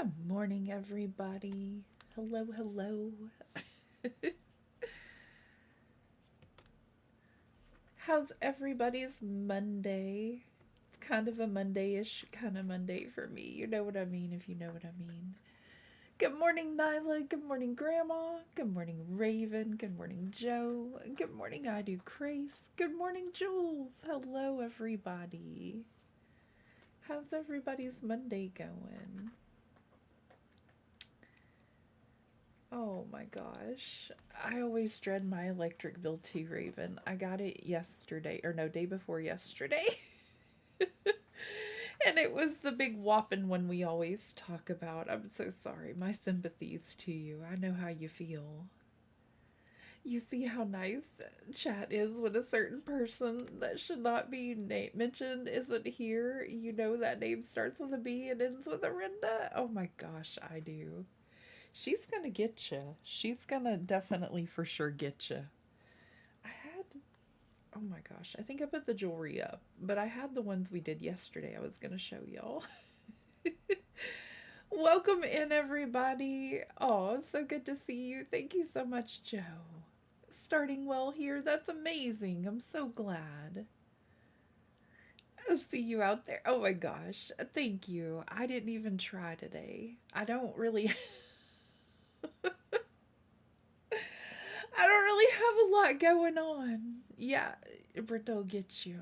Good morning, everybody. Hello, hello. How's everybody's Monday? It's kind of a Monday-ish kind of Monday for me. You know what I mean if you know what I mean. Good morning, Nyla. Good morning, Grandma. Good morning, Raven. Good morning, Joe. Good morning, I do Grace. Good morning, Jules. Hello, everybody. How's everybody's Monday going? Oh my gosh. I always dread my electric bill too, Raven. I got it yesterday, or no, day before yesterday. And it was the big whopping one we always talk about. I'm so sorry. My sympathies to you. I know how you feel. You see how nice chat is when a certain person that should not be mentioned isn't here. You know that name starts with a B and ends with a Rinda. Oh my gosh, I do. She's gonna get you. She's gonna definitely for sure get you. I had, oh my gosh, I think I put the jewelry up, but I had the ones we did yesterday I was gonna show y'all. Welcome in, everybody. Oh, so good to see you. Thank you so much, Joe. Starting well here. That's amazing. I'm so glad. I'll see you out there. Oh my gosh. Thank you. I didn't even try today. I don't really I don't really have a lot going on. Yeah, Brenda will get you.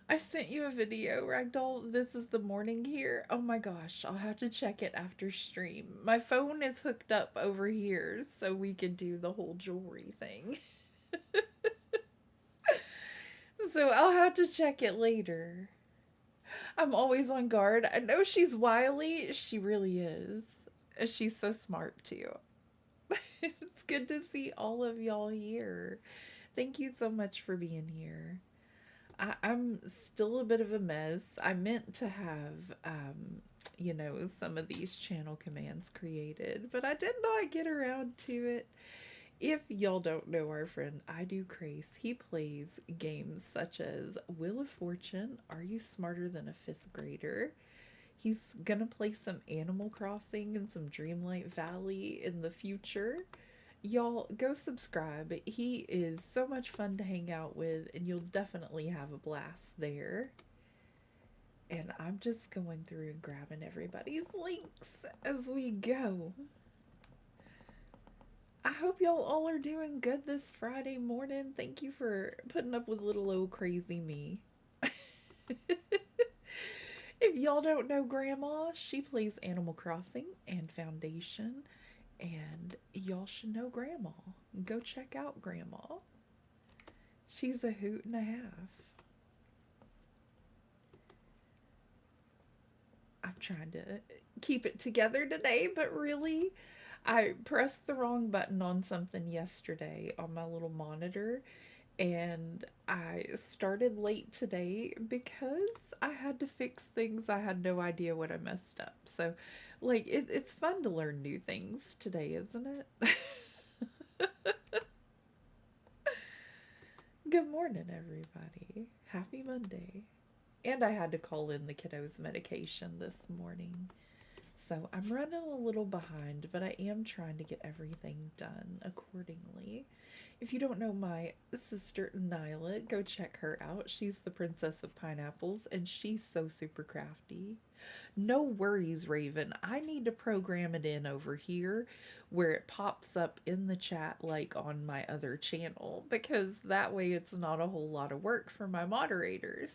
I sent you a video, Ragdoll. This is the morning here. Oh my gosh, I'll have to check it after stream. My phone is hooked up over here so we can do the whole jewelry thing. So I'll have to check it later. I'm always on guard. I know she's wily. She really is. She's so smart too. It's good to see all of y'all here. Thank you so much for being here. I'm still a bit of a mess. I meant to have, some of these channel commands created, but I did not get around to it. If y'all don't know our friend I Do Craze, he plays games such as Wheel of Fortune, Are You Smarter Than a Fifth Grader? He's gonna play some Animal Crossing and some Dreamlight Valley in the future. Y'all go subscribe. He is so much fun to hang out with, and you'll definitely have a blast there. And I'm just going through and grabbing everybody's links as we go. I hope y'all all are doing good this Friday morning. Thank you for putting up with little old crazy me. If y'all don't know Grandma, she plays Animal Crossing and Foundation, and y'all should know Grandma. Go check out Grandma. She's a hoot and a half. I'm trying to keep it together today, but really, I pressed the wrong button on something yesterday on my little monitor, and I started late today because I had to fix things. I had no idea what I messed up. So, it's fun to learn new things today, isn't it? Good morning, everybody. Happy Monday. And I had to call in the kiddos' medication this morning. So I'm running a little behind, but I am trying to get everything done accordingly. If you don't know my sister Nyla, go check her out. She's the Princess of Pineapples, and she's so super crafty. No worries, Raven. I need to program it in over here where it pops up in the chat like on my other channel, because that way it's not a whole lot of work for my moderators.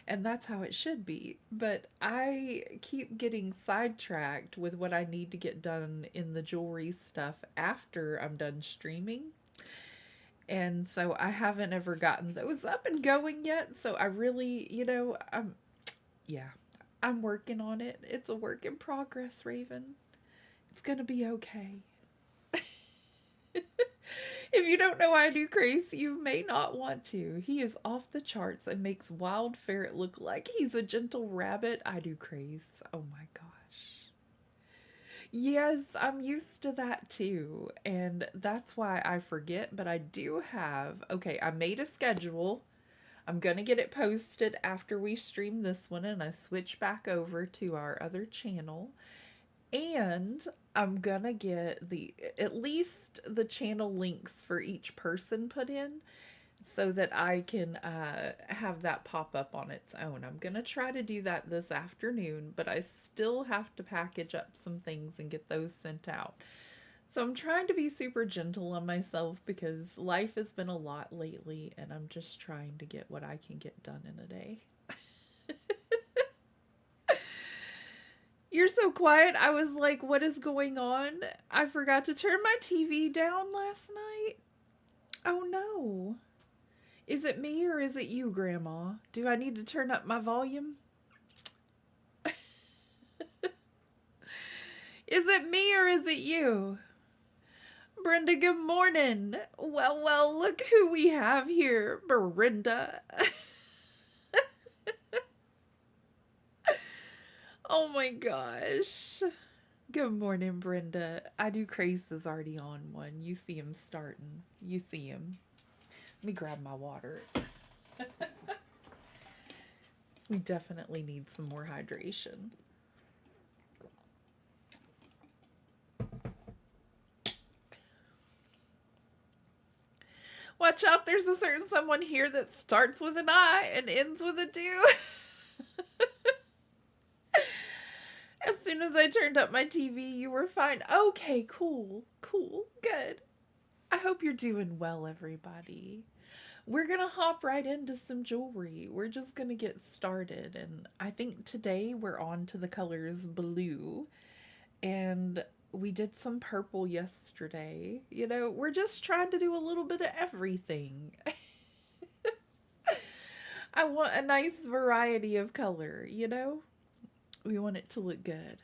And that's how it should be. But I keep getting sidetracked with what I need to get done in the jewelry stuff after I'm done streaming. And so I haven't ever gotten those up and going yet. So I really, yeah, I'm working on it. It's a work in progress, Raven. It's gonna be okay. If you don't know I Do Grace, you may not want to. He is off the charts and makes Wild Ferret look like he's a gentle rabbit. I Do Grace. Oh my gosh. Yes, I'm used to that too. And that's why I forget, but I do have. Okay, I made a schedule. I'm going to get it posted after we stream this one and I switch back over to our other channel. And I'm going to get at least the channel links for each person put in so that I can have that pop up on its own. I'm going to try to do that this afternoon, but I still have to package up some things and get those sent out. So I'm trying to be super gentle on myself because life has been a lot lately and I'm just trying to get what I can get done in a day. You're so quiet. I was like, what is going on? I forgot to turn my TV down last night. Oh no. Is it me or is it you, Grandma? Do I need to turn up my volume? Is it me or is it you? Brenda, good morning. Well, look who we have here, Brenda. Oh my gosh. Good morning, Brenda. I do Craze is already on one. You see him starting. You see him. Let me grab my water. We definitely need some more hydration. Watch out, there's a certain someone here that starts with an I and ends with a do. As soon as I turned up my TV, you were fine. Okay, cool, good. I hope you're doing well, everybody. We're going to hop right into some jewelry. We're just going to get started. And I think today we're on to the colors blue. And we did some purple yesterday. You know, we're just trying to do a little bit of everything. I want a nice variety of color, you know? We want it to look good.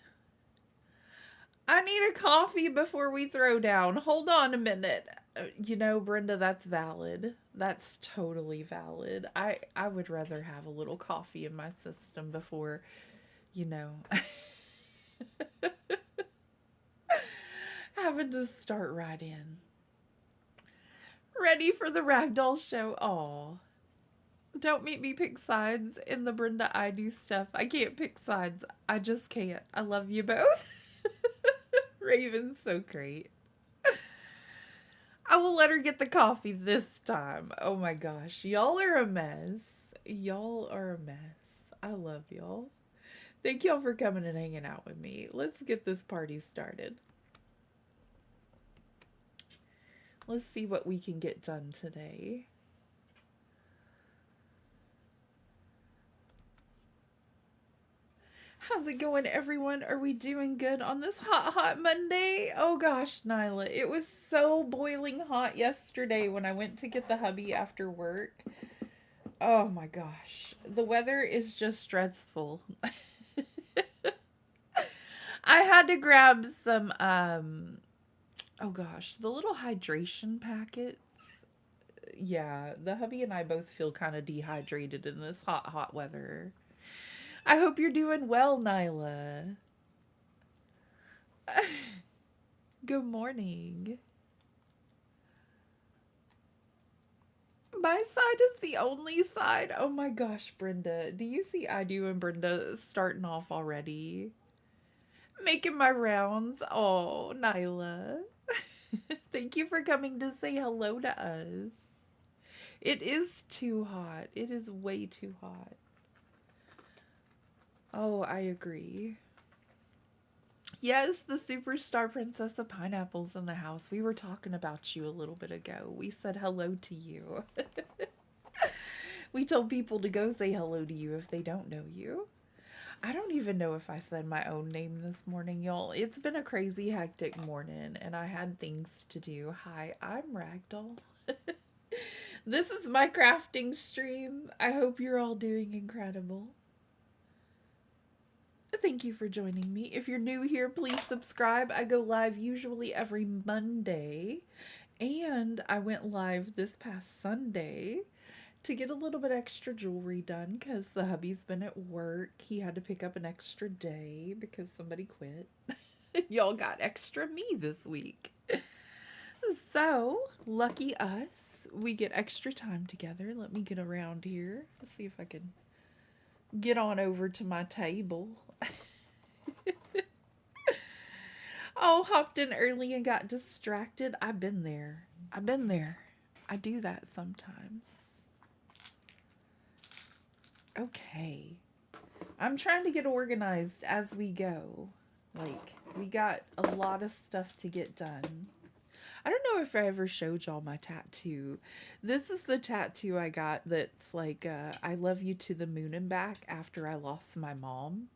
I need a coffee before we throw down. Hold on a minute. You know, Brenda, that's valid. That's totally valid. I would rather have a little coffee in my system before, you know, having to start right in. Ready for the ragdoll show? Aw. Don't make me pick sides in the Brenda I do stuff. I can't pick sides. I just can't. I love you both. Raven's so great. I will let her get the coffee this time. Oh my gosh. Y'all are a mess. Y'all are a mess. I love y'all. Thank y'all for coming and hanging out with me. Let's get this party started. Let's see what we can get done today. How's it going, everyone? Are we doing good on this hot Monday? Oh gosh, Nyla, it was so boiling hot yesterday when I went to get the hubby after work. Oh my gosh, the weather is just dreadful. I had to grab some, oh gosh, the little hydration packets. Yeah, the hubby and I both feel kind of dehydrated in this hot weather. I hope you're doing well, Nyla. Good morning. My side is the only side. Oh my gosh, Brenda. Do you see I do and Brenda starting off already? Making my rounds. Oh, Nyla. Thank you for coming to say hello to us. It is too hot. It is way too hot. Oh, I agree. Yes, the superstar princess of pineapples in the house. We were talking about you a little bit ago. We said hello to you. We told people to go say hello to you if they don't know you. I don't even know if I said my own name this morning, y'all. It's been a crazy, hectic morning, and I had things to do. Hi, I'm Ragdoll. This is my crafting stream. I hope you're all doing incredible. Thank you for joining me. If you're new here, please subscribe. I go live usually every Monday, and I went live this past Sunday to get a little bit extra jewelry done because the hubby's been at work. He had to pick up an extra day because somebody quit. Y'all got extra me this week. So, lucky us. we get extra time together. Let me get around here. Let's see if I can get on over to my table. Oh, hopped in early and got distracted. I've been there. I've been there. I do that sometimes. Okay. I'm trying to get organized as we go. Like, we got a lot of stuff to get done. I don't know if I ever showed y'all my tattoo. This is the tattoo I got that's like, I love you to the moon and back after I lost my mom.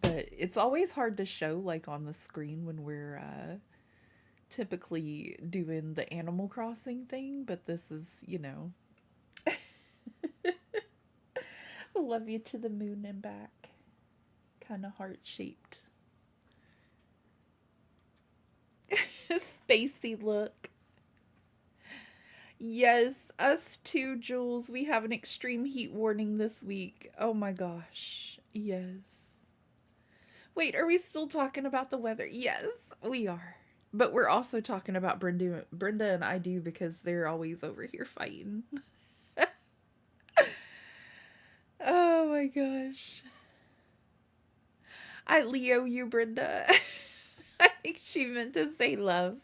But it's always hard to show like on the screen when we're typically doing the Animal Crossing thing. But this is, you know, I love you to the moon and back. Kind of heart shaped. Spacey look. Yes, us too, Jules. We have an extreme heat warning this week. Oh my gosh. Yes. Wait, are we still talking about the weather? Yes, we are. But we're also talking about Brenda and I do because they're always over here fighting. Oh my gosh. I Leo you, Brenda. I think she meant to say love.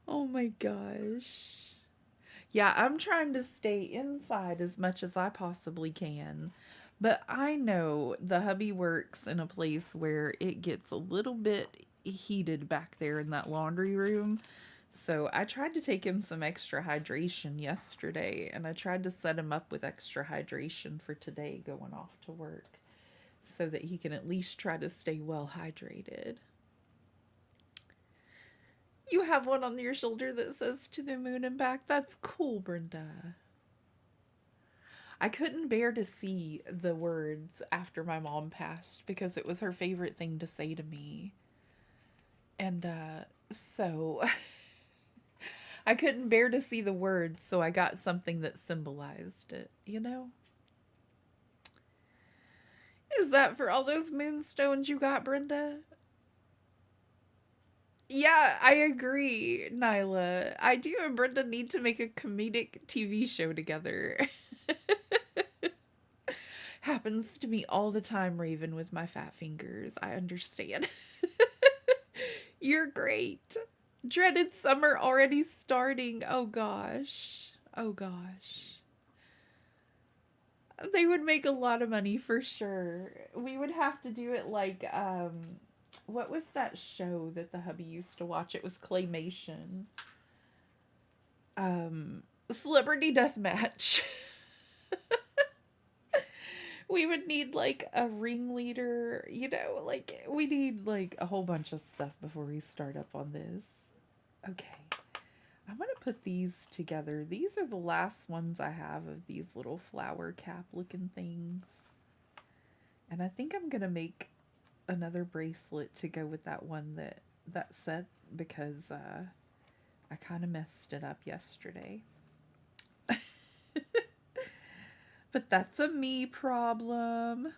Oh my gosh. Yeah, I'm trying to stay inside as much as I possibly can. But I know the hubby works in a place where it gets a little bit heated back there in that laundry room. So I tried to take him some extra hydration yesterday, and I tried to set him up with extra hydration for today going off to work so that he can at least try to stay well hydrated. You have one on your shoulder that says to the moon and back. That's cool, Brenda. I couldn't bear to see the words after my mom passed because it was her favorite thing to say to me. And so I couldn't bear to see the words, so I got something that symbolized it, you know? Is that for all those moonstones you got, Brenda? Yeah, I agree, Nyla. I do and Brenda need to make a comedic TV show together. Happens to me all the time, Raven, with my fat fingers. I understand. You're great. Dreaded summer already starting. Oh gosh. Oh gosh. They would make a lot of money for sure. We would have to do it like what was that show that the hubby used to watch? It was Claymation. Celebrity Deathmatch. We would need like a ringleader, you know, like we need like a whole bunch of stuff before we start up on this. Okay. I'm going to put these together. These are the last ones I have of these little flower cap looking things. And I think I'm going to make another bracelet to go with that one that set because I kind of messed it up yesterday. But that's a me problem.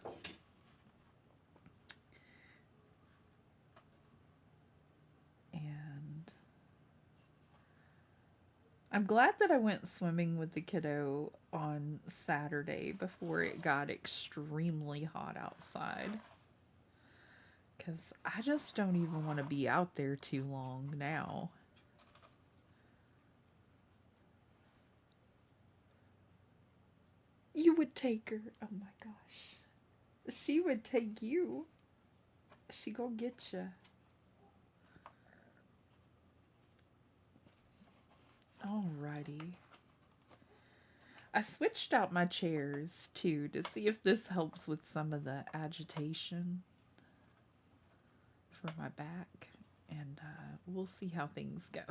And I'm glad that I went swimming with the kiddo on Saturday before it got extremely hot outside. Because I just don't even want to be out there too long now. You would take her. Oh my gosh. She would take you. She gonna get you. Alrighty. I switched out my chairs too to see if this helps with some of the agitation for my back. And we'll see how things go.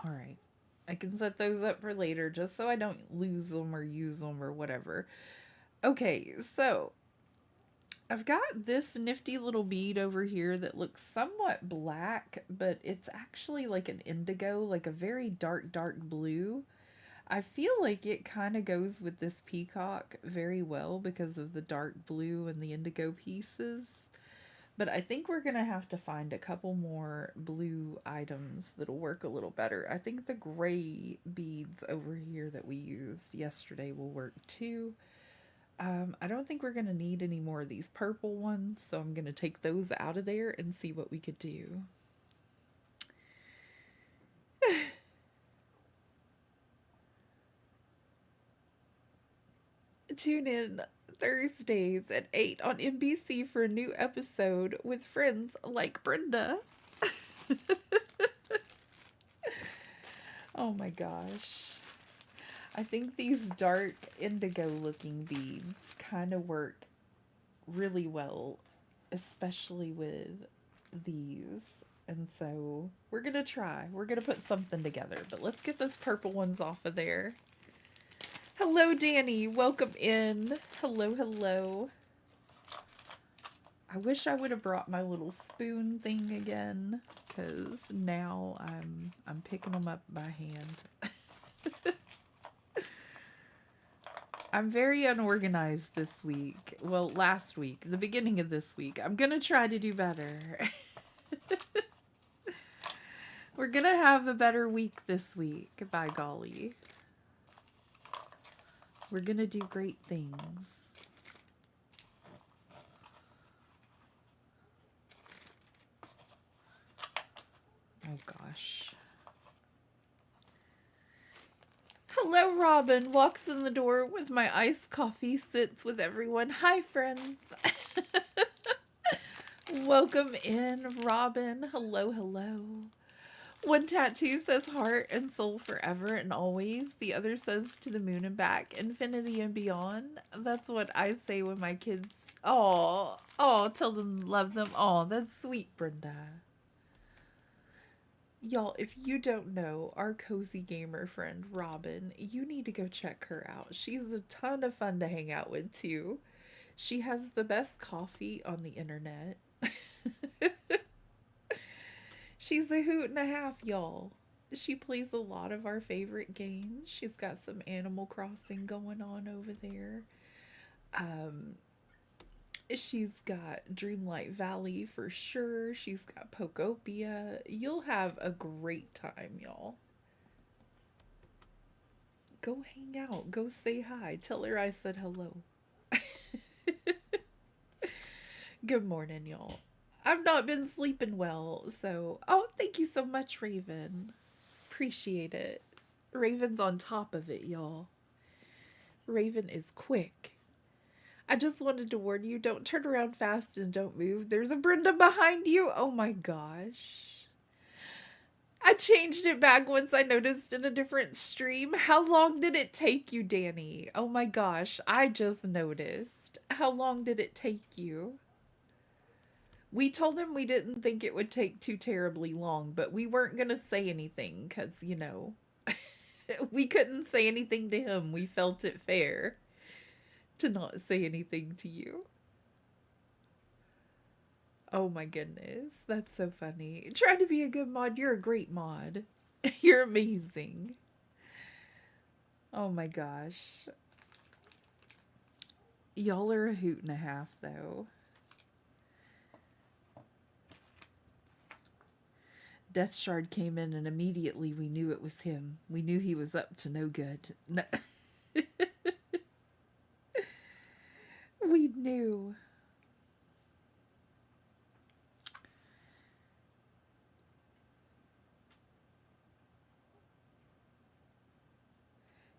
Alright. I can set those up for later just so I don't lose them or use them or whatever. Okay, so I've got this nifty little bead over here that looks somewhat black, but it's actually like an indigo, like a very dark, dark blue. I feel like it kind of goes with this peacock very well because of the dark blue and the indigo pieces. But I think we're going to have to find a couple more blue items that'll work a little better. I think the gray beads over here that we used yesterday will work too. I don't think we're going to need any more of these purple ones, so I'm going to take those out of there and see what we could do. Tune in Thursdays at 8 on NBC for a new episode with friends like Brenda. Oh my gosh. I think these dark indigo looking beads kind of work really well, especially with these. And so we're going to try. We're going to put something together. But let's get those purple ones off of there. Hello, Danny. Welcome in. Hello, hello. I wish I would have brought my little spoon thing again, because now I'm picking them up by hand. I'm very unorganized this week. Well, last week, the beginning of this week. I'm going to try to do better. We're going to have a better week this week, by golly. We're going to do great things. Oh, gosh. Hello, Robin. Walks in the door with my iced coffee, sits with everyone. Hi, friends. Welcome in, Robin. Hello, hello. One tattoo says heart and soul forever and always. The other says to the moon and back, infinity and beyond. That's what I say when my kids... Oh, tell them love them. Oh, that's sweet, Brenda. Y'all, if you don't know our cozy gamer friend, Robin, you need to go check her out. She's a ton of fun to hang out with, too. She has the best coffee on the internet. She's a hoot and a half, y'all. She plays a lot of our favorite games. She's got some Animal Crossing going on over there. She's got Dreamlight Valley for sure. She's got Pokopia. You'll have a great time, y'all. Go hang out. Go say hi. Tell her I said hello. Good morning, y'all. I've not been sleeping well, so... Oh, thank you so much, Raven. Appreciate it. Raven's on top of it, y'all. Raven is quick. I just wanted to warn you, don't turn around fast and don't move. There's a Brenda behind you. Oh my gosh. I changed it back once I noticed in a different stream. How long did it take you, Danny? Oh my gosh, I just noticed. How long did it take you? We told him we didn't think it would take too terribly long, but we weren't going to say anything because, you know, we couldn't say anything to him. We felt it fair to not say anything to you. Oh my goodness, that's so funny. Try to be a good mod. You're a great mod. You're amazing. Oh my gosh. Y'all are a hoot and a half, though. Death Shard came in and immediately we knew it was him. We knew he was up to no good. No. We knew.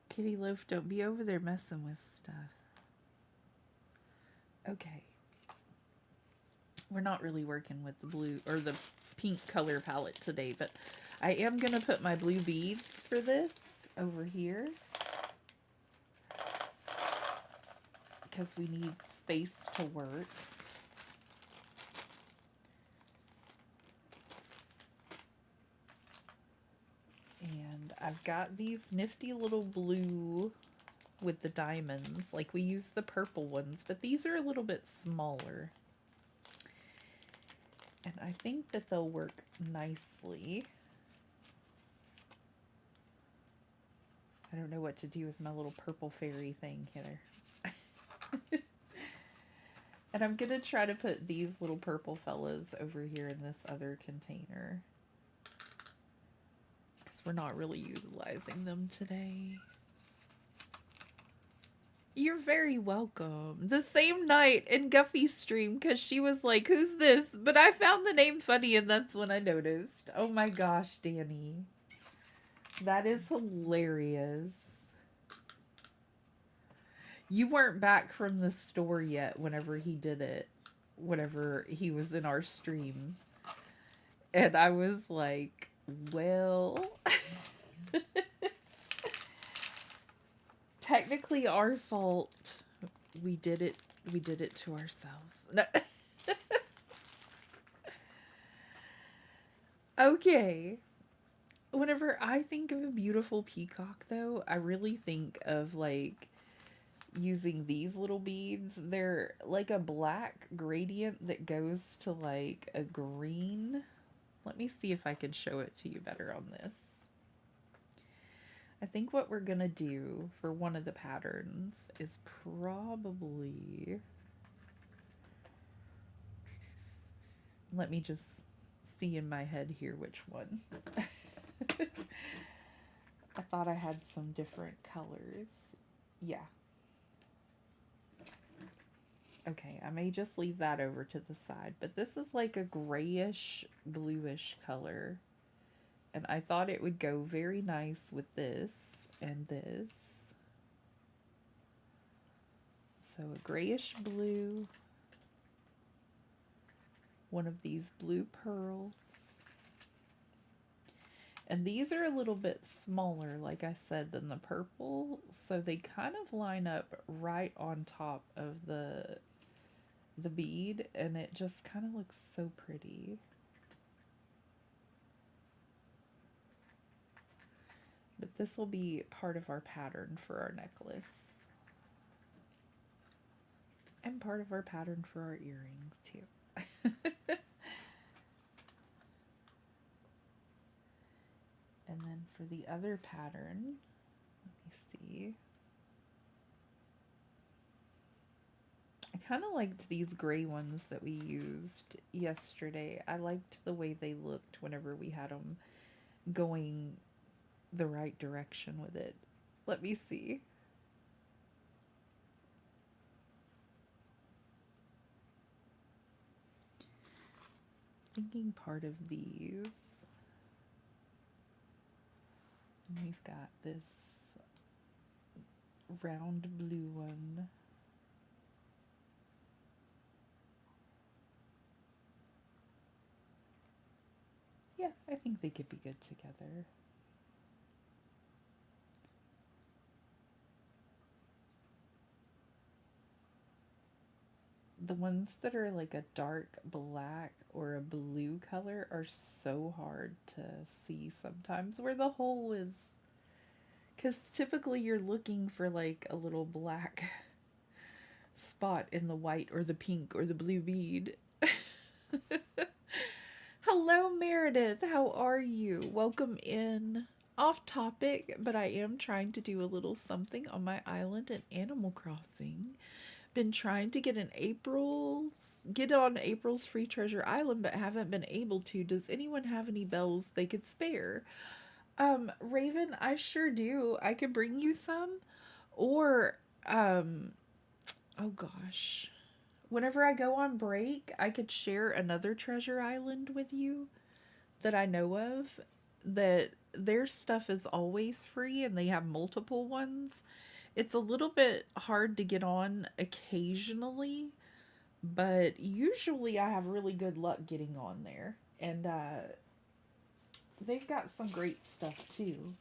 Kitty Loaf, don't be over there messing with stuff. Okay. We're not really working with the blue or the pink color palette today, but I am going to put my blue beads for this over here because we need space to work. And I've got these nifty little blue with the diamonds. Like we use the purple ones, but these are a little bit smaller. And I think that they'll work nicely. I don't know what to do with my little purple fairy thing here. And I'm going to try to put these little purple fellas over here in this other container, because we're not really utilizing them today. You're very welcome. The same night in Guffy's stream, because she was like, who's this? But I found the name funny, and that's when I noticed. Oh my gosh, Danny. That is hilarious. You weren't back from the store yet whenever he did it, whenever he was in our stream. And I was like, well, technically our fault. We did it to ourselves. No. Okay. Whenever I think of a beautiful peacock, though, I really think of like using these little beads. They're like a black gradient that goes to like a green. Let me see if I can show it to you better on this. I think what we're gonna do for one of the patterns is probably, let me just see in my head here which one. I thought I had some different colors. Yeah. Okay, I may just leave that over to the side, but this is like a grayish, bluish color. And I thought it would go very nice with this and this. So a grayish blue, one of these blue pearls. And these are a little bit smaller, like I said, than the purple, so they kind of line up right on top of the bead, and it just kind of looks so pretty. But this will be part of our pattern for our necklace. And part of our pattern for our earrings, too. And then for the other pattern, let me see. I kind of liked these gray ones that we used yesterday. I liked the way they looked whenever we had them going the right direction with it. Let me see. Thinking part of these. And we've got this round blue one. Yeah, I think they could be good together. The ones that are like a dark black or a blue color are so hard to see sometimes where the hole is. Because typically you're looking for like a little black spot in the white or the pink or the blue bead. Hello, Meredith. How are you? Welcome in. Off topic, but I am trying to do a little something on my island in Animal Crossing. Been trying to get on April's Free Treasure Island, but haven't been able to. Does anyone have any bells they could spare? Raven, I sure do. I could bring you some. Or, oh gosh. Whenever I go on break, I could share another treasure island with you that I know of. That their stuff is always free and they have multiple ones. It's a little bit hard to get on occasionally, but usually I have really good luck getting on there. And they've got some great stuff too.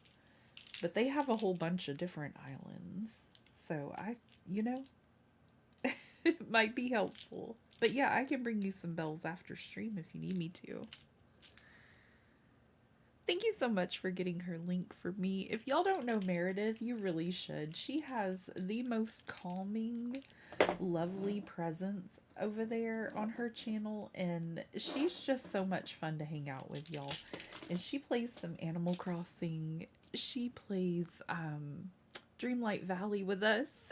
But they have a whole bunch of different islands. So it might be helpful. But yeah, I can bring you some bells after stream if you need me to. Thank you so much for getting her link for me. If y'all don't know Meredith, you really should. She has the most calming, lovely presence over there on her channel, and she's just so much fun to hang out with, y'all. And she plays some Animal Crossing. She plays Dreamlight Valley with us.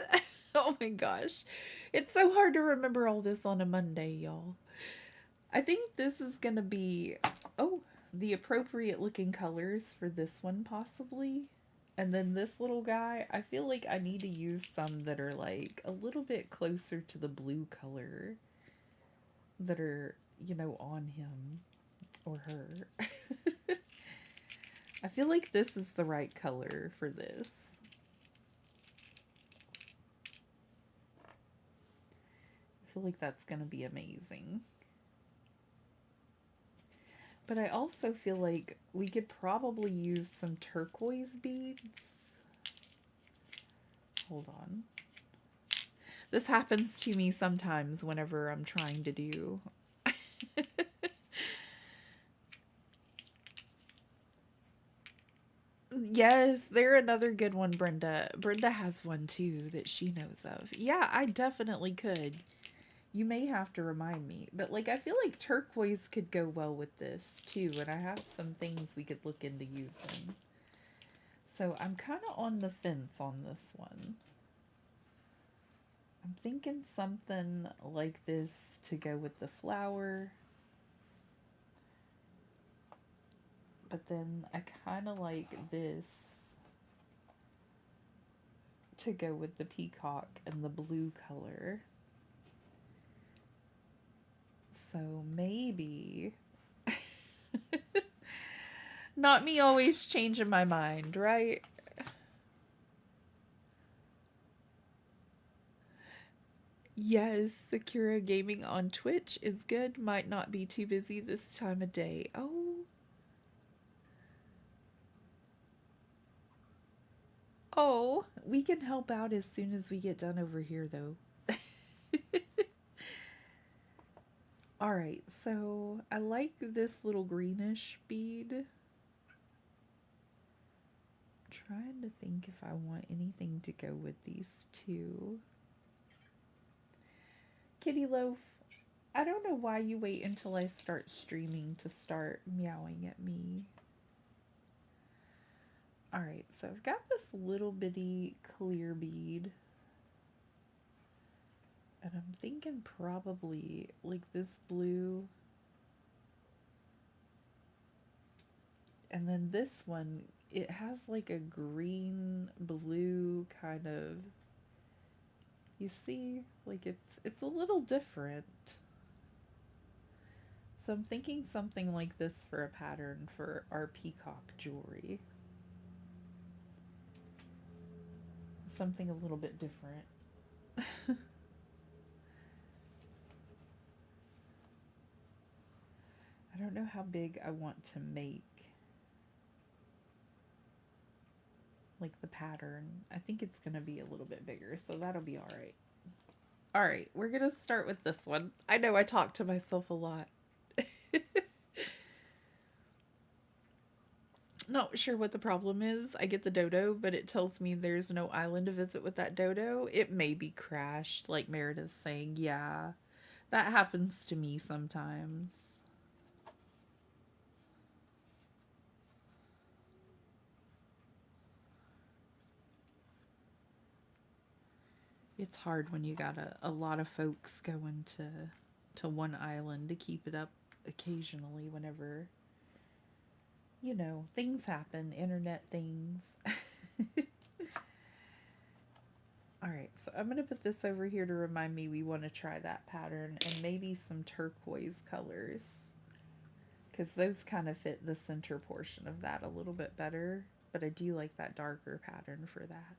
Oh my gosh. It's so hard to remember all this on a Monday, y'all. I think this is going to be, oh, the appropriate looking colors for this one, possibly. And then this little guy, I feel like I need to use some that are like a little bit closer to the blue color that are, on him or her. I feel like this is the right color for this. I feel like that's going to be amazing. But I also feel like we could probably use some turquoise beads. Hold on. This happens to me sometimes whenever I'm trying to do. Yes, they're another good one, Brenda. Brenda has one too that she knows of. Yeah, I definitely could. You may have to remind me. But like I feel like turquoise could go well with this too, and I have some things we could look into using. So I'm kind of on the fence on this one. I'm thinking something like this to go with the flower. But then I kind of like this to go with the peacock and the blue color. So maybe... Not me always changing my mind, right? Yes, Sakura Gaming on Twitch is good. Might not be too busy this time of day. Oh. Oh, we can help out as soon as we get done over here, though. Alright, so I like this little greenish bead. I'm trying to think if I want anything to go with these two. Kitty Loaf, I don't know why you wait until I start streaming to start meowing at me. Alright, so I've got this little bitty clear bead. And I'm thinking probably like this blue. And then this one, it has like a green blue kind of, you see, like it's a little different. So I'm thinking something like this for a pattern for our peacock jewelry. Something a little bit different. I don't know how big I want to make like the pattern. I think it's going to be a little bit bigger, so that'll be all right. All right, we're going to start with this one. I know I talk to myself a lot. Not sure what the problem is. I get the dodo, but it tells me there's no island to visit with that dodo. It may be crashed, like Meredith's saying. Yeah, that happens to me sometimes. It's hard when you got a lot of folks going to one island to keep it up occasionally whenever, things happen, internet things. Alright, so I'm going to put this over here to remind me we want to try that pattern and maybe some turquoise colors. Because those kind of fit the center portion of that a little bit better. But I do like that darker pattern for that.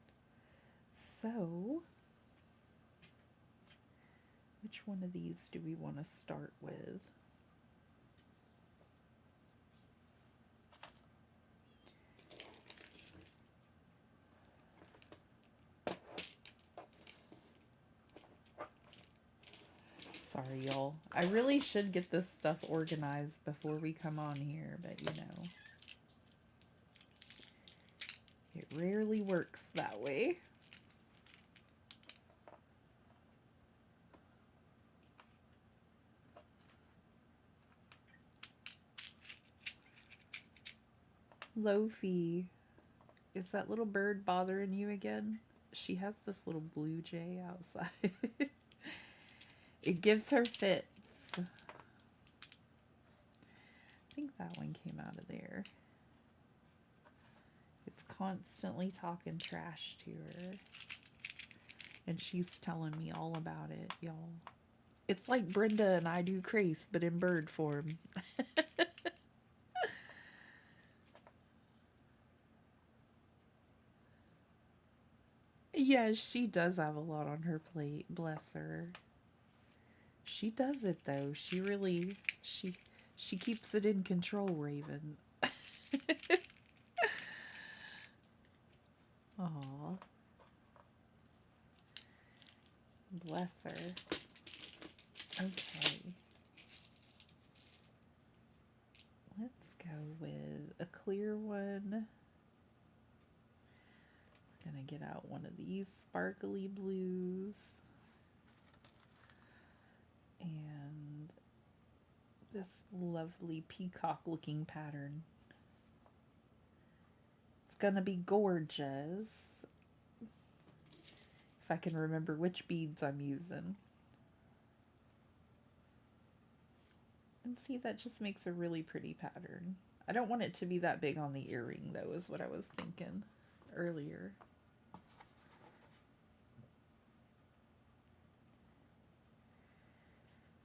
So, which one of these do we want to start with? Sorry, y'all. I really should get this stuff organized before we come on here, but it rarely works that way. Lofi, is that little bird bothering you again? She has this little blue jay outside. It gives her fits. I think that one came out of there. It's constantly talking trash to her. And she's telling me all about it, y'all. It's like Brenda and I do Crace, but in bird form. Yeah, she does have a lot on her plate. Bless her. She does it though. She really she keeps it in control, Raven. Aw. Bless her. Okay. Let's go with a clear one. I'm gonna get out one of these sparkly blues. And this lovely peacock looking pattern. It's gonna be gorgeous. If I can remember which beads I'm using. And see, that just makes a really pretty pattern. I don't want it to be that big on the earring though, is what I was thinking earlier.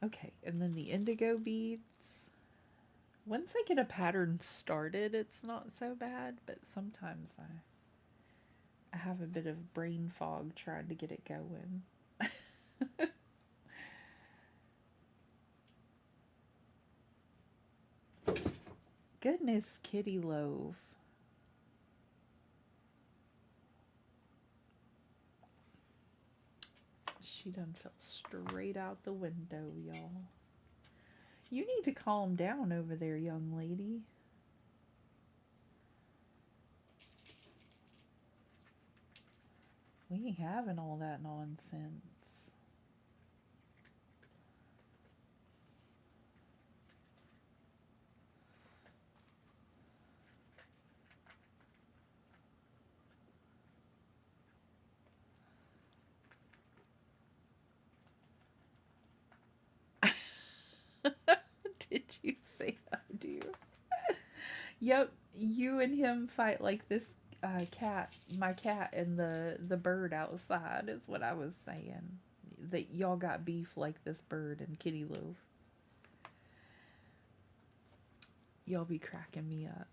Okay, and then the indigo beads. Once I get a pattern started, it's not so bad, but sometimes I have a bit of brain fog trying to get it going. Goodness, Kitty Loaf. She done fell straight out the window, y'all. You need to calm down over there, young lady. We ain't having all that nonsense. Did you say I do? Yep, you and him fight like this cat, my cat, and the bird outside is what I was saying. That y'all got beef like this bird and Kitty Loaf. Y'all be cracking me up.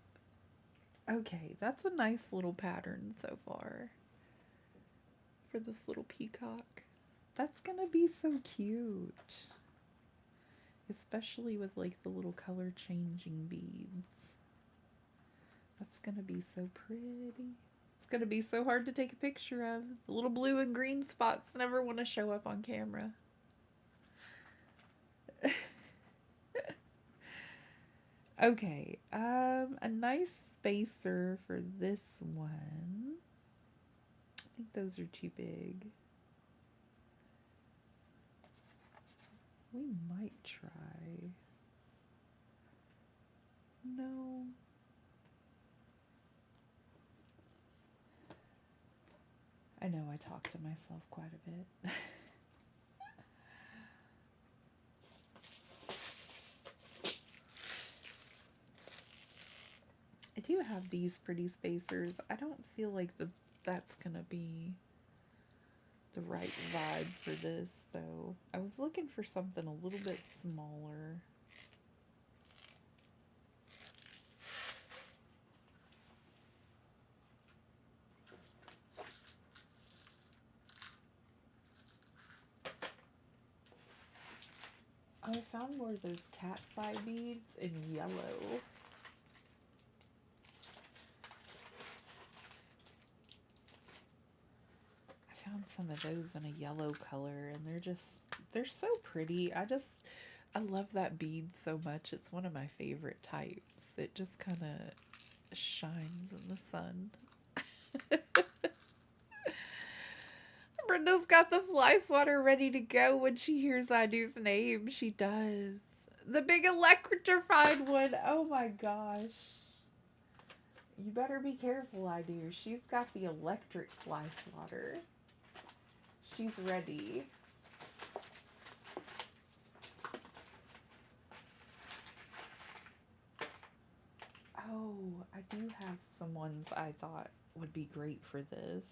Okay, that's a nice little pattern so far for this little peacock. That's gonna be so cute. Especially with like the little color changing beads. That's gonna be so pretty. It's gonna be so hard to take a picture of. The little blue and green spots never want to show up on camera. Okay, a nice spacer for this one. I think those are too big. We might try. No. I know I talk to myself quite a bit. I do have these pretty spacers. I don't feel like that's gonna be the right vibe for this, though. I was looking for something a little bit smaller. I found more of those cat's eye beads in yellow. I found some of those in a yellow color, and they're so pretty. I love that bead so much. It's one of my favorite types. It just kind of shines in the sun. Brenda's got the fly swatter ready to go when she hears Idu's name. She does. The big electrified one. Oh my gosh. You better be careful, Idu. She's got the electric fly swatter. She's ready. Oh, I do have some ones I thought would be great for this.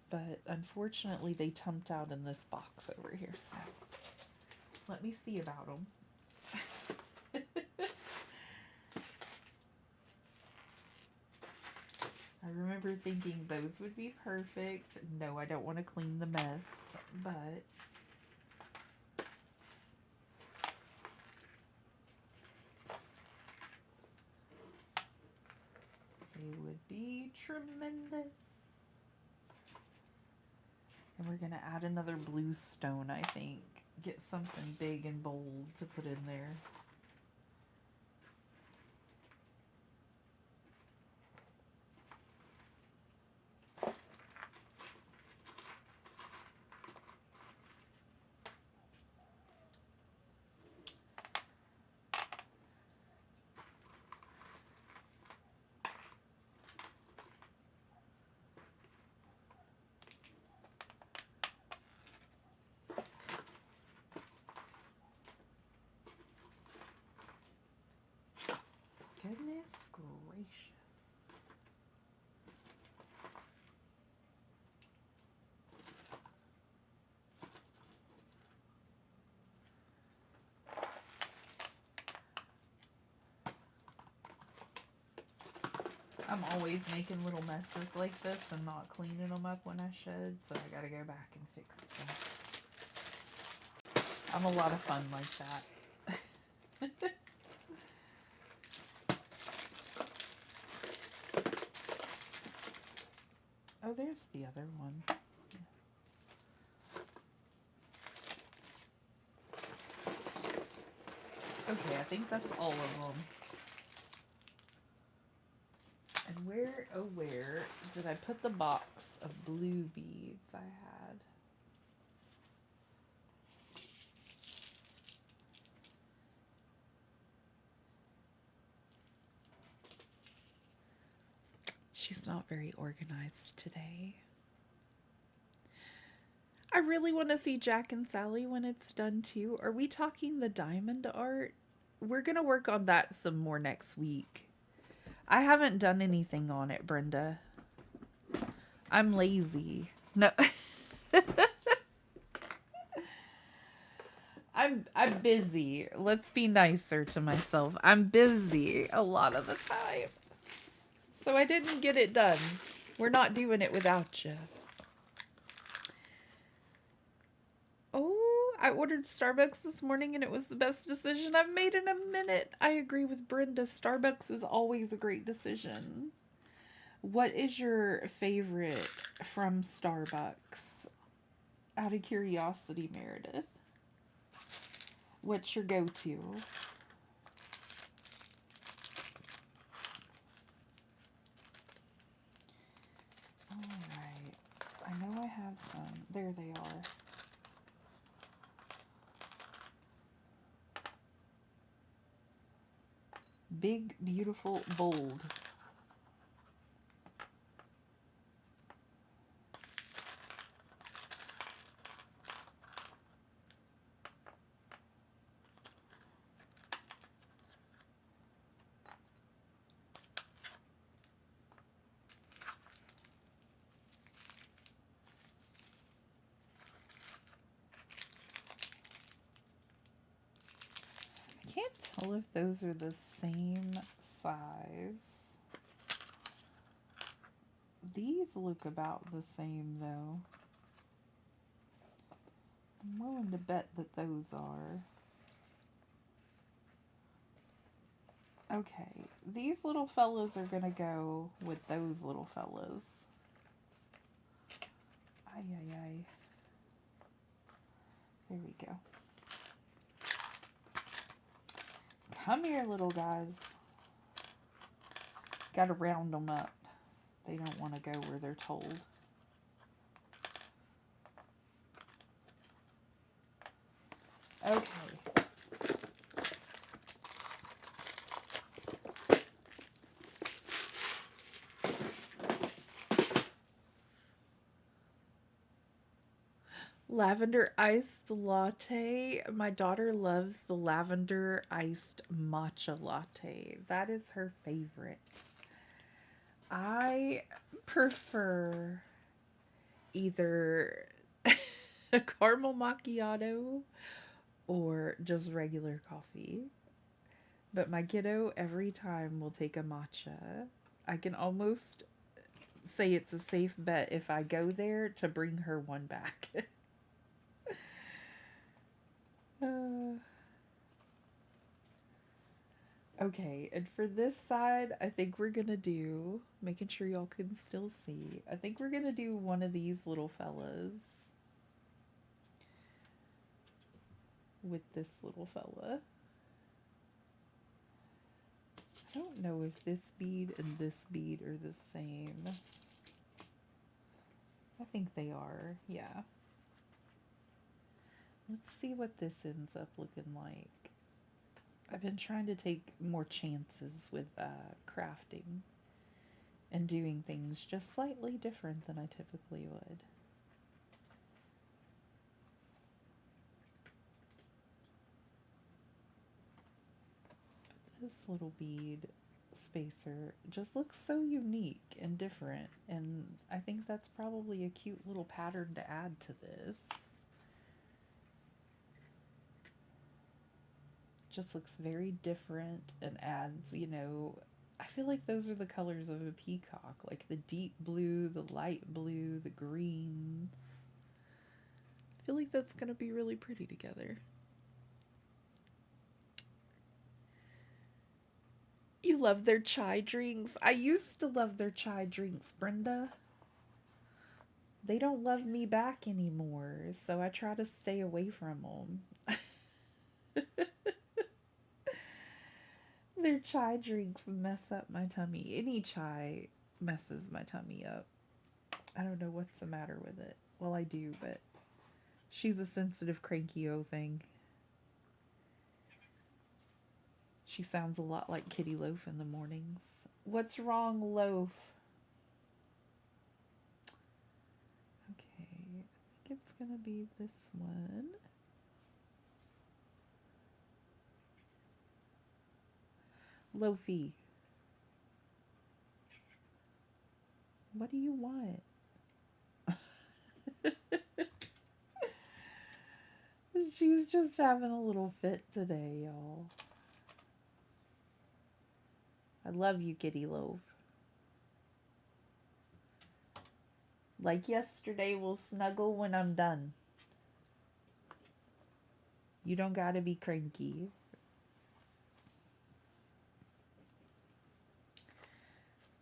But unfortunately, they tumped out in this box over here. So let me see about them. I remember thinking those would be perfect. No, I don't want to clean the mess, but they would be tremendous. And we're going to add another blue stone, I think. Get something big and bold to put in there. Goodness gracious. I'm always making little messes like this and not cleaning them up when I should, so I gotta go back and fix them. I'm a lot of fun like that. Oh, there's the other one. Okay, I think that's all of them. And where, oh where, did I put the box of blue beads I had? She's not very organized today. I really want to see Jack and Sally when it's done too. Are we talking the diamond art? We're going to work on that some more next week. I haven't done anything on it, Brenda. I'm lazy. No. I'm busy. Let's be nicer to myself. I'm busy a lot of the time. So I didn't get it done. We're not doing it without you. Oh, I ordered Starbucks this morning and it was the best decision I've made in a minute. I agree with Brenda. Starbucks is always a great decision. What is your favorite from Starbucks? Out of curiosity, Meredith. What's your go-to? Alright. I know I have some. There they are. Big, beautiful, bold. I can't tell if those are the same size. These look about the same though. I'm willing to bet that those are. Okay, these little fellas are gonna go with those little fellas. Ay, ay, ay. There we go. Come here, little guys. Gotta round them up. They don't want to go where they're told. Okay. Lavender iced latte. My daughter loves the lavender iced matcha latte. That is her favorite. I prefer either a caramel macchiato or just regular coffee. But my kiddo every time will take a matcha. I can almost say it's a safe bet if I go there to bring her one back. uh, okay, and for this side, I think we're gonna do, making sure y'all can still see, I think we're gonna do one of these little fellas with this little fella. I don't know if this bead and this bead are the same. I think they are, yeah. Let's see what this ends up looking like. I've been trying to take more chances with crafting and doing things just slightly different than I typically would. This little bead spacer just looks so unique and different, and I think that's probably a cute little pattern to add to this. Just looks very different and adds, you know, I feel like those are the colors of a peacock, like the deep blue, the light blue, the greens. I feel like that's gonna be really pretty together. You love their chai drinks. I used to love their chai drinks, Brenda. They don't love me back anymore, so I try to stay away from them. Their chai drinks mess up my tummy. Any chai messes my tummy up. I don't know what's the matter with it. Well, I do, but she's a sensitive, cranky O thing. She sounds a lot like Kitty Loaf in the mornings. What's wrong, Loaf? Okay, I think it's gonna be this one. Loafy. What do you want? She's just having a little fit today, y'all. I love you, Kitty Loaf. Like yesterday, we'll snuggle when I'm done. You don't gotta be cranky.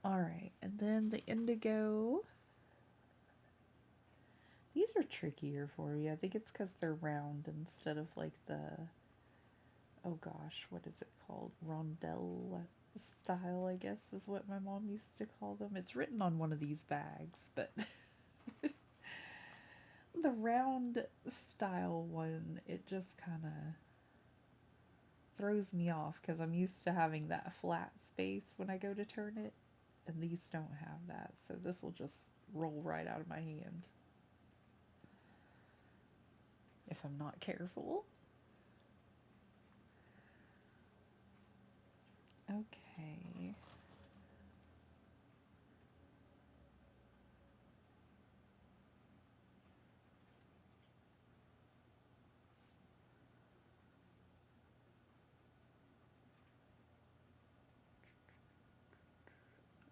Alright, and then the indigo. These are trickier for you. I think it's because they're round instead of like the, oh gosh, what is it called? Rondelle style, I guess is what my mom used to call them. It's written on one of these bags, but the round style one, it just kind of throws me off because I'm used to having that flat space when I go to turn it, and these don't have that, so this will just roll right out of my hand if I'm not careful. Okay.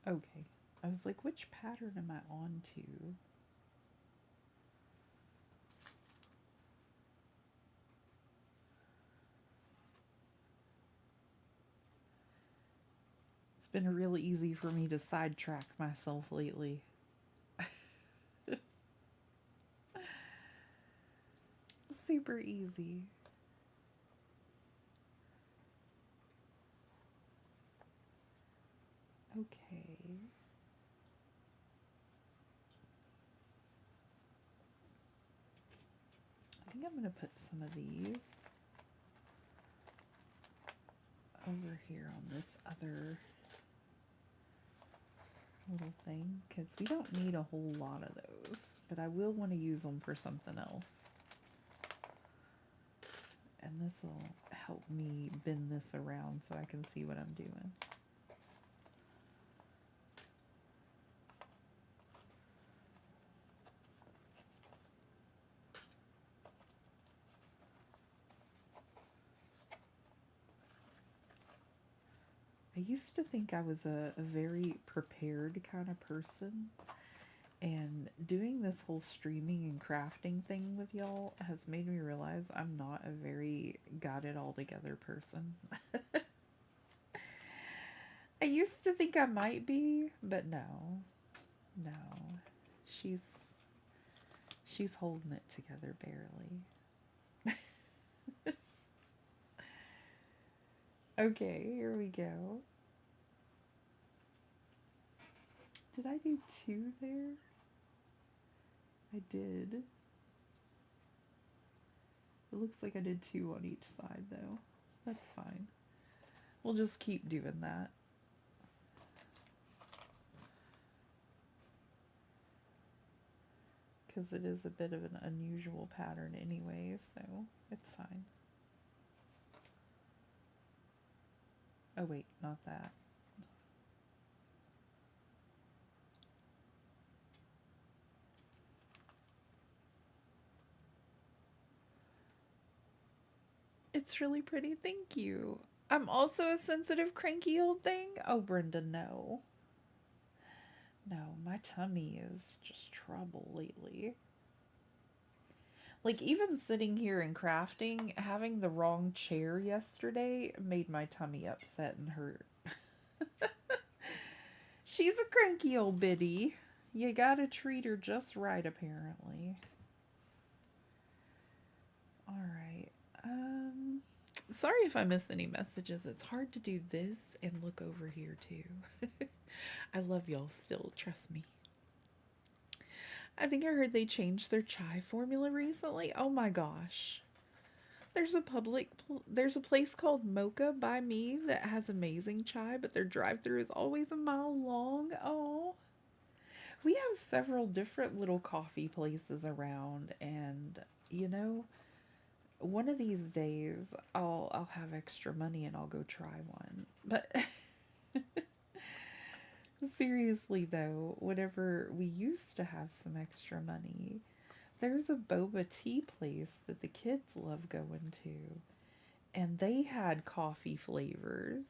Okay. I was like, which pattern am I on to? It's been really easy for me to sidetrack myself lately. Super easy. Okay. I think I'm going to put some of these over here on this other little thing because we don't need a whole lot of those, but I will want to use them for something else. and this will help me bend this around so I can see what I'm doing. I used to think I was a very prepared kind of person, and doing this whole streaming and crafting thing with y'all has made me realize I'm not a very got it all together person. I used to think I might be, but no. No. She's holding it together barely. Okay, here we go. Did I do 2 there? I did. It looks like I did 2 on each side though. That's fine. We'll just keep doing that. Because it is a bit of an unusual pattern anyway, so it's fine. Oh wait, not that. It's really pretty, thank you. I'm also a sensitive, cranky old thing? Oh, Brenda, no. No, my tummy is just trouble lately. Like, even sitting here and crafting, having the wrong chair yesterday made my tummy upset and hurt. She's a cranky old biddy. You gotta treat her just right, apparently. Alright. Sorry if I miss any messages. It's hard to do this and look over here, too. I love y'all still, trust me. I think I heard they changed their chai formula recently. Oh my gosh. There's a place called Mocha by me that has amazing chai, but their drive-thru is always a mile long. Oh. We have several different little coffee places around, and you know, one of these days I'll have extra money and I'll go try one. But seriously though, whenever we used to have some extra money, there's a boba tea place that the kids love going to, and they had coffee flavors.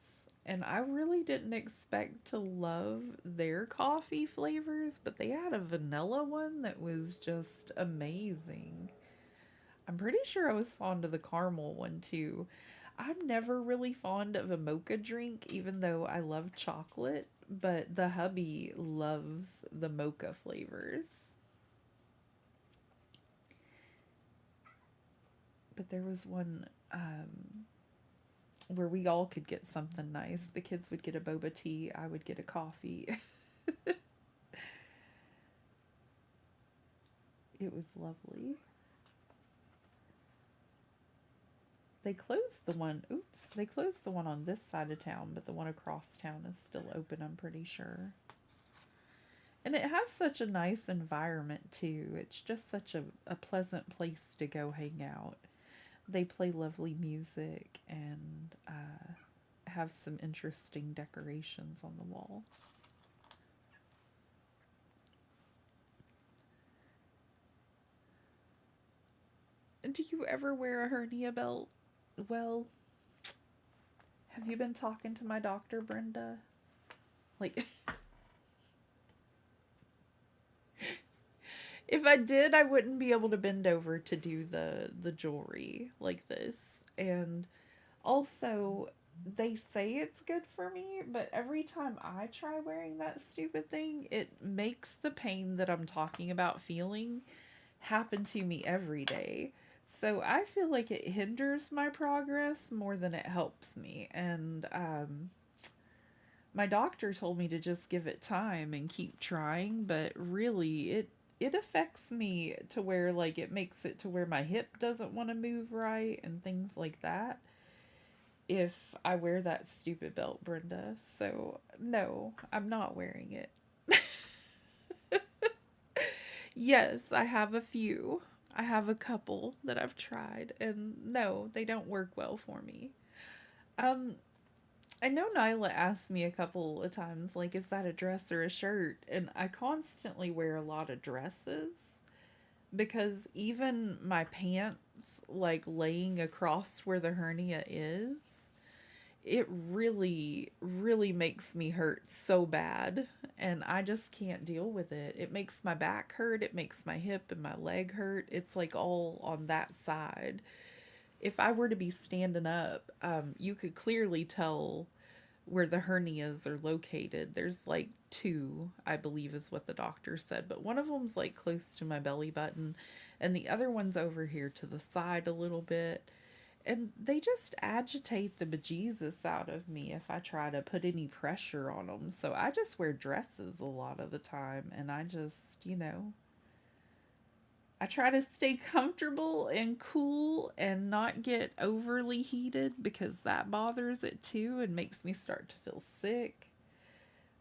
And I really didn't expect to love their coffee flavors, but they had a vanilla one that was just amazing. I'm pretty sure I was fond of the caramel one too. I'm never really fond of a mocha drink, even though I love chocolate, but the hubby loves the mocha flavors. But there was one where we all could get something nice. The kids would get a boba tea, I would get a coffee. It was lovely. They closed the one, they closed the one on this side of town, but the one across town is still open, I'm pretty sure. And it has such a nice environment too. It's just such a pleasant place to go hang out. They play lovely music and have some interesting decorations on the wall. Do you ever wear a hernia belt? Well, have you been talking to my doctor, Brenda? Like, if I did, I wouldn't be able to bend over to do the jewelry like this. And also, they say it's good for me, but every time I try wearing that stupid thing, it makes the pain that I'm talking about feeling happen to me every day. So I feel like it hinders my progress more than it helps me. And my doctor told me to just give it time and keep trying, but really it affects me to where like it makes it to where my hip doesn't want to move right and things like that if I wear that stupid belt, Brenda. So no, I'm not wearing it. Yes, I have a few. I have a couple that I've tried, and no, they don't work well for me. Um, I know Nyla asked me a couple of times, like, is that a dress or a shirt? And I constantly wear a lot of dresses because even my pants, like laying across where the hernia is, it really, really makes me hurt so bad. And I just can't deal with it. It makes my back hurt, it makes my hip and my leg hurt. It's like all on that side. If I were to be standing up, you could clearly tell where the hernias are located. There's like two, I believe is what the doctor said, but one of them's like close to my belly button, and the other one's over here to the side a little bit. And they just agitate the bejesus out of me if I try to put any pressure on them. So I just wear dresses a lot of the time, and I just, I try to stay comfortable and cool and not get overly heated because that bothers it too and makes me start to feel sick.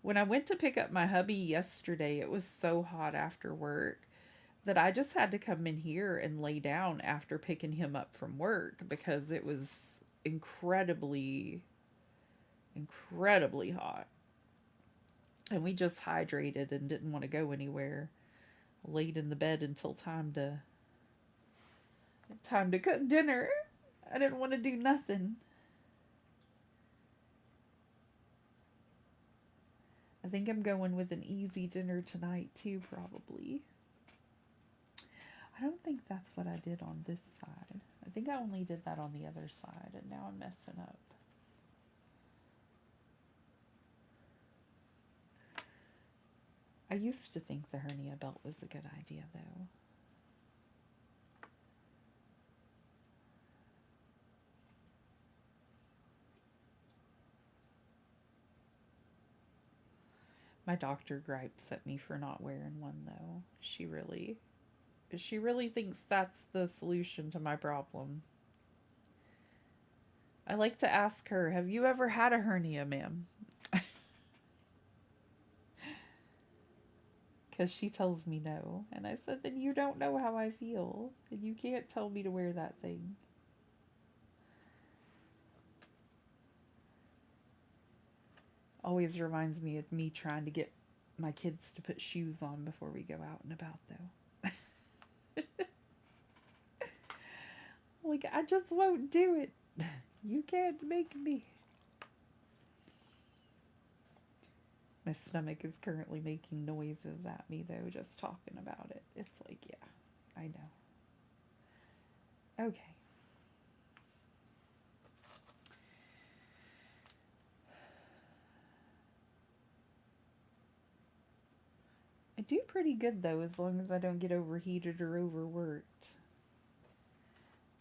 When I went to pick up my hubby yesterday, it was so hot after work that I just had to come in here and lay down after picking him up from work because it was incredibly, incredibly hot. And we just hydrated and didn't want to go anywhere. Laid in the bed until time to cook dinner. I didn't want to do nothing. I think I'm going with an easy dinner tonight too, probably. I don't think that's what I did on this side. I think I only did that on the other side, and now I'm messing up. I used to think the hernia belt was a good idea, though. My doctor gripes at me for not wearing one, though. She really thinks that's the solution to my problem. I like to ask her, "Have you ever had a hernia, ma'am?" Because she tells me no. And I said, "Then you don't know how I feel. And you can't tell me to wear that thing." Always reminds me of me trying to get my kids to put shoes on before we go out and about, though. Like, I just won't do it. You can't make me. My stomach is currently making noises at me, though, just talking about it. It's like, yeah, I know. Okay. I do pretty good, though, as long as I don't get overheated or overworked.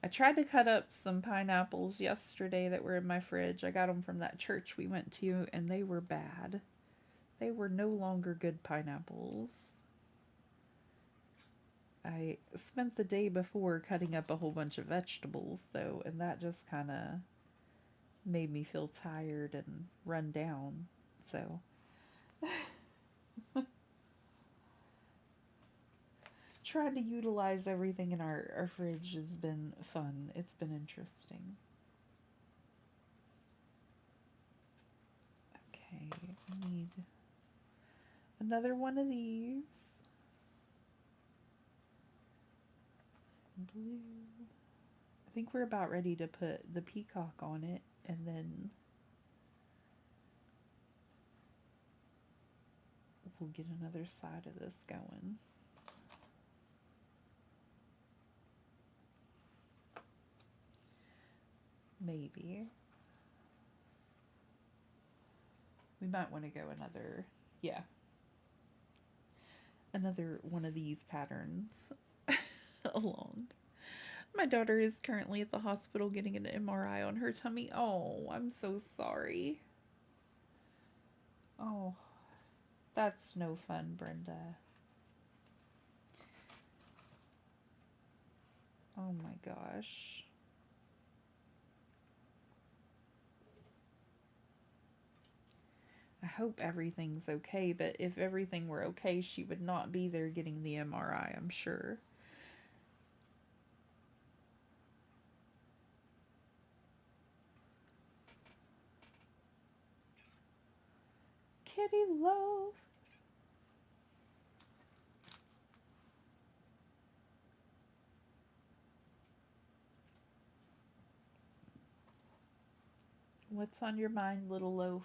I tried to cut up some pineapples yesterday that were in my fridge. I got them from that church we went to, and they were bad. They were no longer good pineapples. I spent the day before cutting up a whole bunch of vegetables, though, and that just kind of made me feel tired and run down. So, trying to utilize everything in our fridge has been fun. It's been interesting. Okay, I need another one of these. Blue. I think we're about ready to put the peacock on it, and then we'll get another side of this going. Maybe. We might want to go another one of these patterns along. My daughter is currently at the hospital getting an MRI on her tummy. Oh, I'm so sorry. Oh, that's no fun, Brenda. Oh my gosh. I hope everything's okay, but if everything were okay, she would not be there getting the MRI, I'm sure. kitty loaf. What's on your mind, little loaf?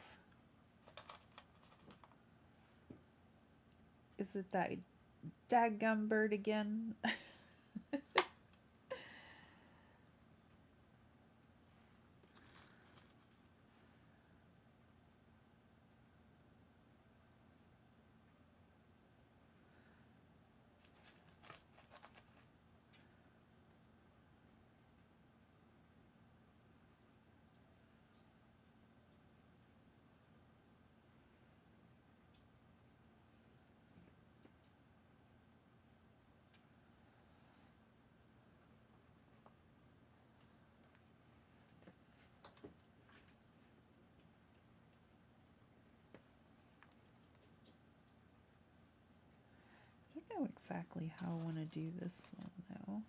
Is it that dadgum bird again? I don't know exactly how I want to do this one though.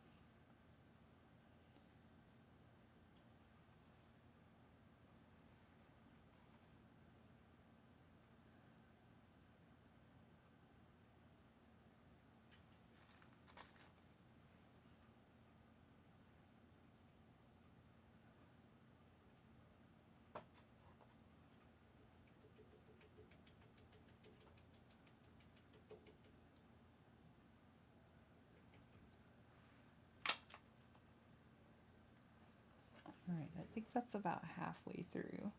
Alright, I think that's about halfway through.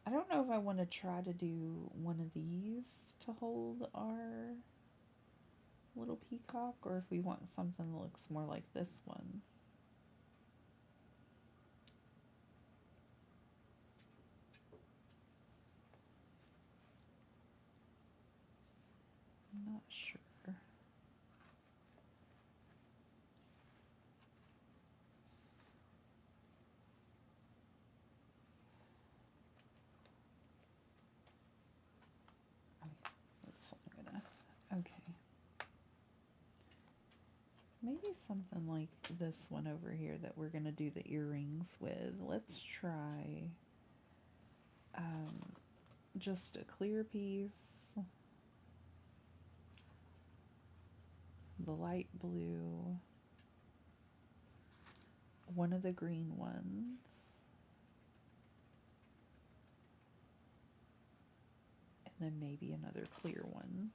I don't know if I want to try to do one of these to hold our little peacock, or if we want something that looks more like this one. I'm not sure. That's what I'm gonna. Okay. Maybe something like this one over here that we're gonna do the earrings with. Let's try just a clear piece, the light blue, one of the green ones, and then maybe another clear one.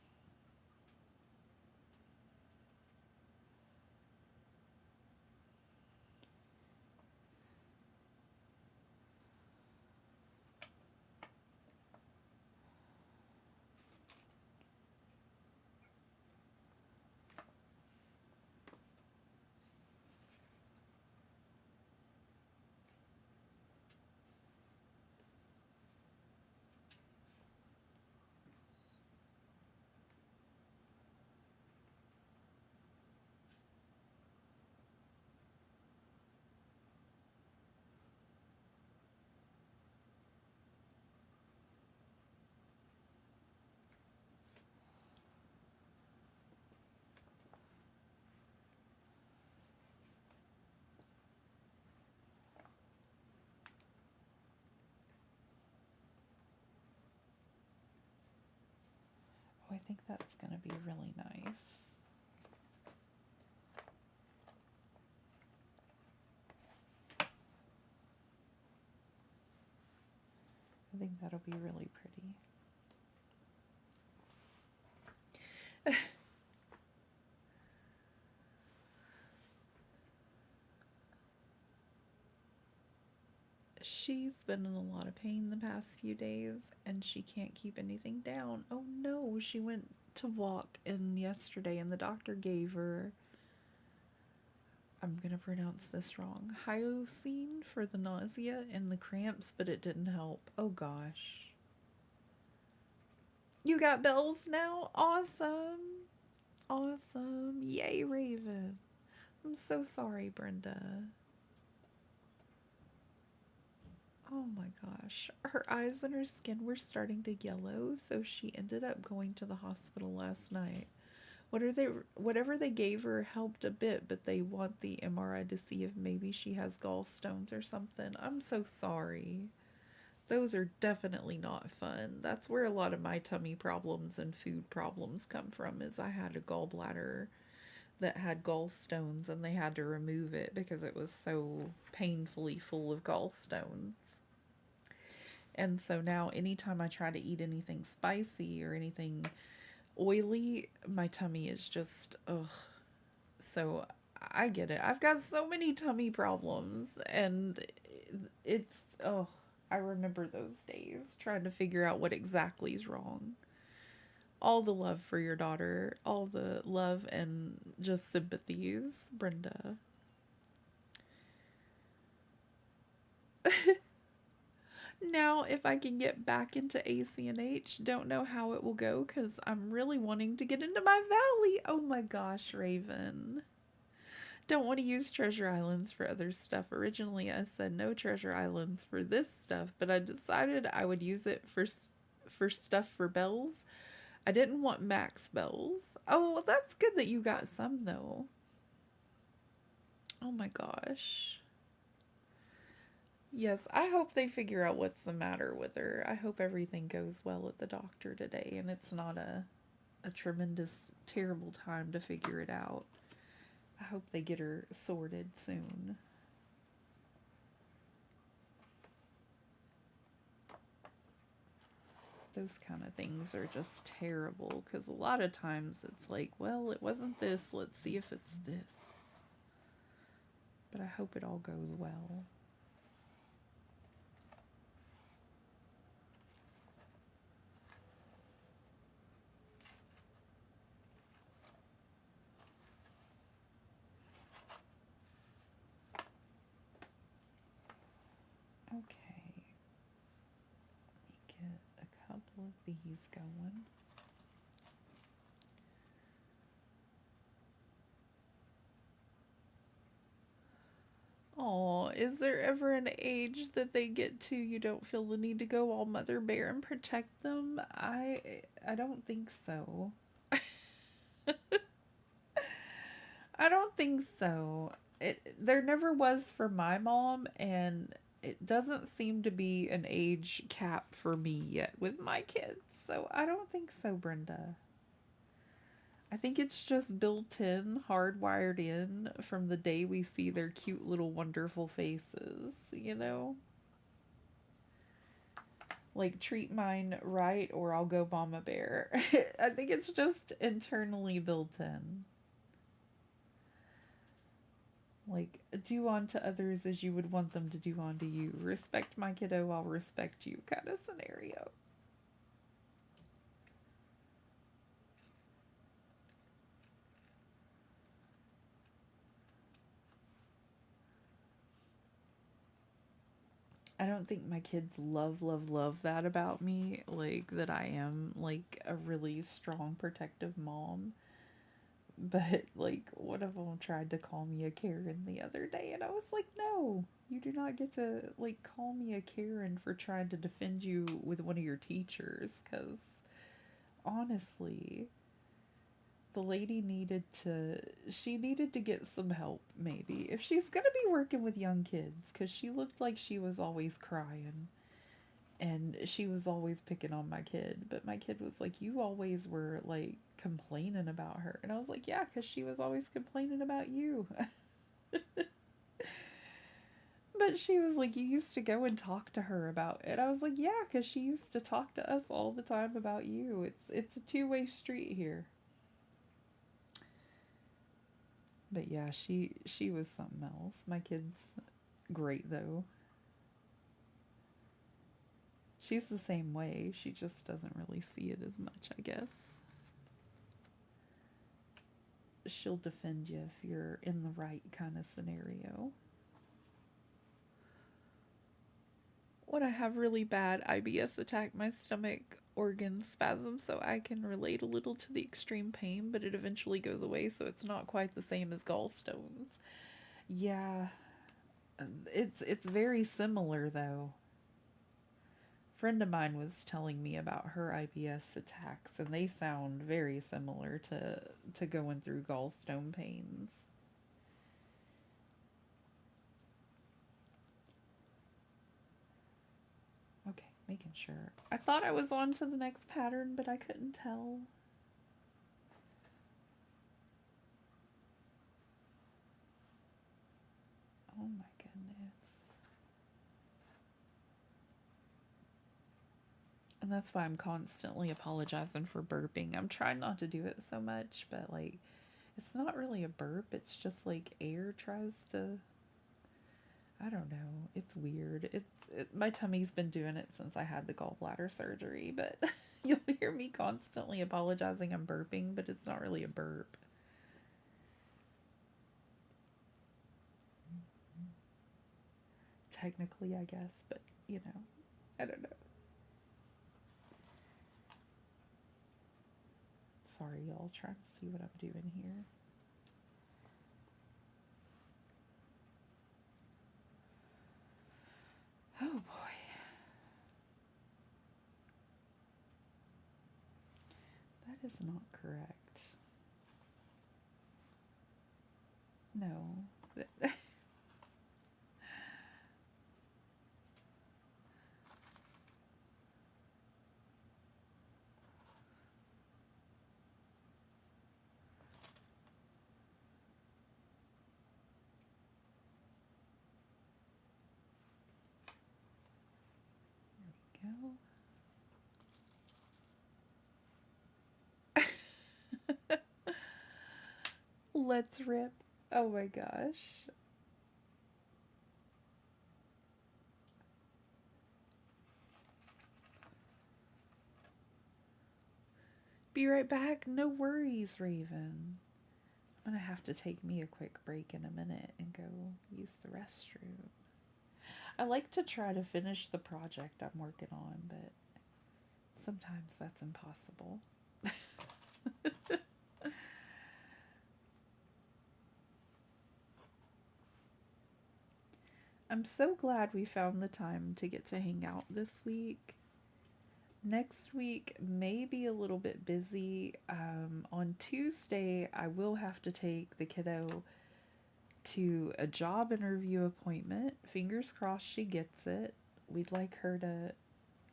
Oh, I think that's going to be really nice. I think that'll be really pretty. She's been in a lot of pain the past few days and she can't keep anything down. Oh no, she went to walk in yesterday and the doctor gave her, I'm gonna pronounce this wrong, hyoscine for the nausea and the cramps, but it didn't help. Oh gosh. You got bells now? Awesome. Awesome. Yay, Raven. I'm so sorry, Brenda. Oh my gosh. Her eyes and her skin were starting to yellow, so she ended up going to the hospital last night. Whatever they gave her helped a bit, but they want the MRI to see if maybe she has gallstones or something. I'm so sorry. Those are definitely not fun. That's where a lot of my tummy problems and food problems come from is I had a gallbladder that had gallstones and they had to remove it because it was so painfully full of gallstones. And so now anytime I try to eat anything spicy or anything oily, my tummy is just ugh. So I get it. I've got so many tummy problems and it's oh, I remember those days trying to figure out what exactly is wrong. All the love for your daughter, all the love and just sympathies, Brenda. Now, if I can get back into ACNH, don't know how it will go because I'm really wanting to get into my valley. Oh my gosh, Raven. Don't want to use treasure islands for other stuff. Originally, I said no treasure islands for this stuff, but I decided I would use it for stuff for bells. I didn't want max bells. Oh, well, that's good that you got some though. Oh my gosh. Yes, I hope they figure out what's the matter with her. I hope everything goes well at the doctor today and it's not a tremendous, terrible time to figure it out. I hope they get her sorted soon. Those kind of things are just terrible because a lot of times it's like, well, it wasn't this, let's see if it's this. But I hope it all goes well. Okay, let me get a couple of these going. Oh, is there ever an age that they get to you don't feel the need to go all mother bear and protect them? I don't think so. I don't think so. There never was for my mom, and it doesn't seem to be an age cap for me yet with my kids. So I don't think so, Brenda. I think it's just built in, hardwired in from the day we see their cute little wonderful faces, you know? Like treat mine right or I'll go bomb a bear. I think it's just internally built in. Like, do unto others as you would want them to do unto you. Respect my kiddo, I'll respect you kind of scenario. I don't think my kids love that about me. Like, that I am, like, a really strong, protective mom. But, like, one of them tried to call me a Karen the other day, and I was like, no, you do not get to, like, call me a Karen for trying to defend you with one of your teachers, because honestly, the lady she needed to get some help, maybe. If she's gonna be working with young kids, because she looked like she was always crying and she was always picking on my kid, but my kid was like, you always were like complaining about her, and I was like, yeah, because she was always complaining about you. But she was like, you used to go and talk to her about it. I was like, yeah, because she used to talk to us all the time about you. It's a two-way street here. But yeah, she was something else. My kid's great though. She's the same way. She just doesn't really see it as much, I guess. She'll defend you if you're in the right kind of scenario. When I have really bad IBS attack, my stomach organs spasm, so I can relate a little to the extreme pain, but it eventually goes away, so it's not quite the same as gallstones. Yeah, it's very similar though. Friend of mine was telling me about her IBS attacks, and they sound very similar to going through gallstone pains. Okay, Making sure. I thought I was on to the next pattern, but I couldn't tell. Oh my goodness. And that's why I'm constantly apologizing for burping. I'm trying not to do it so much, but like, it's not really a burp. It's just like air tries to. I don't know. It's weird. My tummy's been doing it since I had the gallbladder surgery, but you'll hear me constantly apologizing I'm burping, but it's not really a burp. Technically, I guess, but you know, I don't know. Sorry, y'all. Trying to see what I'm doing here. Oh boy. That is not correct. No. Go. Let's rip. Oh my gosh. Be right back. No worries, Raven. I'm gonna have to take me a quick break in a minute and go use the restroom. I like to try to finish the project I'm working on, but sometimes that's impossible. I'm so glad we found the time to get to hang out this week. Next week may be a little bit busy. On Tuesday, I will have to take the kiddo to a job interview appointment. Fingers crossed she gets it. We'd like her to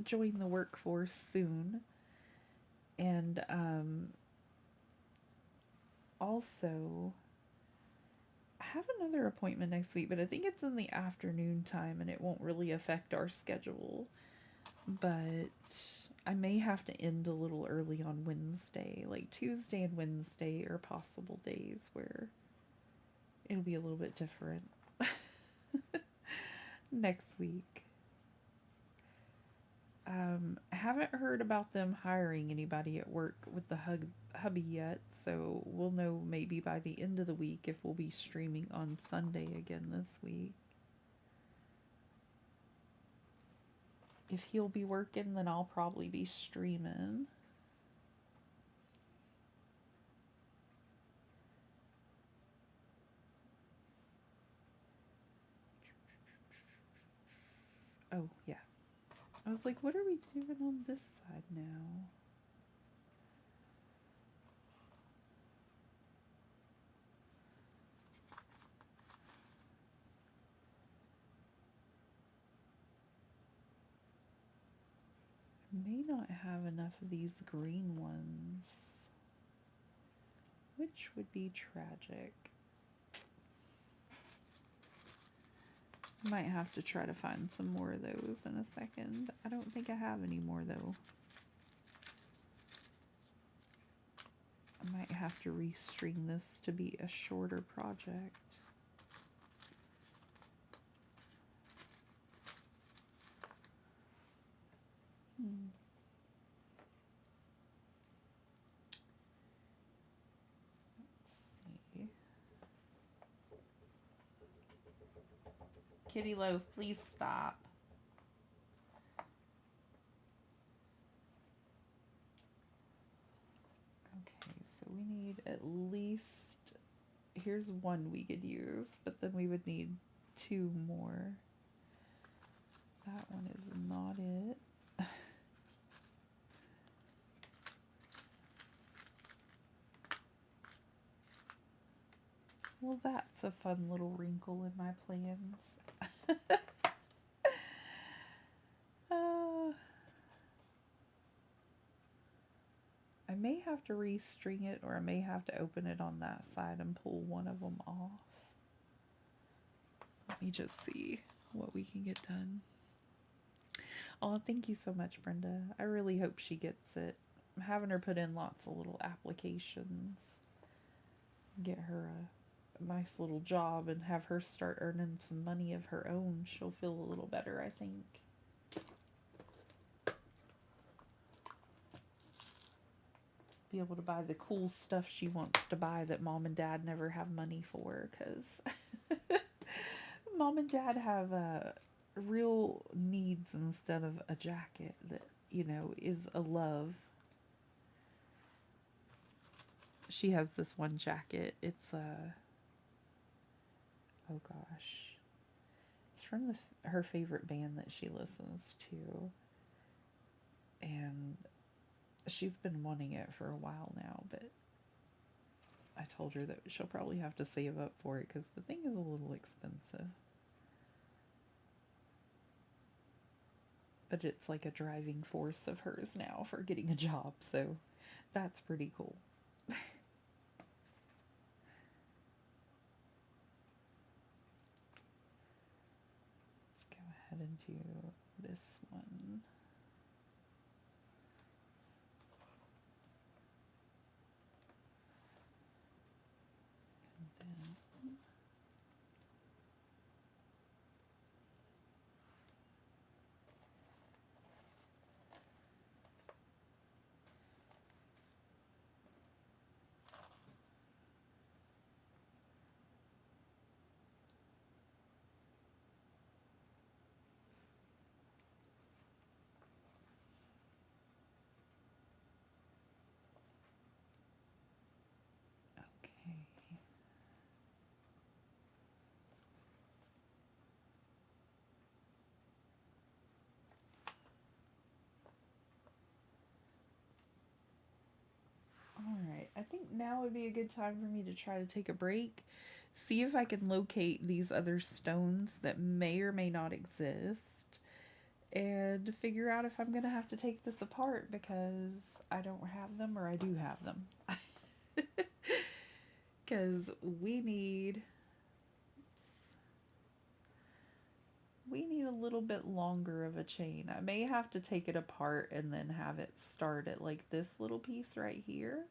join the workforce soon. And also, I have another appointment next week, but I think it's in the afternoon time and it won't really affect our schedule. But I may have to end a little early on Wednesday. Like Tuesday and Wednesday are possible days where it'll be a little bit different next week. I haven't heard about them hiring anybody at work with the hubby yet, so we'll know maybe by the end of the week if we'll be streaming on Sunday again this week. If he'll be working, then I'll probably be streaming. Oh, yeah. I was like, what are we doing on this side now? May not have enough of these green ones, which would be tragic. Might have to try to find some more of those in a second. I don't think I have any more though. I might have to restring this to be a shorter project. Kitty Loaf, please stop. Okay, so we need at least, here's one we could use, but then we would need 2 more. That one is not it. Well, that's a fun little wrinkle in my plans. may have to restring it, or I may have to open it on that side and pull one of them off. Let me just see what we can get done. Oh, thank you so much, Brenda. I really hope she gets it. I'm having her put in lots of little applications, get her a nice little job, and have her start earning some money of her own. She'll feel a little better, I think. Be able to buy the cool stuff she wants to buy that mom and dad never have money for, because mom and dad have real needs instead of a jacket that, you know, is a love. She has this one jacket. It's oh gosh, it's from her favorite band that she listens to, and she's been wanting it for a while now, but I told her that she'll probably have to save up for it because the thing is a little expensive. But it's like a driving force of hers now for getting a job, so that's pretty cool. Let's go ahead and do this one. Alright, I think now would be a good time for me to try to take a break, see if I can locate these other stones that may or may not exist, and figure out if I'm going to have to take this apart because I don't have them or I do have them. Because we need a little bit longer of a chain. I may have to take it apart and then have it start at like this little piece right here.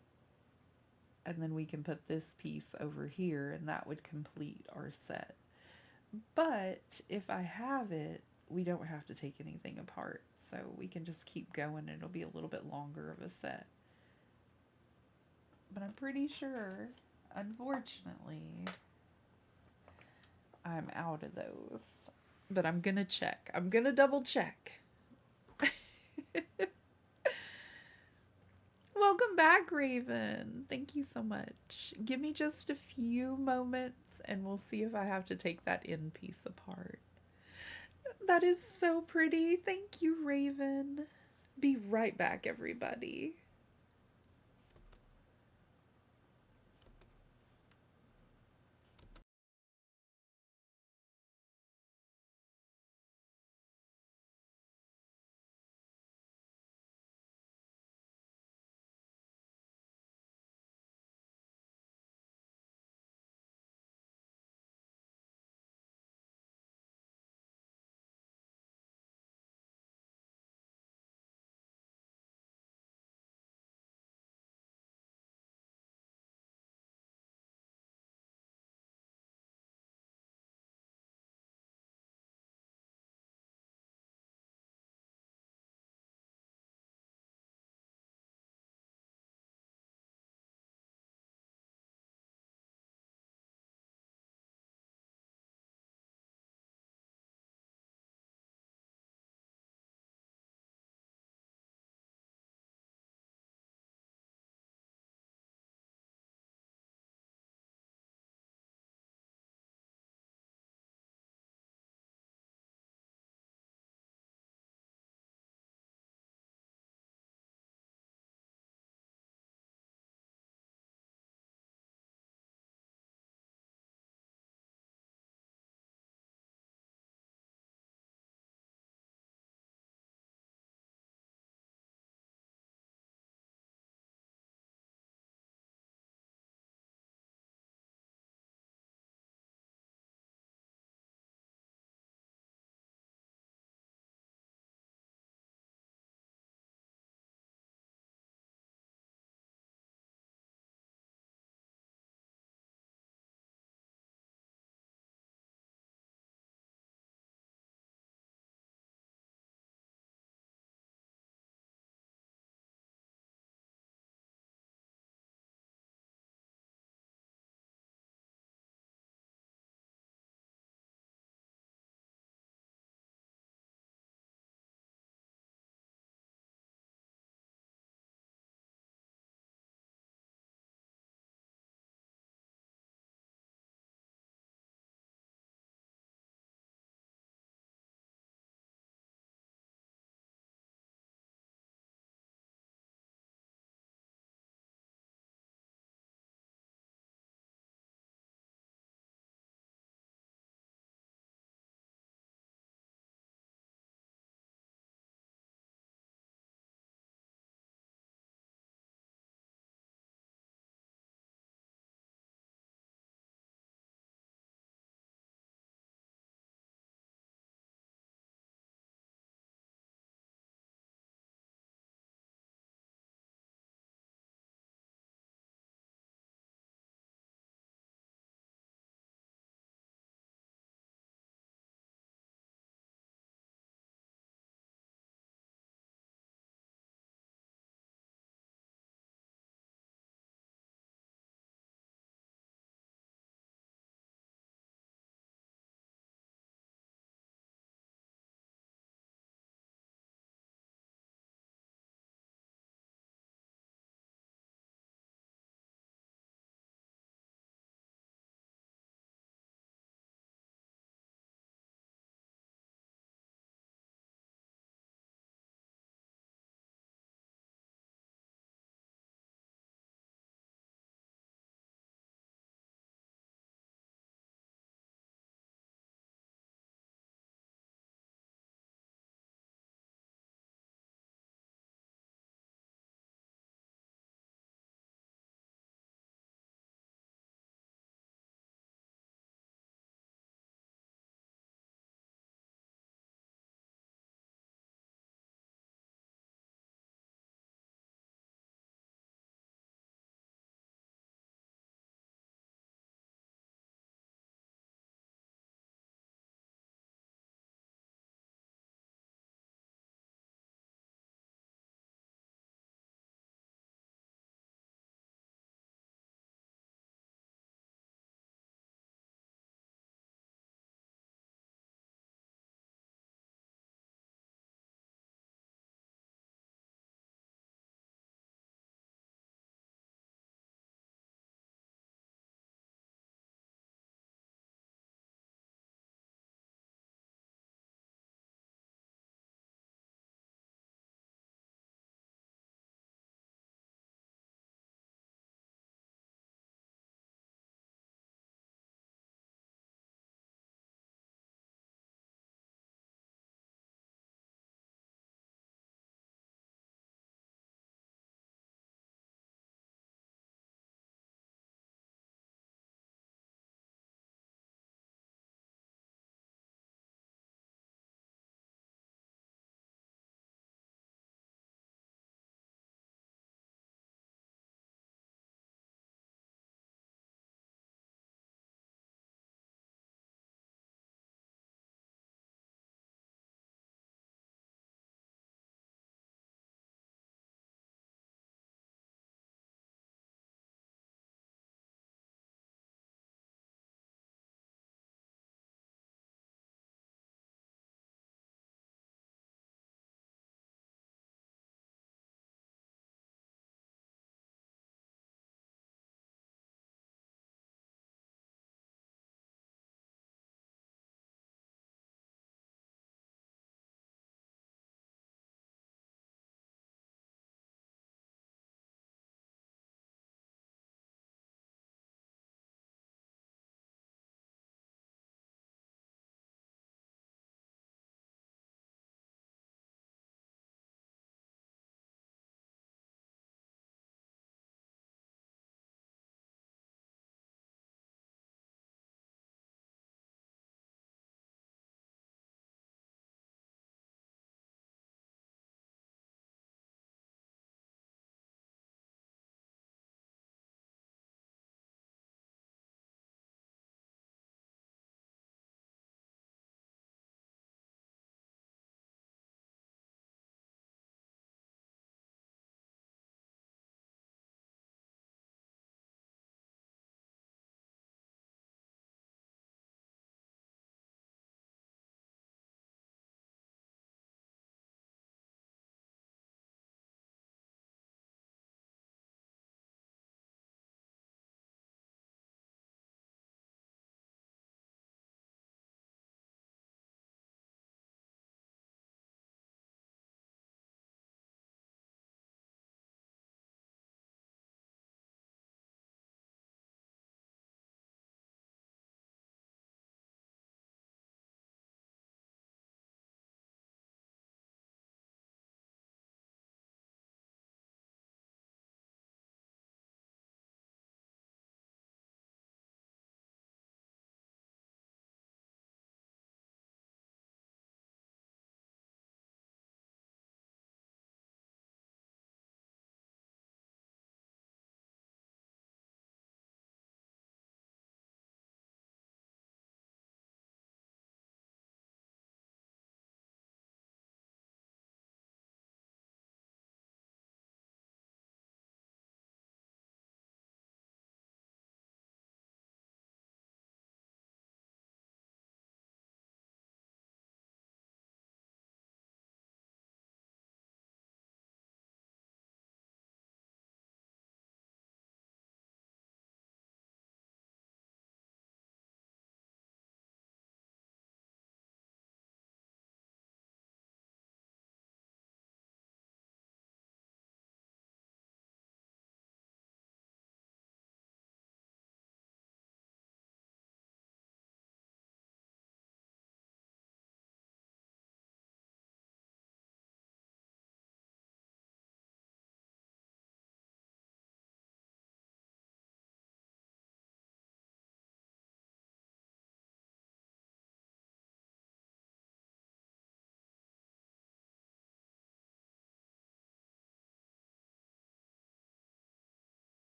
And then we can put this piece over here and that would complete our set. But if I have it, we don't have to take anything apart. So we can just keep going and it'll be a little bit longer of a set. But I'm pretty sure, unfortunately, I'm out of those. But I'm gonna check. I'm gonna double check. Welcome back, Raven. Thank you so much. Give me just a few moments and we'll see if I have to take that end piece apart. That is so pretty. Thank you, Raven. Be right back, everybody.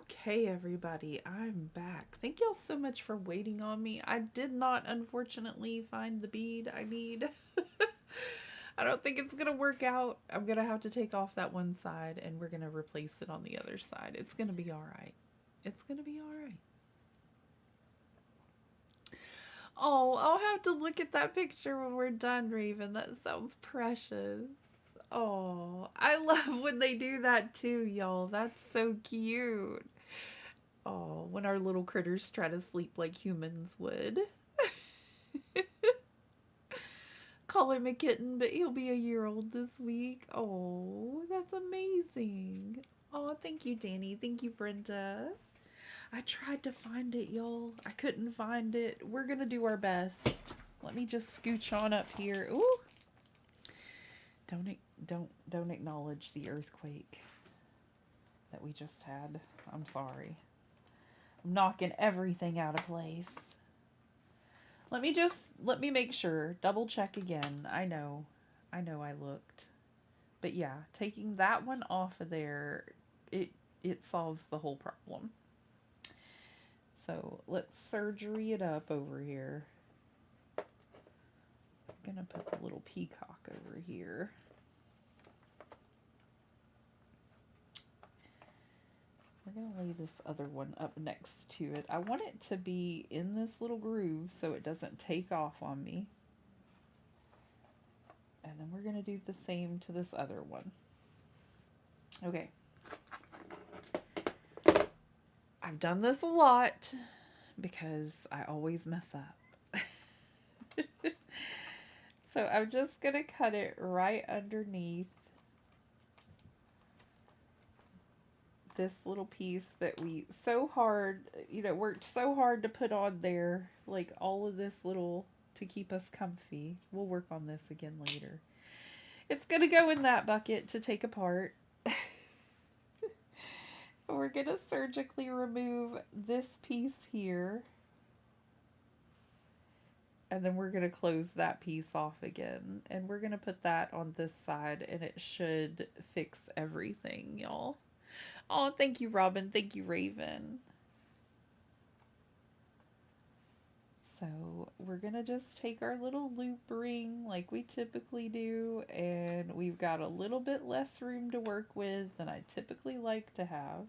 Okay, everybody, I'm back. Thank y'all so much for waiting on me. I did not, unfortunately, find the bead I need. I don't think it's gonna work out. I'm gonna have to take off that one side and we're gonna replace it on the other side. It's gonna be alright. It's gonna be alright. Oh, I'll have to look at that picture when we're done, Raven. That sounds precious. Oh, I love when they do that too, y'all. That's so cute. Oh, when our little critters try to sleep like humans would. Call him a kitten, but he'll be a year old this week. Oh, that's amazing. Oh, thank you, Danny. Thank you, Brenda. I tried to find it, y'all. I couldn't find it. We're gonna do our best. Let me just scooch on up here. Ooh. Don't acknowledge the earthquake that we just had. I'm sorry. I'm knocking everything out of place. Let me make sure. Double check again. I know I looked. But yeah, taking that one off of there, it solves the whole problem. So let's surgery it up over here. I'm gonna put the little peacock over here. We're gonna lay this other one up next to it. I want it to be in this little groove so it doesn't take off on me. And then we're gonna do the same to this other one. Okay. I've done this a lot because I always mess up. So I'm just going to cut it right underneath this little piece that we worked so hard to put on there. Like all of this little to keep us comfy. We'll work on this again later. It's going to go in that bucket to take apart. We're going to surgically remove this piece here. And then we're going to close that piece off again. And we're going to put that on this side and it should fix everything, y'all. Oh, thank you, Robin. Thank you, Raven. So we're going to just take our little loop ring like we typically do. And we've got a little bit less room to work with than I typically like to have.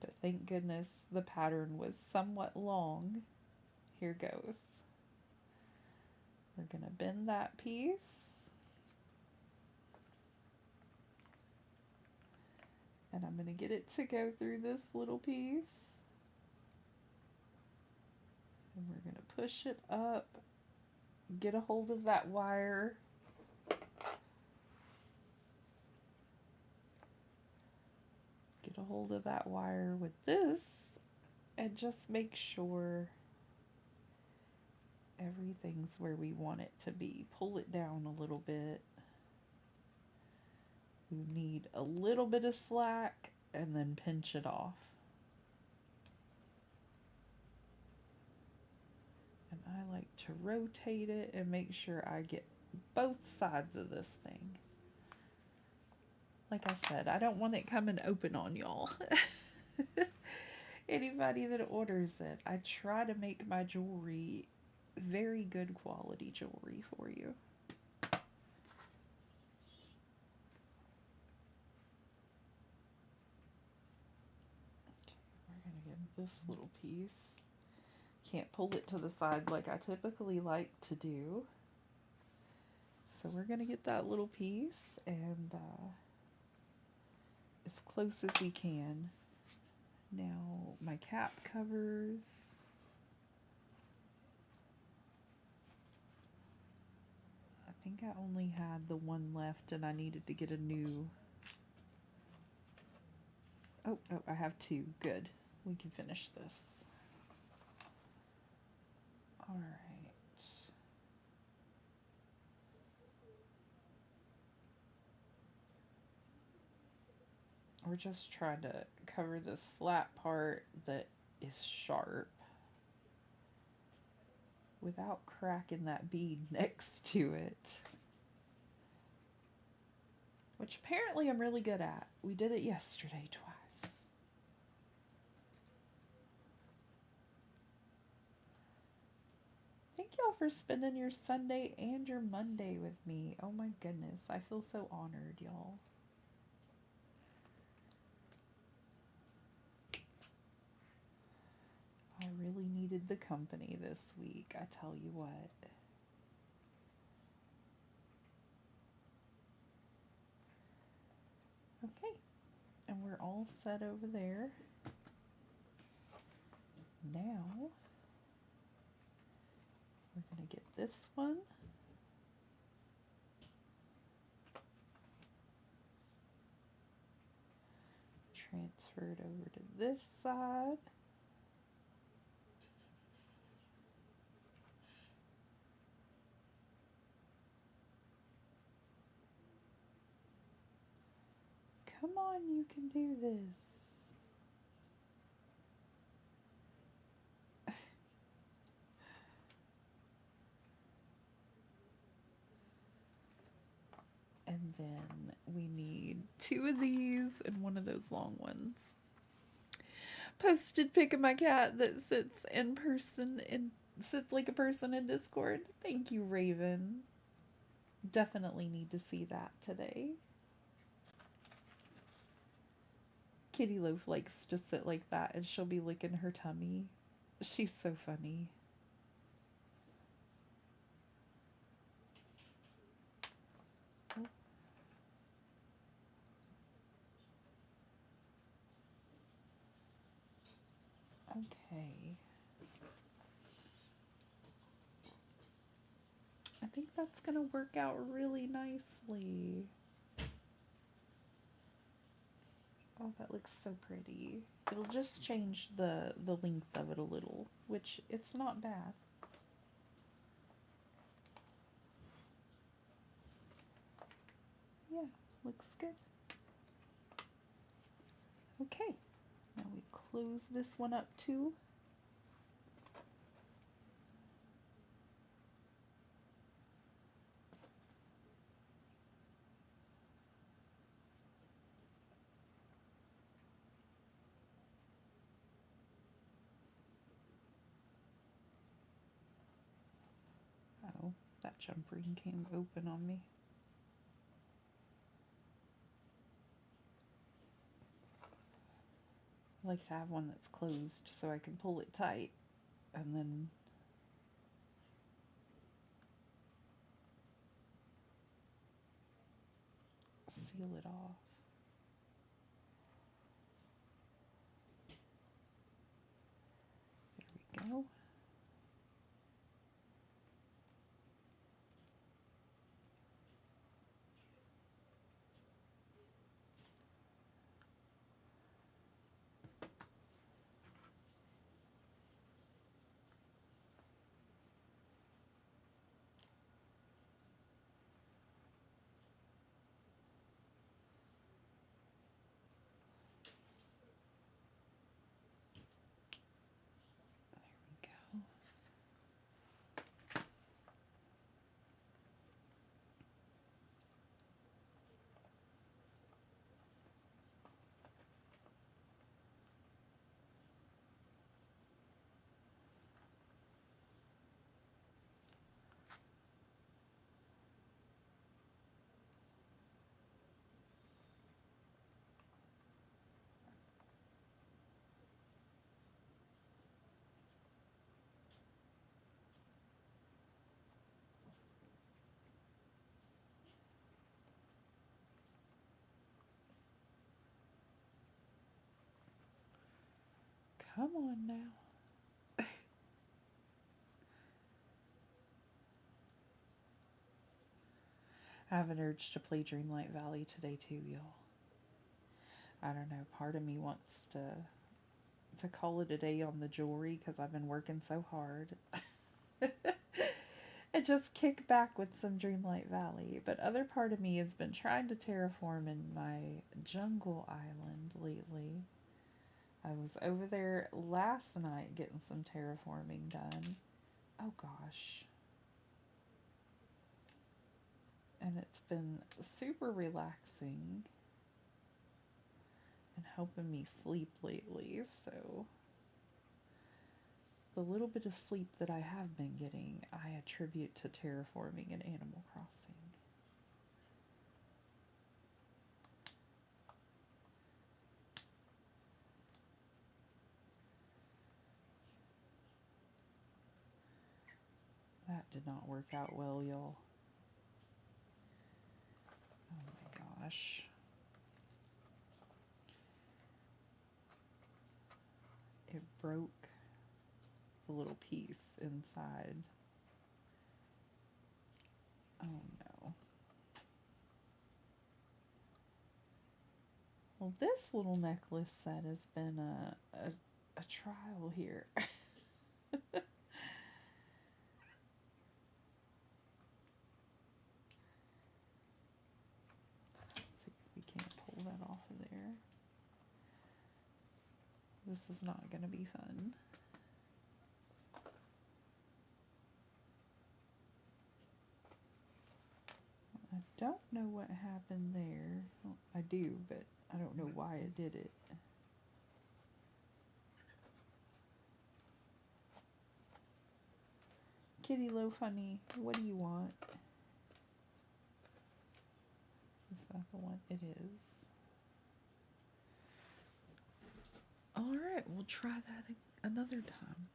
But thank goodness the pattern was somewhat long. Here goes. We're going to bend that piece. And I'm going to get it to go through this little piece. And we're going to push it up, get a hold of that wire. Get a hold of that wire with this and just make sure everything's where we want it to be. Pull it down a little bit. We need a little bit of slack and then pinch it off. And I like to rotate it and make sure I get both sides of this thing. Like I said, I don't want it coming open on y'all. Anybody that orders it, I try to make my jewelry very good quality jewelry for you. We're going to get this little piece. Can't pull it to the side like I typically like to do. So we're going to get that little piece and as close as we can. Now my cap covers. I think I only had the one left and I needed to get a new. Oh, I have two. Good. We can finish this. All right. We're just trying to cover this flat part that is sharp without cracking that bead next to it. which apparently I'm really good at. We did it yesterday twice. Thank y'all for spending your Sunday and your Monday with me. Oh my goodness, I feel so honored, y'all. I really needed the company this week, I tell you what. Okay, and we're all set over there. Now, we're going to get this one. Transferred over to this side. Come on, you can do this. And then we need 2 of these and one of those long ones. Posted pic of my cat that sits in person and sits like a person in Discord. Thank you, Raven. Definitely need to see that today. Kitty Loaf likes to sit like that and she'll be licking her tummy. She's so funny. Okay. I think that's going to work out really nicely. Oh, that looks so pretty. It'll just change the length of it a little, which it's not bad. Yeah, looks good. Okay, now we close this one up too. Oh, that jump ring came open on me. I like to have one that's closed so I can pull it tight and then seal it off. There we go. Come on now. I have an urge to play Dreamlight Valley today too, y'all. I don't know, part of me wants to call it a day on the jewelry because I've been working so hard. And just kick back with some Dreamlight Valley. But other part of me has been trying to terraform in my jungle island lately. I was over there last night getting some terraforming done. Oh gosh. and it's been super relaxing and helping me sleep lately. So the little bit of sleep that I have been getting, I attribute to terraforming and Animal Crossing. That did not work out well, y'all. Oh my gosh. It broke the little piece inside. Oh no. Well, this little necklace set has been a trial here. See if we can't pull that off of there. This is not going to be fun. I don't know what happened there. Well, I do, but I don't know why I did it. Kitty Loaf, honey, what do you want? Is that the one? It is. Alright, we'll try that another time.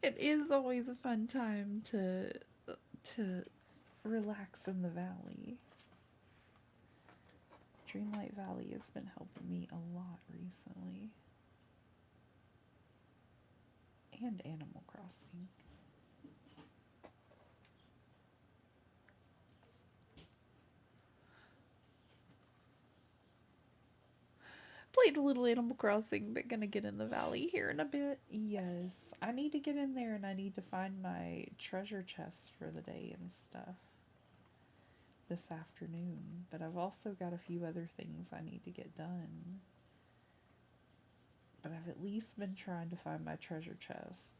It is always a fun time to relax in the valley. Dreamlight Valley has been helping me a lot recently. And Animal Crossing. Played a little Animal Crossing, but gonna get in the valley here in a bit. Yes, I need to get in there and I need to find my treasure chest for the day and stuff this afternoon. But I've also got a few other things I need to get done. But I've at least been trying to find my treasure chests.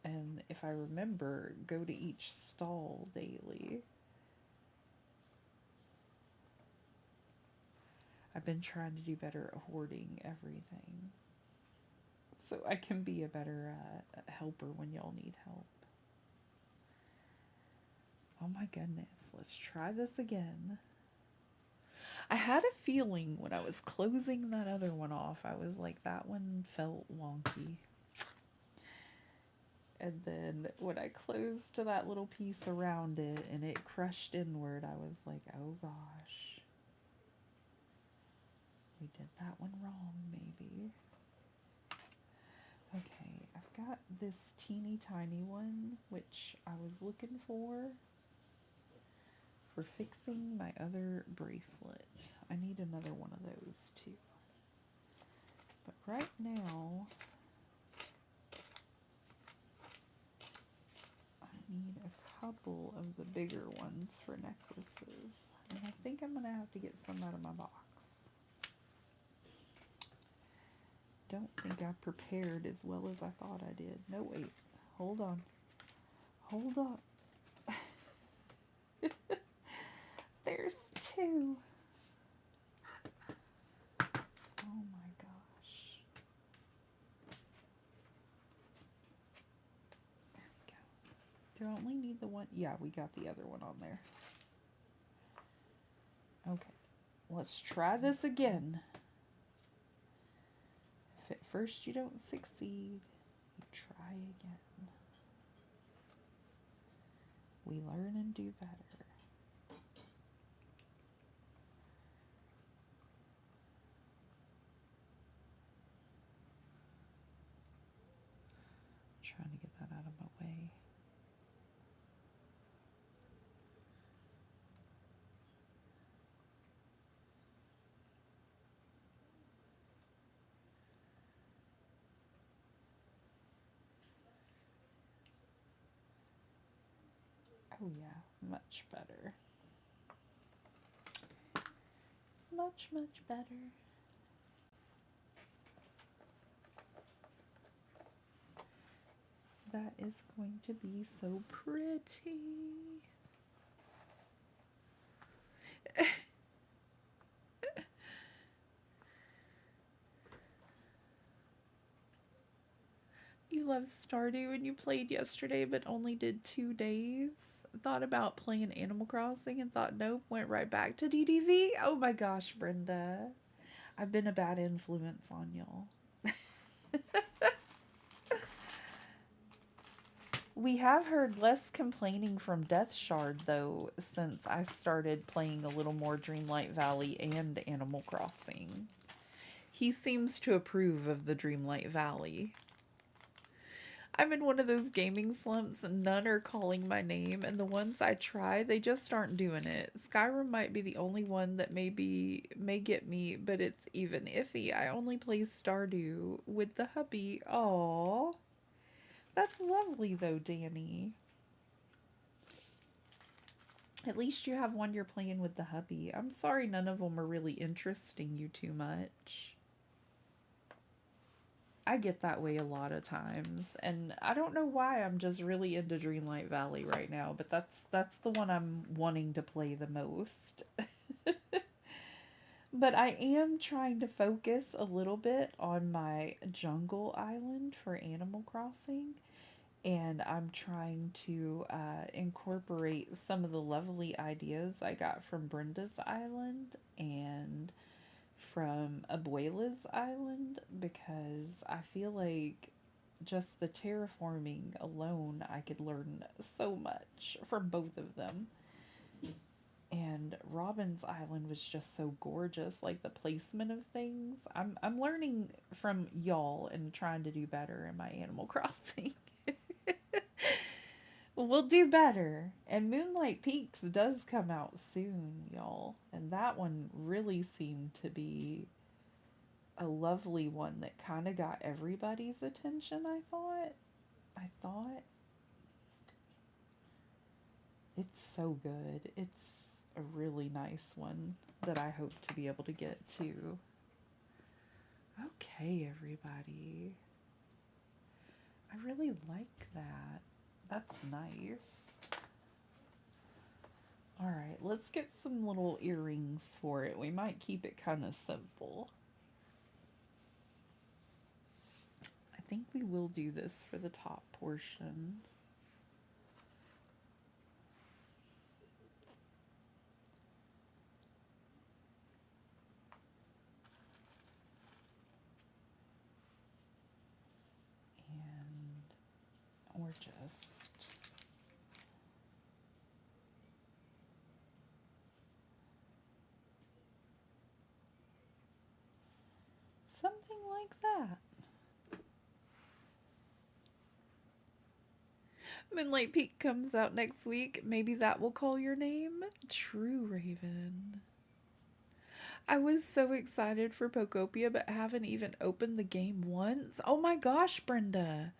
And if I remember, go to each stall daily. I've been trying to do better at hoarding everything. So I can be a better helper when y'all need help. Oh my goodness, let's try this again. I had a feeling when I was closing that other one off, I was like, that one felt wonky. And then when I closed to that little piece around it and it crushed inward, I was like, oh gosh. We did that one wrong, maybe. Okay, I've got this teeny tiny one, which I was looking for fixing my other bracelet. I need another one of those too. But right now, I need a couple of the bigger ones for necklaces. And I think I'm going to have to get some out of my box. Don't think I prepared as well as I thought I did. No, wait. Hold on. Hold on. There's two. Oh my gosh. There we go. Do I only need the one? Yeah, we got the other one on there. Okay. Let's try this again. If at first you don't succeed, you try again. We learn and do better. Trying to get that out of my way. Oh yeah, much better. Much, much better. That is going to be so pretty. You love Stardew and you played yesterday but only did 2 days. Thought about playing Animal Crossing and thought nope, went right back to DDV. Oh my gosh, Brenda. I've been a bad influence on y'all. We have heard less complaining from Death Shard, though, since I started playing a little more Dreamlight Valley and Animal Crossing. He seems to approve of the Dreamlight Valley. I'm in one of those gaming slumps and none are calling my name, and the ones I try, they just aren't doing it. Skyrim might be the only one that may get me, but it's even iffy. I only play Stardew with the hubby. Aww. That's lovely though, Danny. At least you have one you're playing with the hubby. I'm sorry none of them are really interesting you too much. I get that way a lot of times, and I don't know why. I'm just really into Dreamlight Valley right now, but that's the one I'm wanting to play the most. But I am trying to focus a little bit on my jungle island for Animal Crossing, and I'm trying to incorporate some of the lovely ideas I got from Brenda's island and from Abuela's island, because I feel like just the terraforming alone, I could learn so much from both of them. And Robin's island was just so gorgeous, like the placement of things. I'm learning from y'all and trying to do better in my Animal Crossing. We'll do better. And Moonlight Peaks does come out soon, y'all. And that one really seemed to be a lovely one that kind of got everybody's attention, I thought. It's so good. It's a really nice one that I hope to be able to get to. Okay, everybody. I really like that. That's nice. Alright, let's get some little earrings for it. We might keep it kind of simple. I think we will do this for the top portion. And we're just something like that. Moonlight Peak comes out next week. Maybe that will call your name? True, Raven. I was so excited for Pokopia, but haven't even opened the game once. Oh my gosh, Brenda.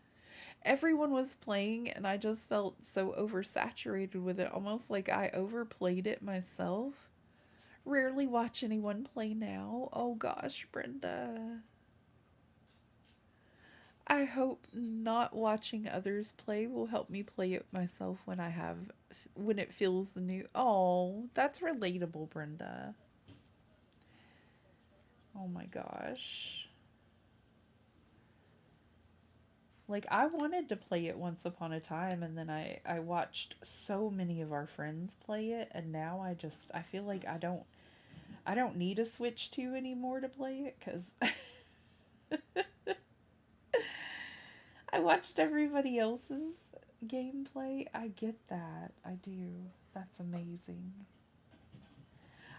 Everyone was playing, and I just felt so oversaturated with it, almost like I overplayed it myself. Rarely watch anyone play now. Oh gosh, Brenda. I hope not watching others play will help me play it myself when it feels new. Oh, that's relatable, Brenda. Oh my gosh. Like, I wanted to play it once upon a time, and then I watched so many of our friends play it, and now I feel like I don't need a Switch 2 anymore to play it, because I watched everybody else's gameplay. I get that. I do. That's amazing.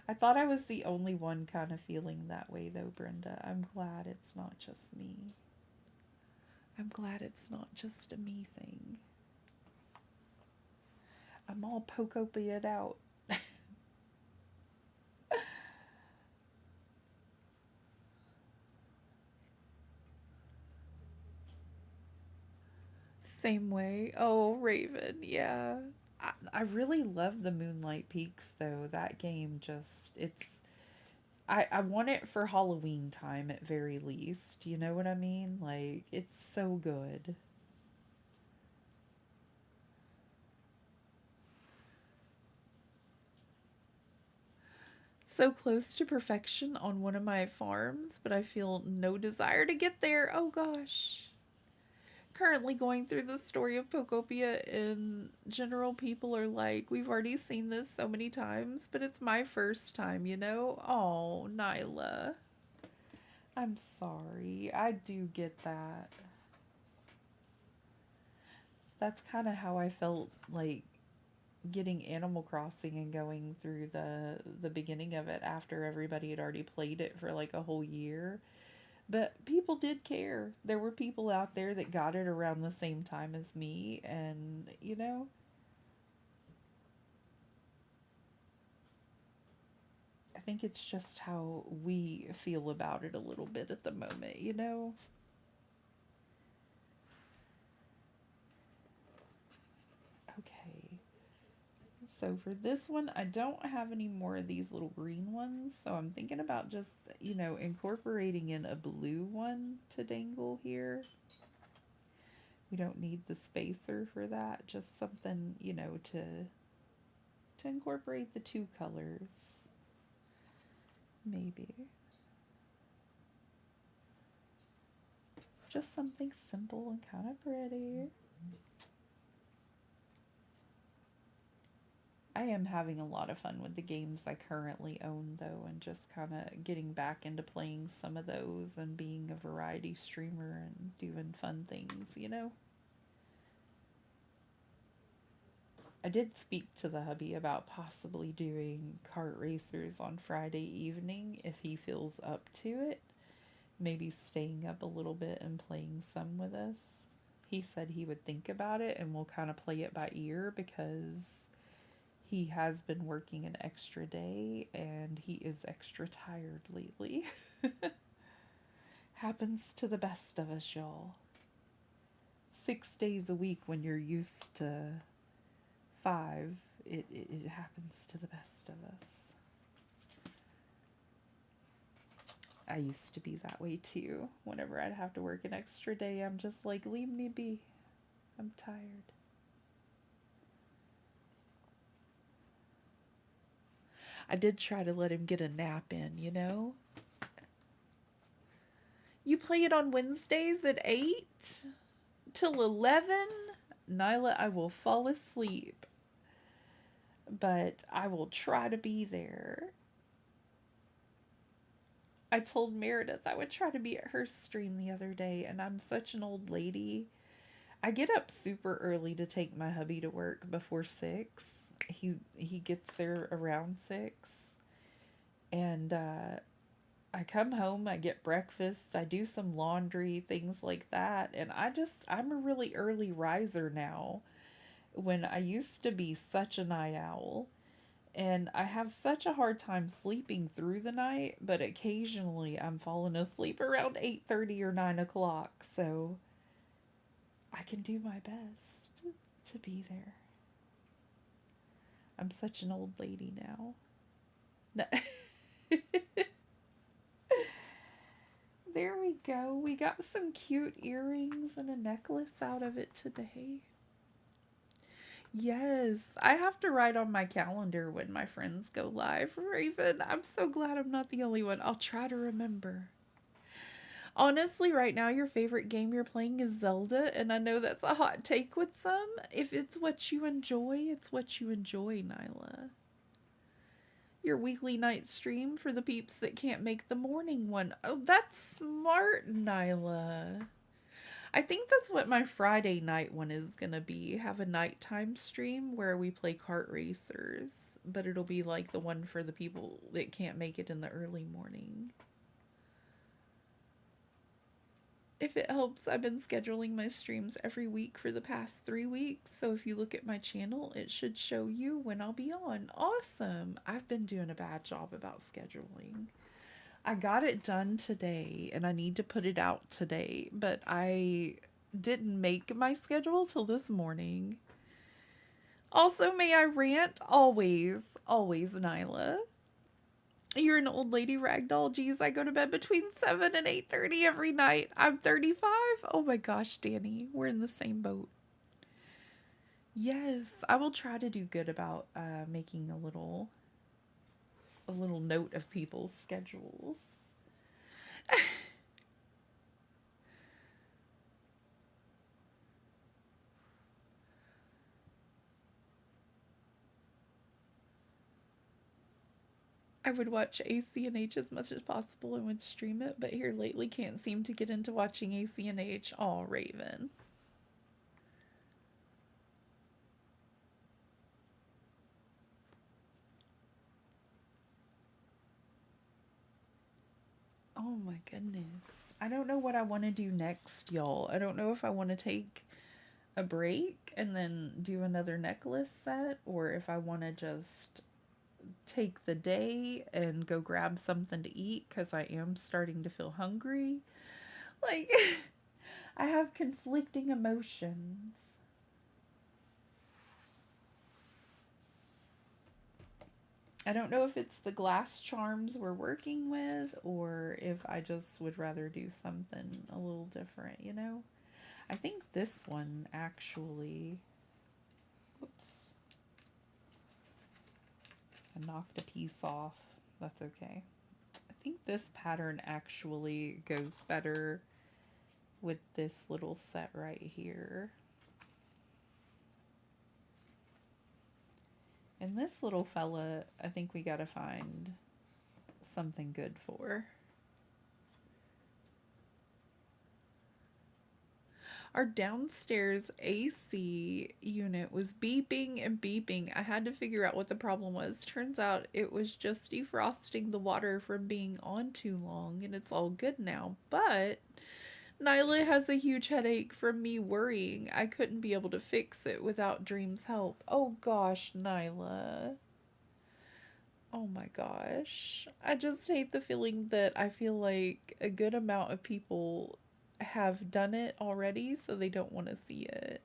I thought I was the only one kind of feeling that way, though, Brenda. I'm glad it's not just me. I'm glad it's not just a me thing. I'm all Pocopia'd out. Same way. Oh, Raven, yeah. I really love the Moonlight Peaks, though. That game just, I want it for Halloween time at very least. You know what I mean? Like, it's so good. So close to perfection on one of my farms, but I feel no desire to get there. Oh gosh. Currently going through the story of Pokopia. In general, people are like, we've already seen this so many times, but it's my first time, you know? Oh, Nyla. I'm sorry. I do get that. That's kind of how I felt like getting Animal Crossing and going through the beginning of it after everybody had already played it for like a whole year. But people did care. There were people out there that got it around the same time as me, and you know, I think it's just how we feel about it a little bit at the moment, you know? Okay. So for this one, I don't have any more of these little green ones, so I'm thinking about just, you know, incorporating in a blue one to dangle here. We don't need the spacer for that, just something, you know, to incorporate the two colors. Maybe. Just something simple and kind of pretty. I am having a lot of fun with the games I currently own, though, and just kind of getting back into playing some of those and being a variety streamer and doing fun things, you know? I did speak to the hubby about possibly doing kart racers on Friday evening if he feels up to it. Maybe staying up a little bit and playing some with us. He said he would think about it and we'll kind of play it by ear because he has been working an extra day and he is extra tired lately. Happens to the best of us, y'all. 6 days a week when you're used to 5, it happens to the best of us. I used to be that way too. Whenever I'd have to work an extra day, I'm just like, leave me be. I'm tired. I did try to let him get a nap in, you know? You play it on Wednesdays at 8 till 11? Nyla, I will fall asleep. But I will try to be there. I told Meredith I would try to be at her stream the other day, and I'm such an old lady. I get up super early to take my hubby to work before 6. He gets there around 6. And I come home, I get breakfast, I do some laundry, things like that, and I'm a really early riser now when I used to be such a night owl. And I have such a hard time sleeping through the night, but occasionally I'm falling asleep around 8:30 or 9 o'clock, so I can do my best to be there. I'm such an old lady now. No. There we go. We got some cute earrings and a necklace out of it today. Yes, I have to write on my calendar when my friends go live, Raven. I'm so glad I'm not the only one. I'll try to remember. Honestly, right now, your favorite game you're playing is Zelda, and I know that's a hot take with some. If it's what you enjoy, it's what you enjoy, Nyla. Your weekly night stream for the peeps that can't make the morning one. Oh, that's smart, Nyla. I think that's what my Friday night one is gonna be. Have a nighttime stream where we play kart racers, but it'll be like the one for the people that can't make it in the early morning. If it helps, I've been scheduling my streams every week for the past 3 weeks, so if you look at my channel, it should show you when I'll be on. Awesome! I've been doing a bad job about scheduling. I got it done today, and I need to put it out today, but I didn't make my schedule till this morning. Also, may I rant? Always, always, Nyla. You're an old lady ragdoll. Geez, I go to bed between 7 and 8:30 every night. I'm 35. Oh my gosh, Danny, we're in the same boat. Yes, I will try to do good about making a little a little note of people's schedules. I would watch ACNH as much as possible and would stream it, but here lately can't seem to get into watching ACNH. Aw, Raven. Oh my goodness. I don't know what I want to do next, y'all. I don't know if I want to take a break and then do another necklace set, or if I want to just take the day and go grab something to eat because I am starting to feel hungry. Like, I have conflicting emotions. I don't know if it's the glass charms we're working with or if I just would rather do something a little different, you know? I think this one actually. Whoops. I knocked a piece off. That's okay. I think this pattern actually goes better with this little set right here. And this little fella, I think we gotta find something good for. Our downstairs AC unit was beeping and beeping. I had to figure out what the problem was. Turns out it was just defrosting the water from being on too long, and it's all good now. But Nyla has a huge headache from me worrying I couldn't be able to fix it without Dream's help. Oh gosh, Nyla. Oh my gosh. I just hate the feeling that I feel like a good amount of people have done it already, so they don't want to see it.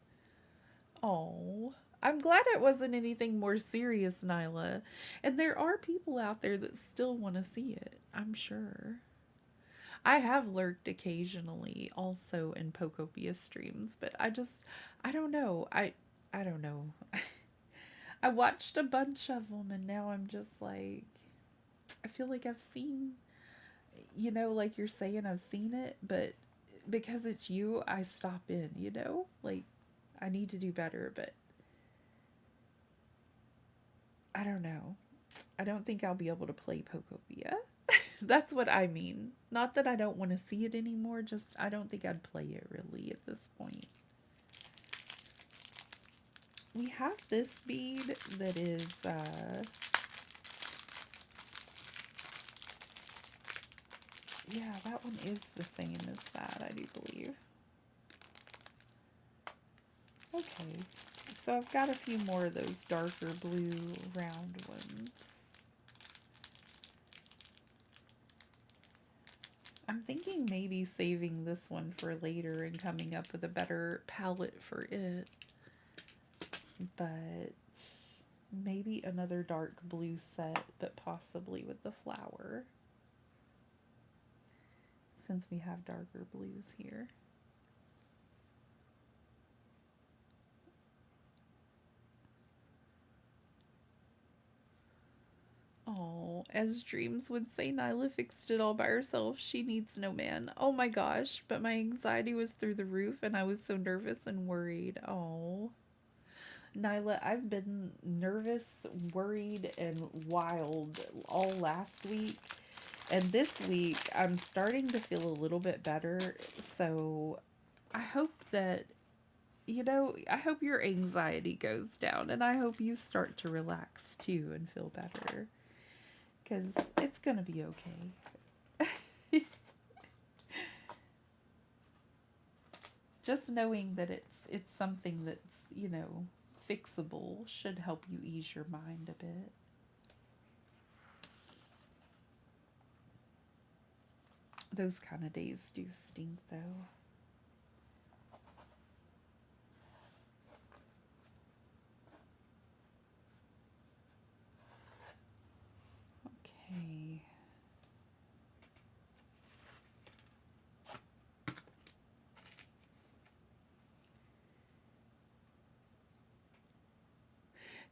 Oh. I'm glad it wasn't anything more serious, Nyla. And there are people out there that still want to see it, I'm sure. I have lurked occasionally also in Pokopia streams, but I don't know. I don't know. I watched a bunch of them and now I'm just like I feel like I've seen, you know, like you're saying I've seen it, but because it's you, I stop in, you know? Like I need to do better, but I don't know. I don't think I'll be able to play Pokopia. That's what I mean. Not that I don't want to see it anymore, just I don't think I'd play it really at this point. We have this bead that is, yeah, that one is the same as that, I do believe. Okay, so I've got a few more of those darker blue round ones. I'm thinking maybe saving this one for later and coming up with a better palette for it. But maybe another dark blue set, but possibly with the flower. Since we have darker blues here. Oh, as Dreams would say, Nyla fixed it all by herself. She needs no man. Oh my gosh, but my anxiety was through the roof and I was so nervous and worried. Oh. Nyla, I've been nervous, worried, and wild all last week. And this week, I'm starting to feel a little bit better. So I hope that, you know, I hope your anxiety goes down. And I hope you start to relax too and feel better. Because it's going to be okay. Just knowing that it's something that's, you know, fixable should help you ease your mind a bit. Those kind of days do stink, though. Okay.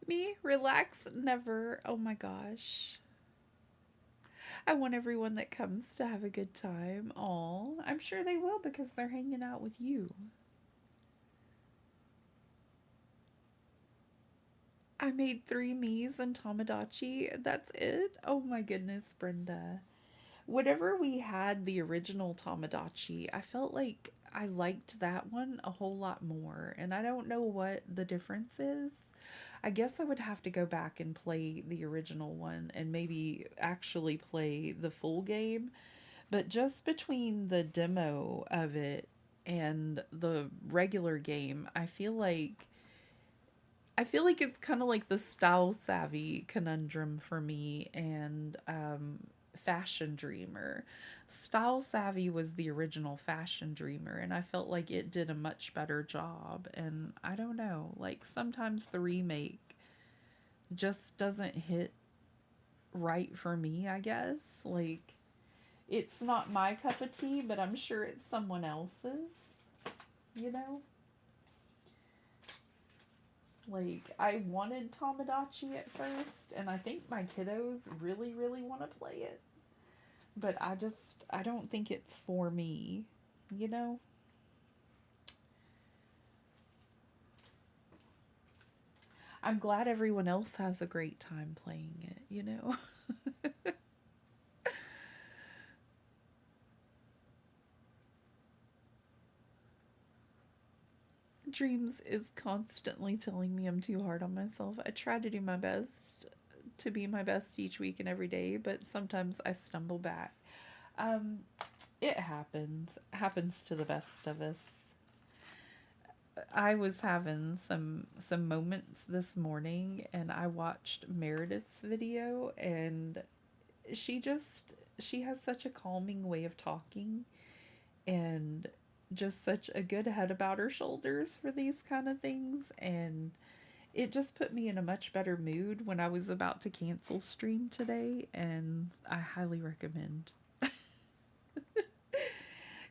Me? Relax? Never. Oh my gosh. I want everyone that comes to have a good time. Aw, I'm sure they will because they're hanging out with you. I made three Miis and Tamagotchi. That's it? Oh my goodness, Brenda. Whenever we had the original Tamagotchi, I felt like I liked that one a whole lot more. And I don't know what the difference is. I guess I would have to go back and play the original one and maybe actually play the full game. But just between the demo of it and the regular game, I feel like it's kind of like the style savvy conundrum for me and Fashion Dreamer. Style Savvy was the original Fashion Dreamer, and I felt like it did a much better job. And I don't know, like sometimes the remake just doesn't hit right for me, I guess. Like, it's not my cup of tea, but I'm sure it's someone else's, you know? Like, I wanted Tomodachi at first, and I think my kiddos really, really want to play it. But I don't think it's for me, you know? I'm glad everyone else has a great time playing it, you know? Dreams is constantly telling me I'm too hard on myself. I try to do my best to be my best each week and every day, but sometimes I stumble back. Um, it happens to the best of us. I was having some moments this morning and I watched Meredith's video and she has such a calming way of talking and just such a good head about her shoulders for these kind of things, and it just put me in a much better mood when I was about to cancel stream today, and I highly recommend.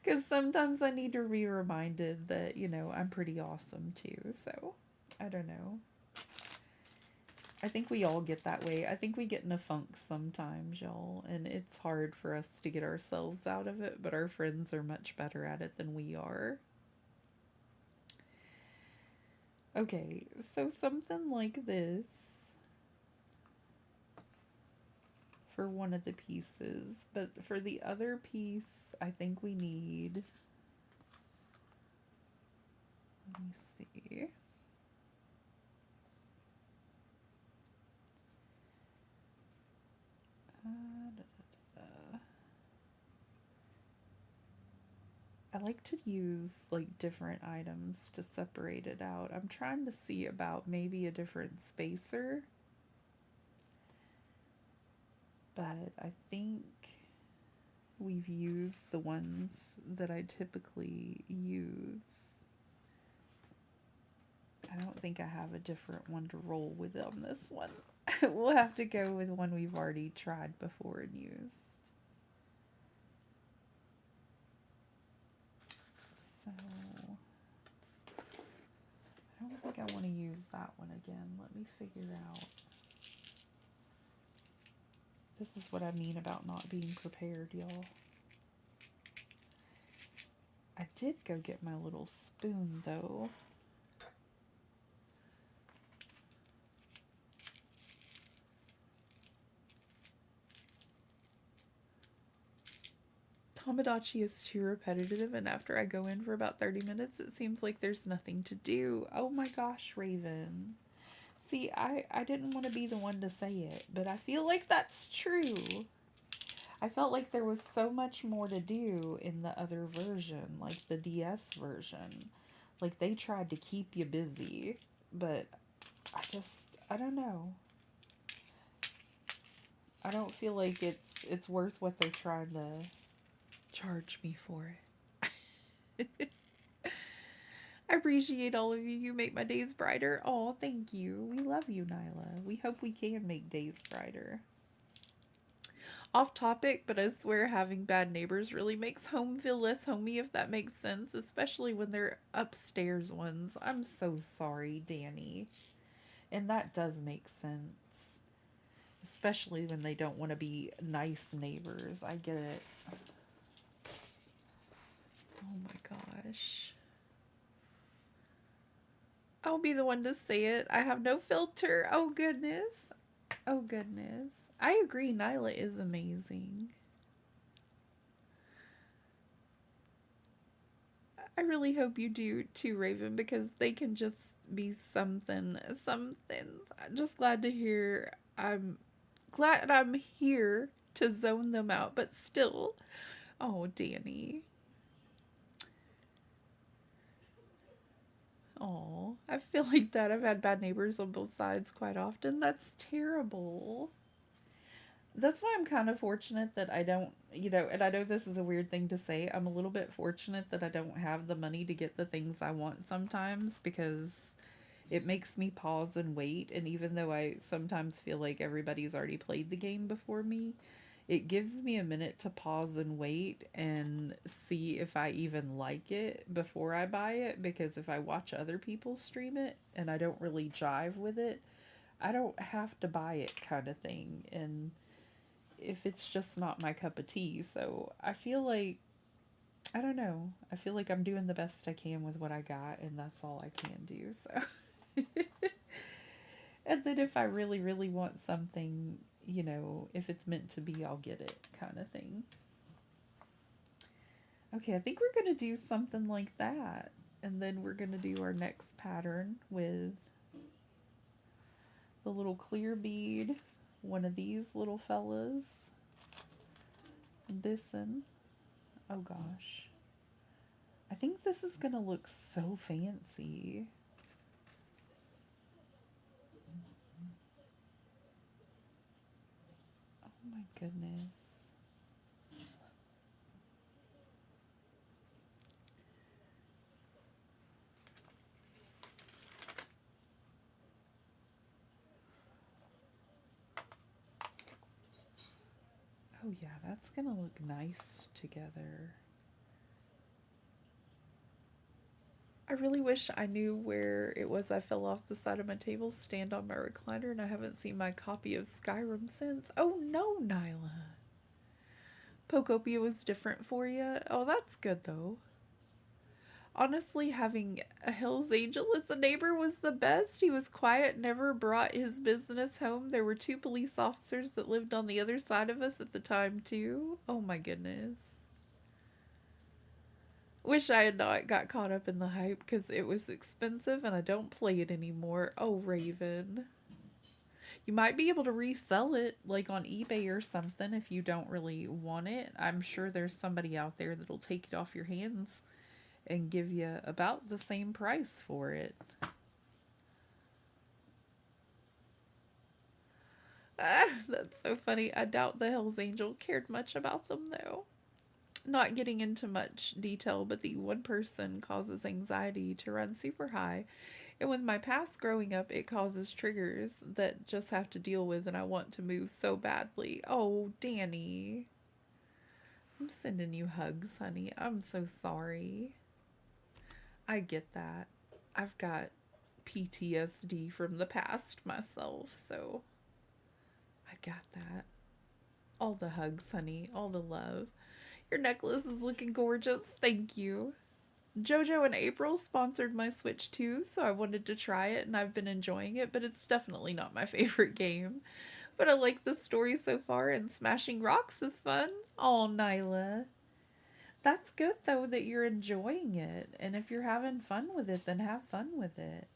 Because sometimes I need to be reminded that, I'm pretty awesome too. So, I don't know. I think we all get that way. I think we get in a funk sometimes, y'all, and it's hard for us to get ourselves out of it, but our friends are much better at it than we are. Okay, so something like this for one of the pieces, but for the other piece, I think we need. Let me see. Da, da, da. I like to use like different items to separate it out. I'm trying to see about maybe a different spacer, but I think we've used the ones that I typically use. I don't think I have a different one to roll with on this one. We'll have to go with one we've already tried before and used. So, I don't think I want to use that one again. Let me figure out. This is what I mean about not being prepared, y'all. I did go get my little spoon, though. Tomodachi is too repetitive, and after I go in for about 30 minutes, it seems like there's nothing to do. Oh my gosh, Raven. See, I didn't want to be the one to say it, but I feel like that's true. I felt like there was so much more to do in the other version, like the DS version. Like they tried to keep you busy, but I don't know. I don't feel like it's worth what they're trying to charge me for it. I appreciate all of you. You make my days brighter. Oh, thank you. We love you, Nyla. We hope we can make days brighter. Off topic, but I swear having bad neighbors really makes home feel less homey, if that makes sense, especially when they're upstairs ones. I'm so sorry, Danny. And that does make sense. especially when they don't want to be nice neighbors. I get it. Oh my gosh. I'll be the one to say it. I have no filter. Oh goodness. Oh goodness. I agree, Nyla is amazing. I really hope you do too, Raven, because they can just be something. Something. I'm just glad to hear. I'm glad I'm here to zone them out, but still. Oh, Danny. Oh, I feel like that. I've had bad neighbors on both sides quite often. That's terrible. That's why I'm kind of fortunate that I don't, and I know this is a weird thing to say. I'm a little bit fortunate that I don't have the money to get the things I want sometimes because it makes me pause and wait. And even though I sometimes feel like everybody's already played the game before me, it gives me a minute to pause and wait and see if I even like it before I buy it. Because if I watch other people stream it and I don't really jive with it, I don't have to buy it, kind of thing. And if it's just not my cup of tea. So I feel like, I don't know, I feel like I'm doing the best I can with what I got, and that's all I can do. So, and then if I really, really want something, if it's meant to be, I'll get it, kind of thing. Okay, I think we're going to do something like that. And then we're going to do our next pattern with the little clear bead, one of these little fellas, this one. Oh gosh. I think this is going to look so fancy. Oh my goodness. Oh yeah, that's going to look nice together. I really wish I knew where it was I fell off the side of my table, stand on my recliner, and I haven't seen my copy of Skyrim since. Oh no, Nyla. Pokopia was different for you? Oh, that's good though. Honestly, having a Hell's Angel as a neighbor was the best. He was quiet, never brought his business home. There were 2 police officers that lived on the other side of us at the time, too. Oh my goodness. Wish I had not got caught up in the hype because it was expensive and I don't play it anymore. Oh, Raven. You might be able to resell it, like on eBay or something, if you don't really want it. I'm sure there's somebody out there that'll take it off your hands and give you about the same price for it. Ah, that's so funny. I doubt the Hells Angel cared much about them, though. Not getting into much detail, but the one person causes anxiety to run super high. And with my past growing up, it causes triggers that just have to deal with, and I want to move so badly. Oh, Danny. I'm sending you hugs, honey. I'm so sorry. I get that. I've got PTSD from the past myself, so I got that. All the hugs, honey. All the love. Your necklace is looking gorgeous. Thank you. JoJo and April sponsored my Switch too, so I wanted to try it and I've been enjoying it, but it's definitely not my favorite game. But I like the story so far and smashing rocks is fun. Oh, Nyla. That's good though that you're enjoying it. And if you're having fun with it, then have fun with it.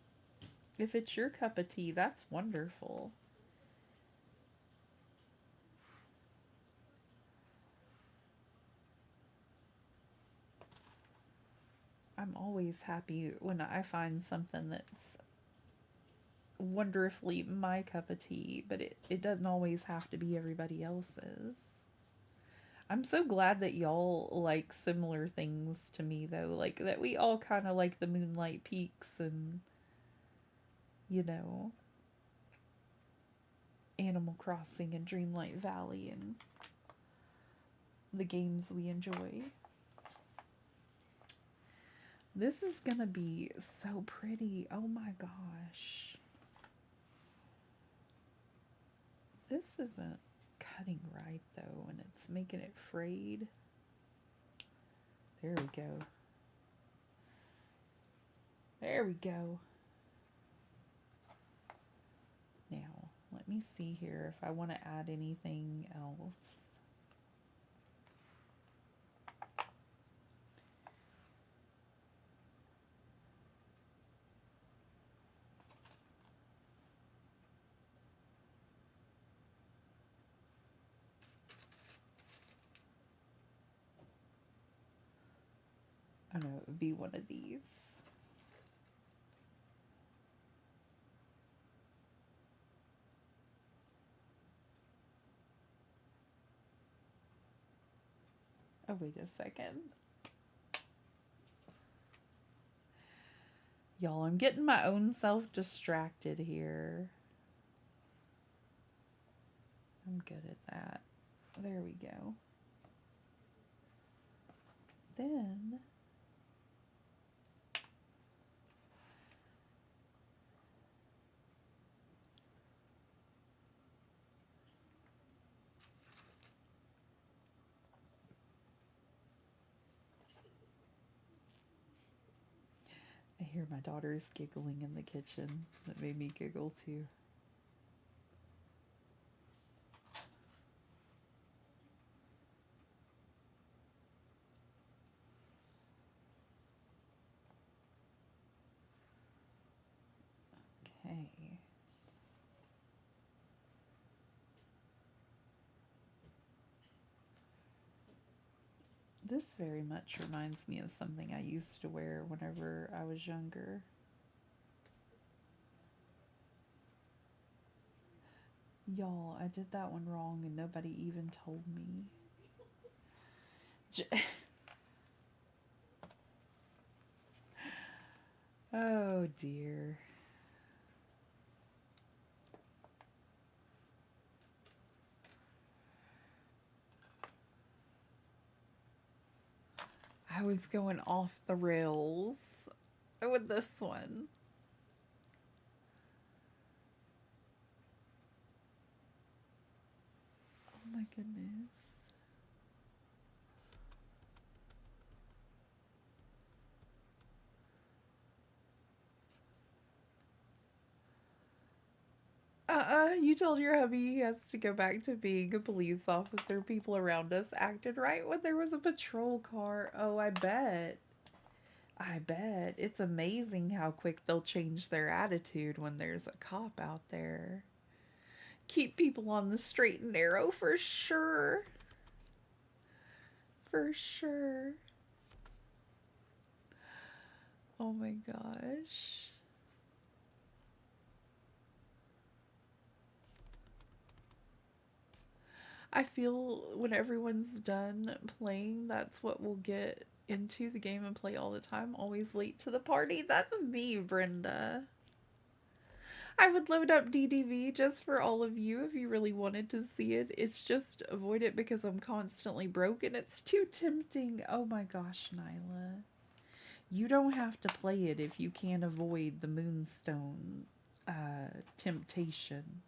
If it's your cup of tea, that's wonderful. I'm always happy when I find something that's wonderfully my cup of tea, but it doesn't always have to be everybody else's. I'm so glad that y'all like similar things to me, though. Like, that we all kind of like the Moonlight Peaks and, you know, Animal Crossing and Dreamlight Valley and the games we enjoy. This is gonna be so pretty. Oh my gosh. This isn't cutting right though, and it's making it frayed. There we go. There we go. Now, let me see here if I want to add anything else. I don't know, it would be one of these. Oh, wait a second. Y'all, I'm getting my own self distracted here. I'm good at that. There we go. Then I hear my daughter's giggling in the kitchen. That made me giggle too. Okay. This very much reminds me of something I used to wear whenever I was younger. Y'all, I did that one wrong and nobody even told me. Oh dear. I was going off the rails with this one. Oh my goodness. You told your hubby he has to go back to being a police officer. People around us acted right when there was a patrol car. Oh, I bet. I bet. It's amazing how quick they'll change their attitude when there's a cop out there. Keep people on the straight and narrow for sure. For sure. Oh my gosh. I feel when everyone's done playing, that's what we'll get into the game and play all the time. Always late to the party. That's me, Brenda. I would load up DDV just for all of you if you really wanted to see it. It's just avoid it because I'm constantly broken. It's too tempting. Oh my gosh, Nyla. You don't have to play it if you can't avoid the Moonstone temptation.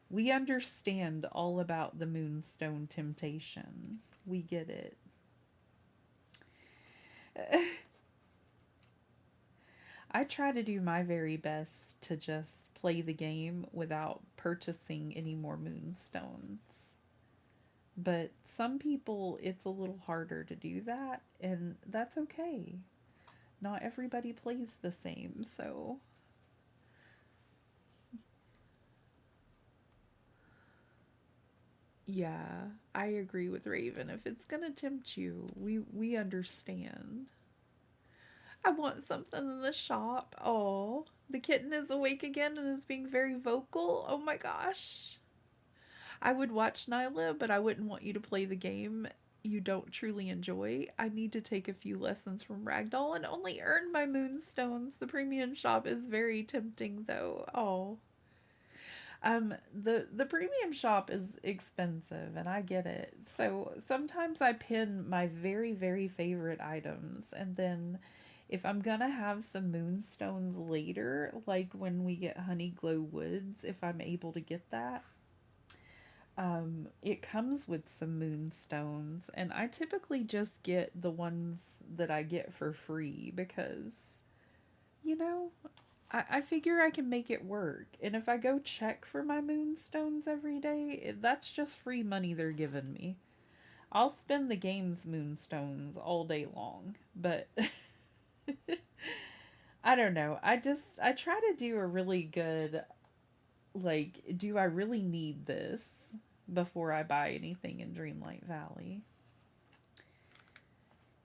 We understand all about the Moonstone temptation. We get it. I try to do my very best to just play the game without purchasing any more Moonstones. But some people, it's a little harder to do that, and that's okay. Not everybody plays the same, so. Yeah, I agree with Raven. If it's gonna tempt you, we understand. I want something in the shop. Oh, the kitten is awake again and is being very vocal. Oh my gosh. I would watch Nyla, but I wouldn't want you to play the game you don't truly enjoy. I need to take a few lessons from Ragdoll and only earn my Moonstones. The premium shop is very tempting though. Oh. The premium shop is expensive and I get it. So sometimes I pin my very, very favorite items, and then if I'm gonna have some moonstones later, like when we get Honeyglow Woods, if I'm able to get that, It comes with some moonstones, and I typically just get the ones that I get for free because, you know, I figure I can make it work. And if I go check for my moonstones every day, that's just free money they're giving me. I'll spend the game's moonstones all day long, but I don't know. I try to do a really good, like, do I really need this before I buy anything in Dreamlight Valley?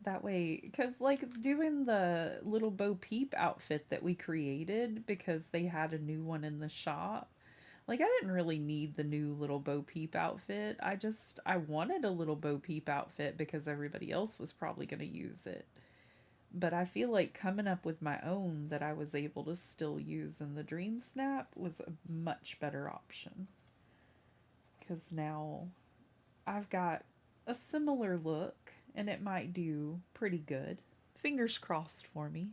That way, because like doing the little Bo Peep outfit that we created because they had a new one in the shop. Like, I didn't really need the new little Bo Peep outfit. I wanted a little Bo Peep outfit because everybody else was probably going to use it. But I feel like coming up with my own that I was able to still use in the Dream Snap was a much better option. Because now I've got a similar look and it might do pretty good. Fingers crossed for me.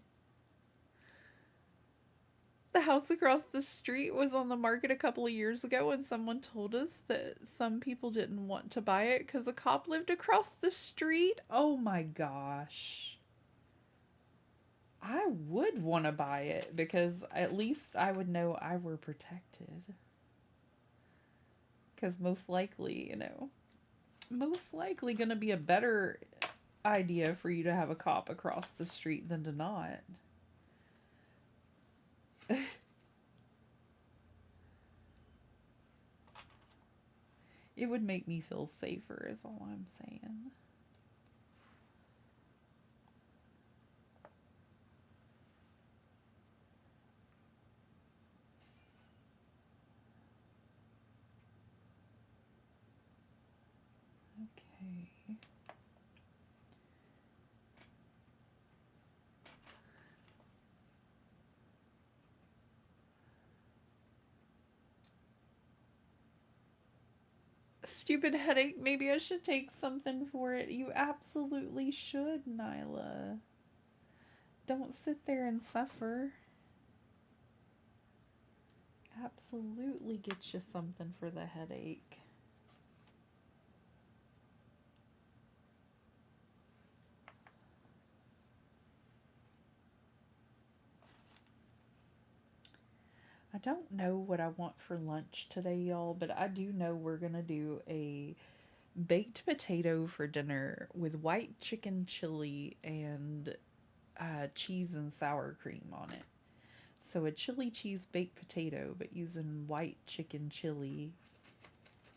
The house across the street was on the market a couple of years ago, and someone told us that some people didn't want to buy it because a cop lived across the street. Oh my gosh. I would want to buy it because at least I would know I were protected. Because most likely, most likely going to be a better idea for you to have a cop across the street than to not. It would make me feel safer, is all I'm saying. Okay. Stupid headache. Maybe I should take something for it. You absolutely should, Nyla. Don't sit there and suffer. Absolutely get you something for the headache. I don't know what I want for lunch today, y'all, but I do know we're gonna do a baked potato for dinner with white chicken chili and cheese and sour cream on it. So a chili cheese baked potato, but using white chicken chili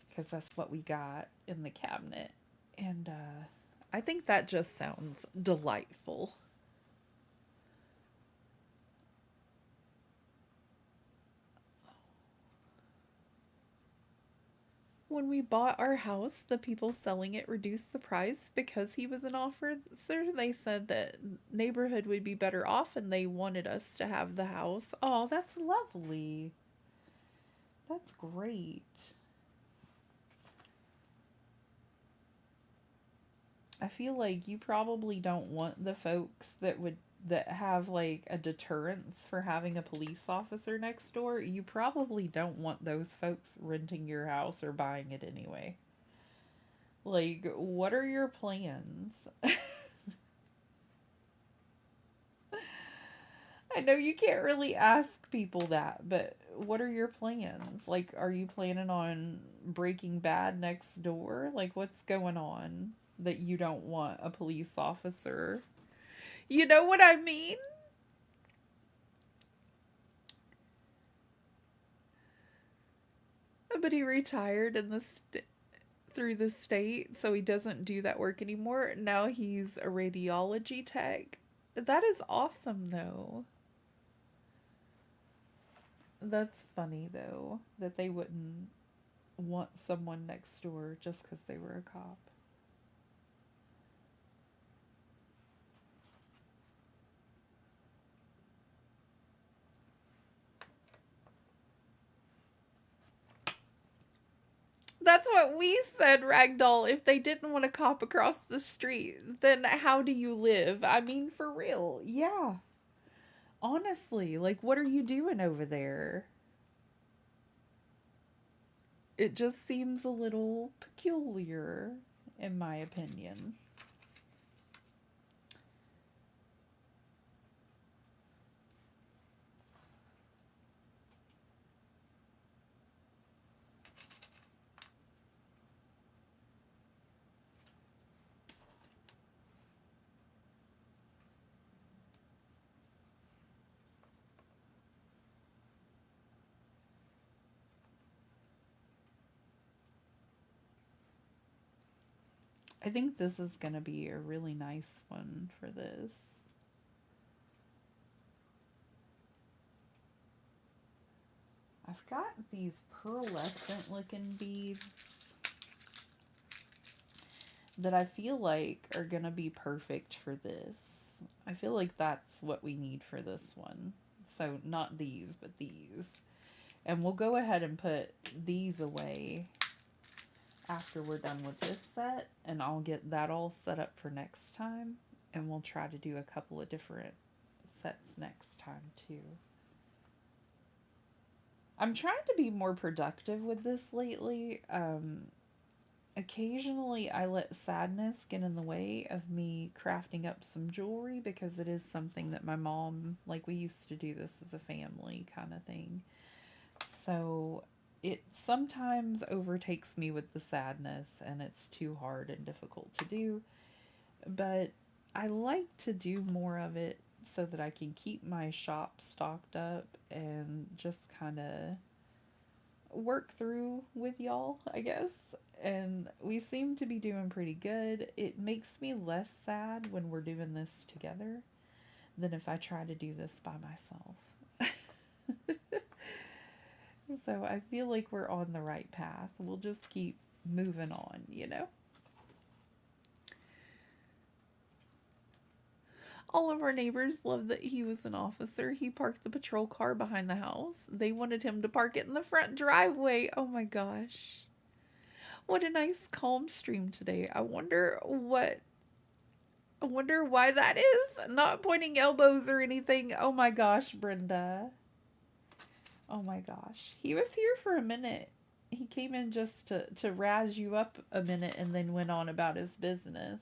because that's what we got in the cabinet. And I think that just sounds delightful. When we bought our house, the people selling it reduced the price because he was an officer. They said that neighborhood would be better off and they wanted us to have the house. Oh, that's lovely. That's great. I feel like you probably don't want the folks that have like a deterrence for having a police officer next door. You probably don't want those folks renting your house or buying it anyway. Like, what are your plans? I know you can't really ask people that, but what are your plans? Like, are you planning on Breaking Bad next door? Like, what's going on that you don't want a police officer? You know what I mean? But he retired in through the state, so he doesn't do that work anymore. Now he's a radiology tech. That is awesome, though. That's funny, though, that they wouldn't want someone next door just because they were a cop. That's what we said, Ragdoll. If they didn't want a cop across the street, then how do you live? I mean, for real. Yeah. Honestly, like, what are you doing over there? It just seems a little peculiar, in my opinion. I think this is going to be a really nice one for this. I've got these pearlescent looking beads that I feel like are going to be perfect for this. I feel like that's what we need for this one. So not these, but these. And we'll go ahead and put these away after we're done with this set, and I'll get that all set up for next time, and we'll try to do a couple of different sets next time too. I'm trying to be more productive with this lately. Occasionally I let sadness get in the way of me crafting up some jewelry because it is something that my mom, like, we used to do this as a family kind of thing. So it sometimes overtakes me with the sadness and it's too hard and difficult to do. But I like to do more of it so that I can keep my shop stocked up and just kind of work through with y'all, I guess. And we seem to be doing pretty good. It makes me less sad when we're doing this together than if I try to do this by myself. So I feel like we're on the right path. We'll just keep moving on, you know? All of our neighbors loved that he was an officer. He parked the patrol car behind the house. They wanted him to park it in the front driveway. Oh my gosh. What a nice calm stream today. I wonder why that is. Not pointing elbows or anything. Oh my gosh, Brenda. Oh my gosh. He was here for a minute. He came in just to razz you up a minute and then went on about his business.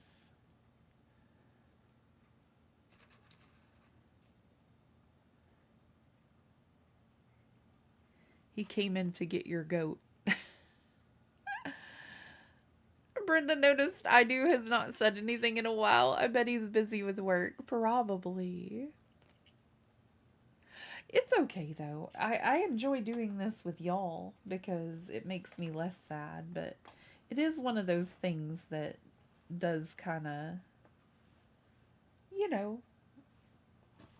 He came in to get your goat. Brenda noticed I do has not said anything in a while. I bet he's busy with work. Probably. It's okay though. I enjoy doing this with y'all because it makes me less sad, but it is one of those things that does kind of, you know,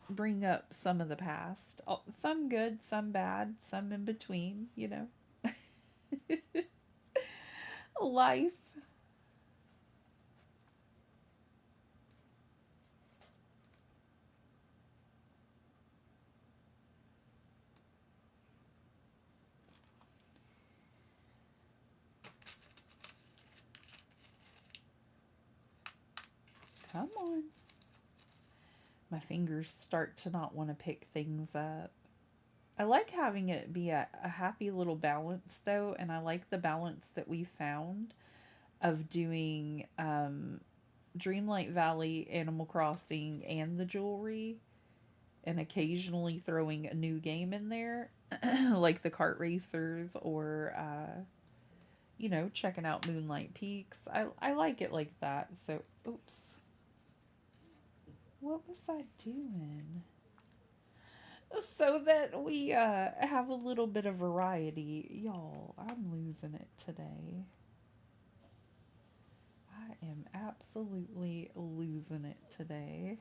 bring up some of the past. Some good, some bad, some in between, you know. Life. Come on. My fingers start to not want to pick things up. I like having it be a happy little balance though, and I like the balance that we found of doing Dreamlight Valley, Animal Crossing, and the jewelry, and occasionally throwing a new game in there, like the kart racers or, you know, checking out Moonlight Peaks. I like it like that. So, oops. What was I doing? So that we have a little bit of variety. Y'all, I'm losing it today. I am absolutely losing it today.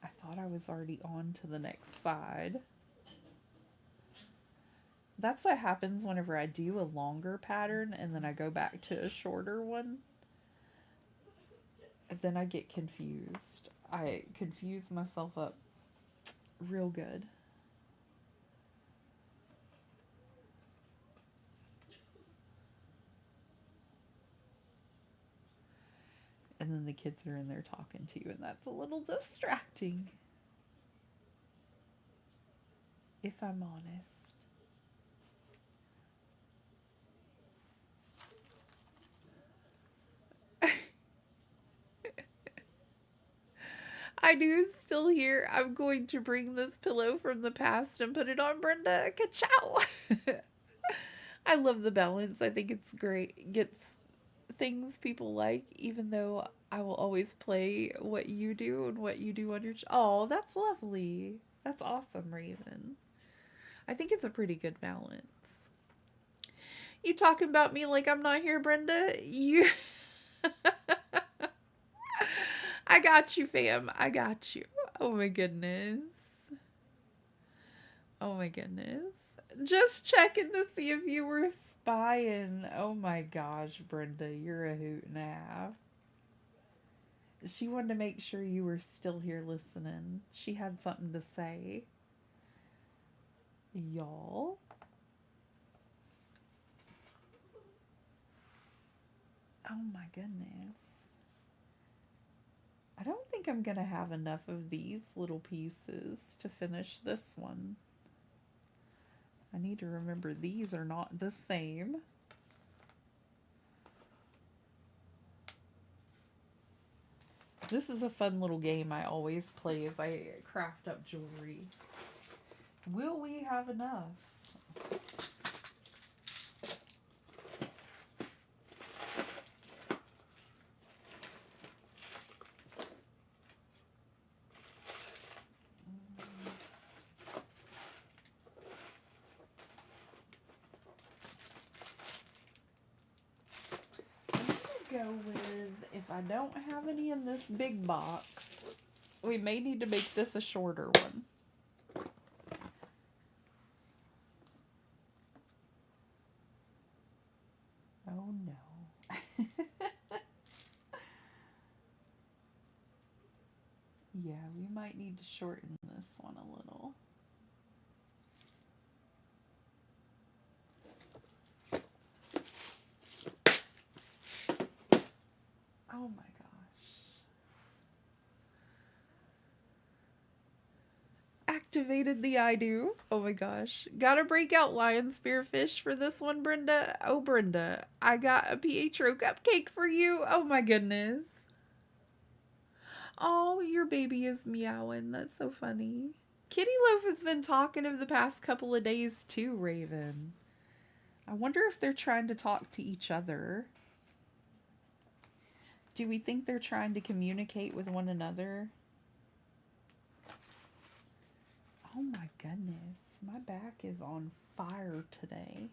I thought I was already on to the next side. That's what happens whenever I do a longer pattern and then I go back to a shorter one. Then I get confused. I confuse myself up real good. And and then the kids are in there talking to you, and that's a little distracting, if I'm honest. I do still here. I'm going to bring this pillow from the past and put it on Brenda. Ka-chow! I love the balance. I think it's great. It gets things people like, even though I will always play what you do and what you do on your... Oh, that's lovely. That's awesome, Raven. I think it's a pretty good balance. You talking about me like I'm not here, Brenda? You... I got you, fam. I got you. Oh my goodness. Oh my goodness. Just checking to see if you were spying. Oh my gosh, Brenda, you're a hoot and a half. She wanted to make sure you were still here listening. She had something to say. Y'all. Oh my goodness. I don't think I'm going to have enough of these little pieces to finish this one. I need to remember these are not the same. This is a fun little game I always play as I craft up jewelry. Will we have enough? Go with, if I don't have any in this big box, we may need to make this a shorter one. Oh no. Yeah, we might need to shorten this one a little. Oh my gosh. Activated the I do. Oh my gosh. Gotta break out lion spearfish for this one, Brenda. Oh, Brenda, I got a Pietro cupcake for you. Oh my goodness. Oh, your baby is meowing. That's so funny. Kitty Loaf has been talking of the past couple of days too, Raven. I wonder if they're trying to talk to each other. Do we think they're trying to communicate with one another? Oh my goodness. My back is on fire today.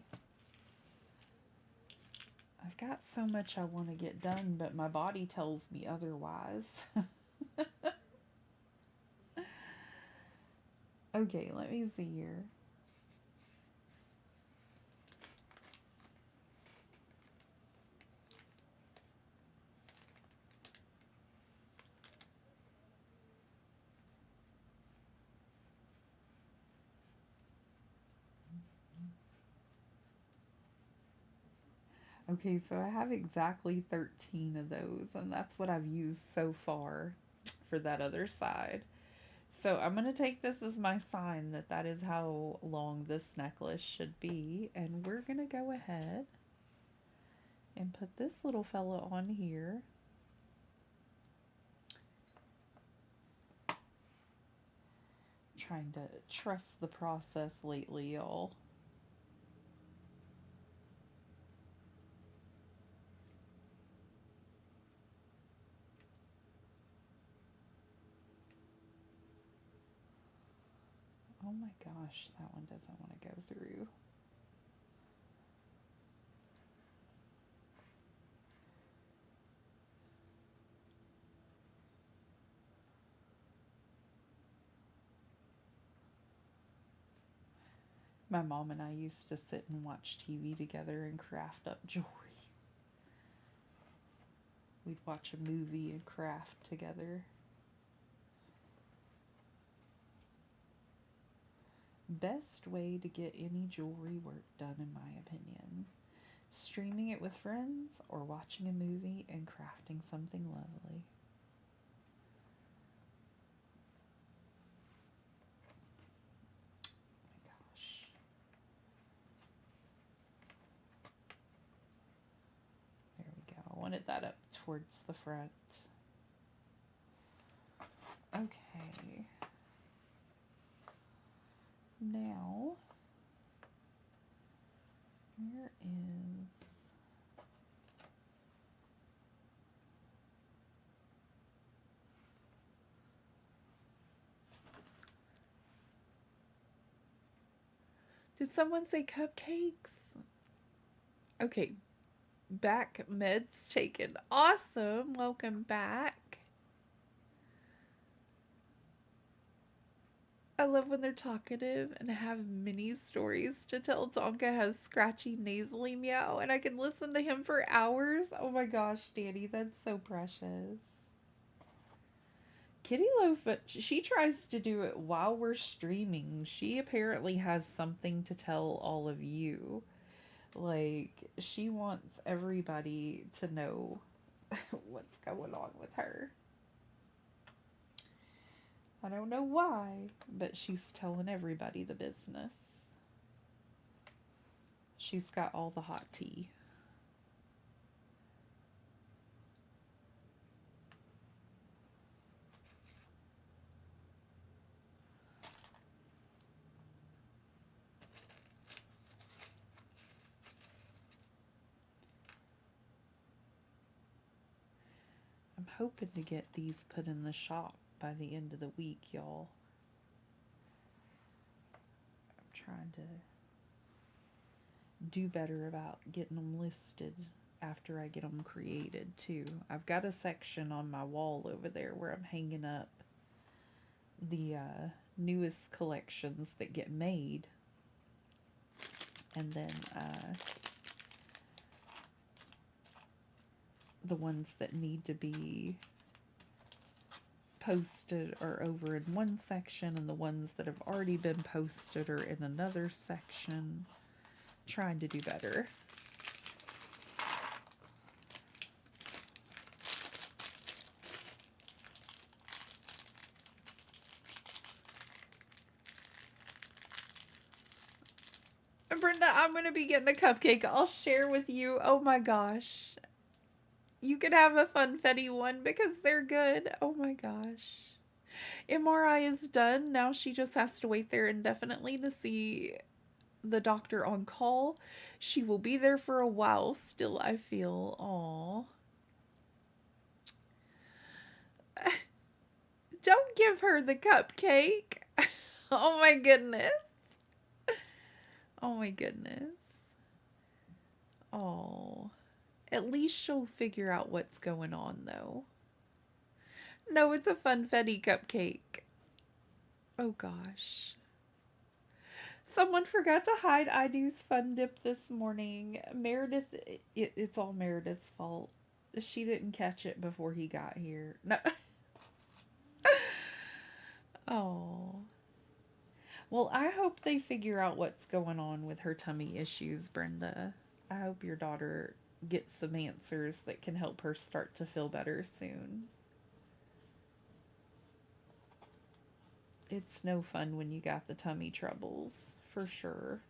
I've got so much I want to get done, but my body tells me otherwise. Okay, let me see here. Okay, so I have exactly 13 of those, and that's what I've used so far for that other side. So I'm going to take this as my sign that that is how long this necklace should be, and we're going to go ahead and put this little fella on here. Trying to trust the process lately, y'all. Oh my gosh, that one doesn't want to go through. My mom and I used to sit and watch TV together and craft up jewelry. We'd watch a movie and craft together. Best way to get any jewelry work done, in my opinion. streaming it with friends, or watching a movie and crafting something lovely. Oh my gosh. There we go. I wanted that up towards the front. Okay. Now, where is... Did someone say cupcakes? Okay. Back meds taken. Awesome. Welcome back. I love when they're talkative and have mini stories to tell. Tonka has scratchy nasally meow, and I can listen to him for hours. Oh my gosh, Danny, that's so precious. Kitty Loaf, she tries to do it while we're streaming. She apparently has something to tell all of you. Like, she wants everybody to know what's going on with her. I don't know why, but she's telling everybody the business. She's got all the hot tea. I'm hoping to get these put in the shop by the end of the week, y'all. I'm trying to do better about getting them listed after I get them created, too. I've got a section on my wall over there where I'm hanging up the newest collections that get made. And then the ones that need to be posted are over in one section, and the ones that have already been posted are in another section. Trying to do better. Brenda, I'm going to be getting a cupcake. I'll share with you. Oh my gosh. You can have a Funfetti one because they're good. Oh my gosh. MRI is done. Now she just has to wait there indefinitely to see the doctor on call. She will be there for a while still, I feel. Aw. Don't give her the cupcake. Oh my goodness. Oh my goodness. Oh. At least she'll figure out what's going on, though. No, it's a Funfetti cupcake. Oh gosh. Someone forgot to hide Idu's Fun Dip this morning. Meredith, it's all Meredith's fault. She didn't catch it before he got here. No. Oh. Well, I hope they figure out what's going on with her tummy issues, Brenda. I hope your daughter gets some answers that can help her start to feel better soon. It's no fun when you got the tummy troubles, for sure.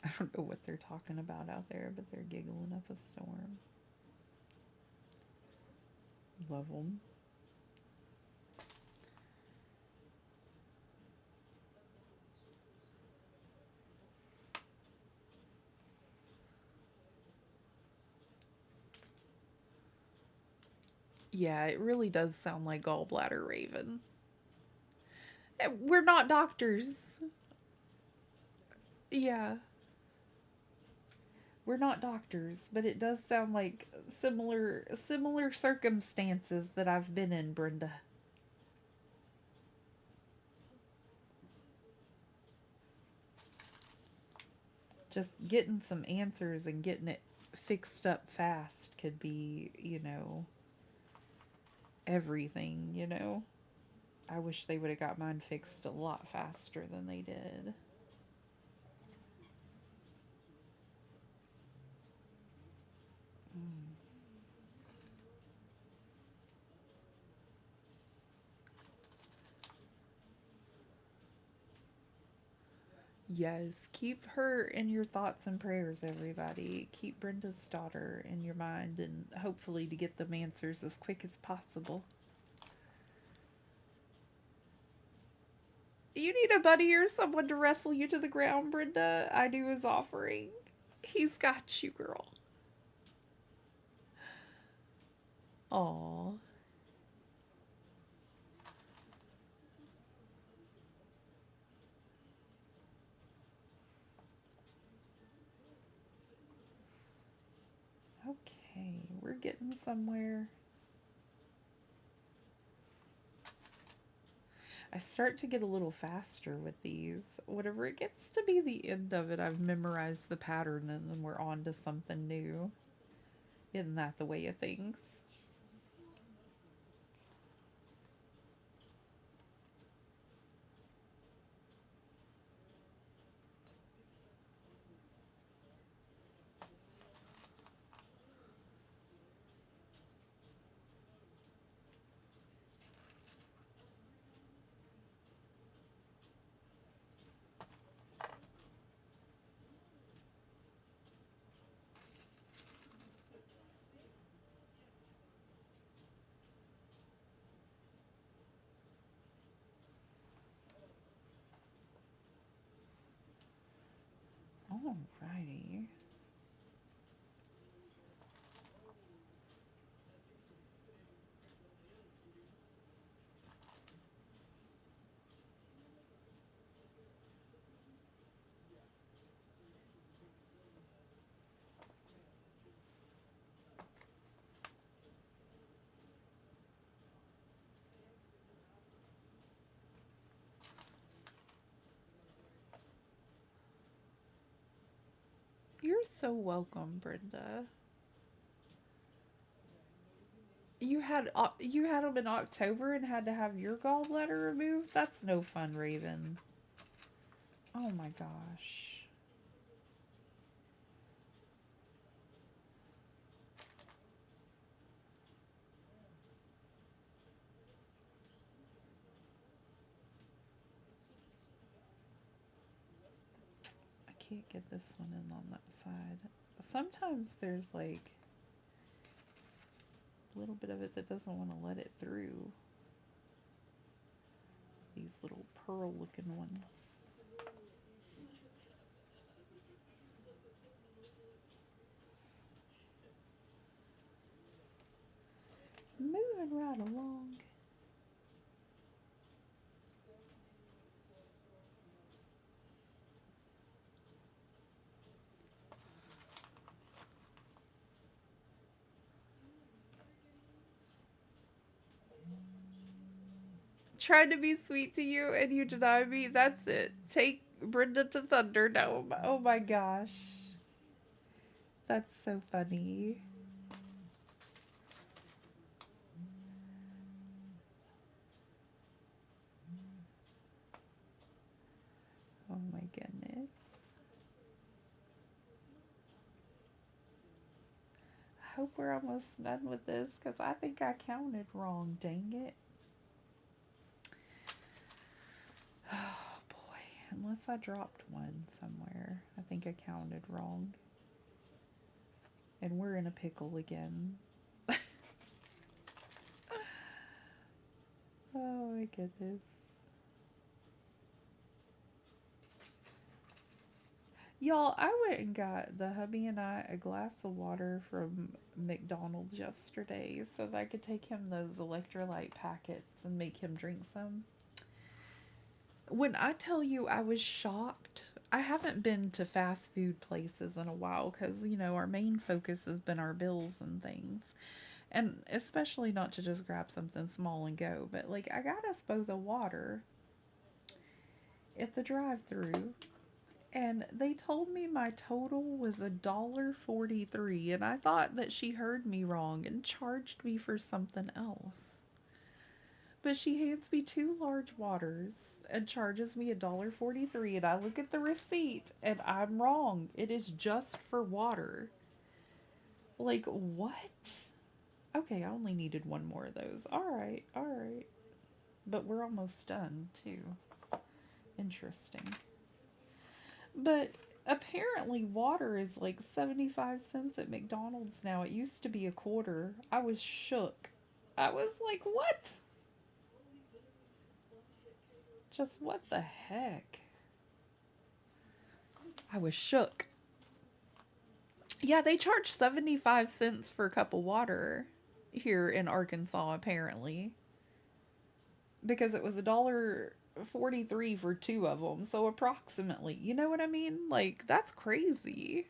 I don't know what they're talking about out there, but they're giggling up a storm. Love them. Yeah, it really does sound like Gallbladder Raven. We're not doctors. Yeah. We're not doctors, but it does sound like similar circumstances that I've been in, Brenda. Just getting some answers and getting it fixed up fast could be, everything. I wish they would have got mine fixed a lot faster than they did. Yes, keep her in your thoughts and prayers, everybody. Keep Brenda's daughter in your mind and hopefully to get them answers as quick as possible. You need a buddy or someone to wrestle you to the ground, Brenda. I do his offering. He's got you, girl. Aw. Okay, we're getting somewhere. I start to get a little faster with these. Whenever it gets to be the end of it, I've memorized the pattern and then we're on to something new. Isn't that the way of things? Alrighty. You're so welcome, Brenda. You had them in October and had to have your gallbladder removed? That's no fun, Raven. Oh my gosh. I can't get this one in on that side. Sometimes there's like a little bit of it that doesn't want to let it through. These little pearl looking ones. Moving right along. Tried to be sweet to you and you deny me. That's it. Take Brenda to Thunderdome. Oh my gosh. That's so funny. Oh my goodness. I hope we're almost done with this because I think I counted wrong. Dang it. Oh boy. Unless I dropped one somewhere. I think I counted wrong. And we're in a pickle again. Oh my goodness. Y'all, I went and got the hubby and I a glass of water from McDonald's yesterday so that I could take him those electrolyte packets and make him drink some. When I tell you I was shocked, I haven't been to fast food places in a while because, our main focus has been our bills and things. And especially not to just grab something small and go, but I got us both a water at the drive through And they told me my total was $1.43, and I thought that she heard me wrong and charged me for something else. But she hands me two large waters and charges me $1.43, and I look at the receipt and I'm wrong. It is just for water. Like, what? Okay, I only needed one more of those. Alright, alright. But we're almost done, too. Interesting. But apparently, water is like 75 cents at McDonald's now. It used to be a quarter. I was shook. I was like, what? Just what the heck? I was shook. Yeah, they charge 75 cents for a cup of water here in Arkansas, apparently. Because it was $1.43 for two of them. So approximately, you know what I mean? Like, that's crazy.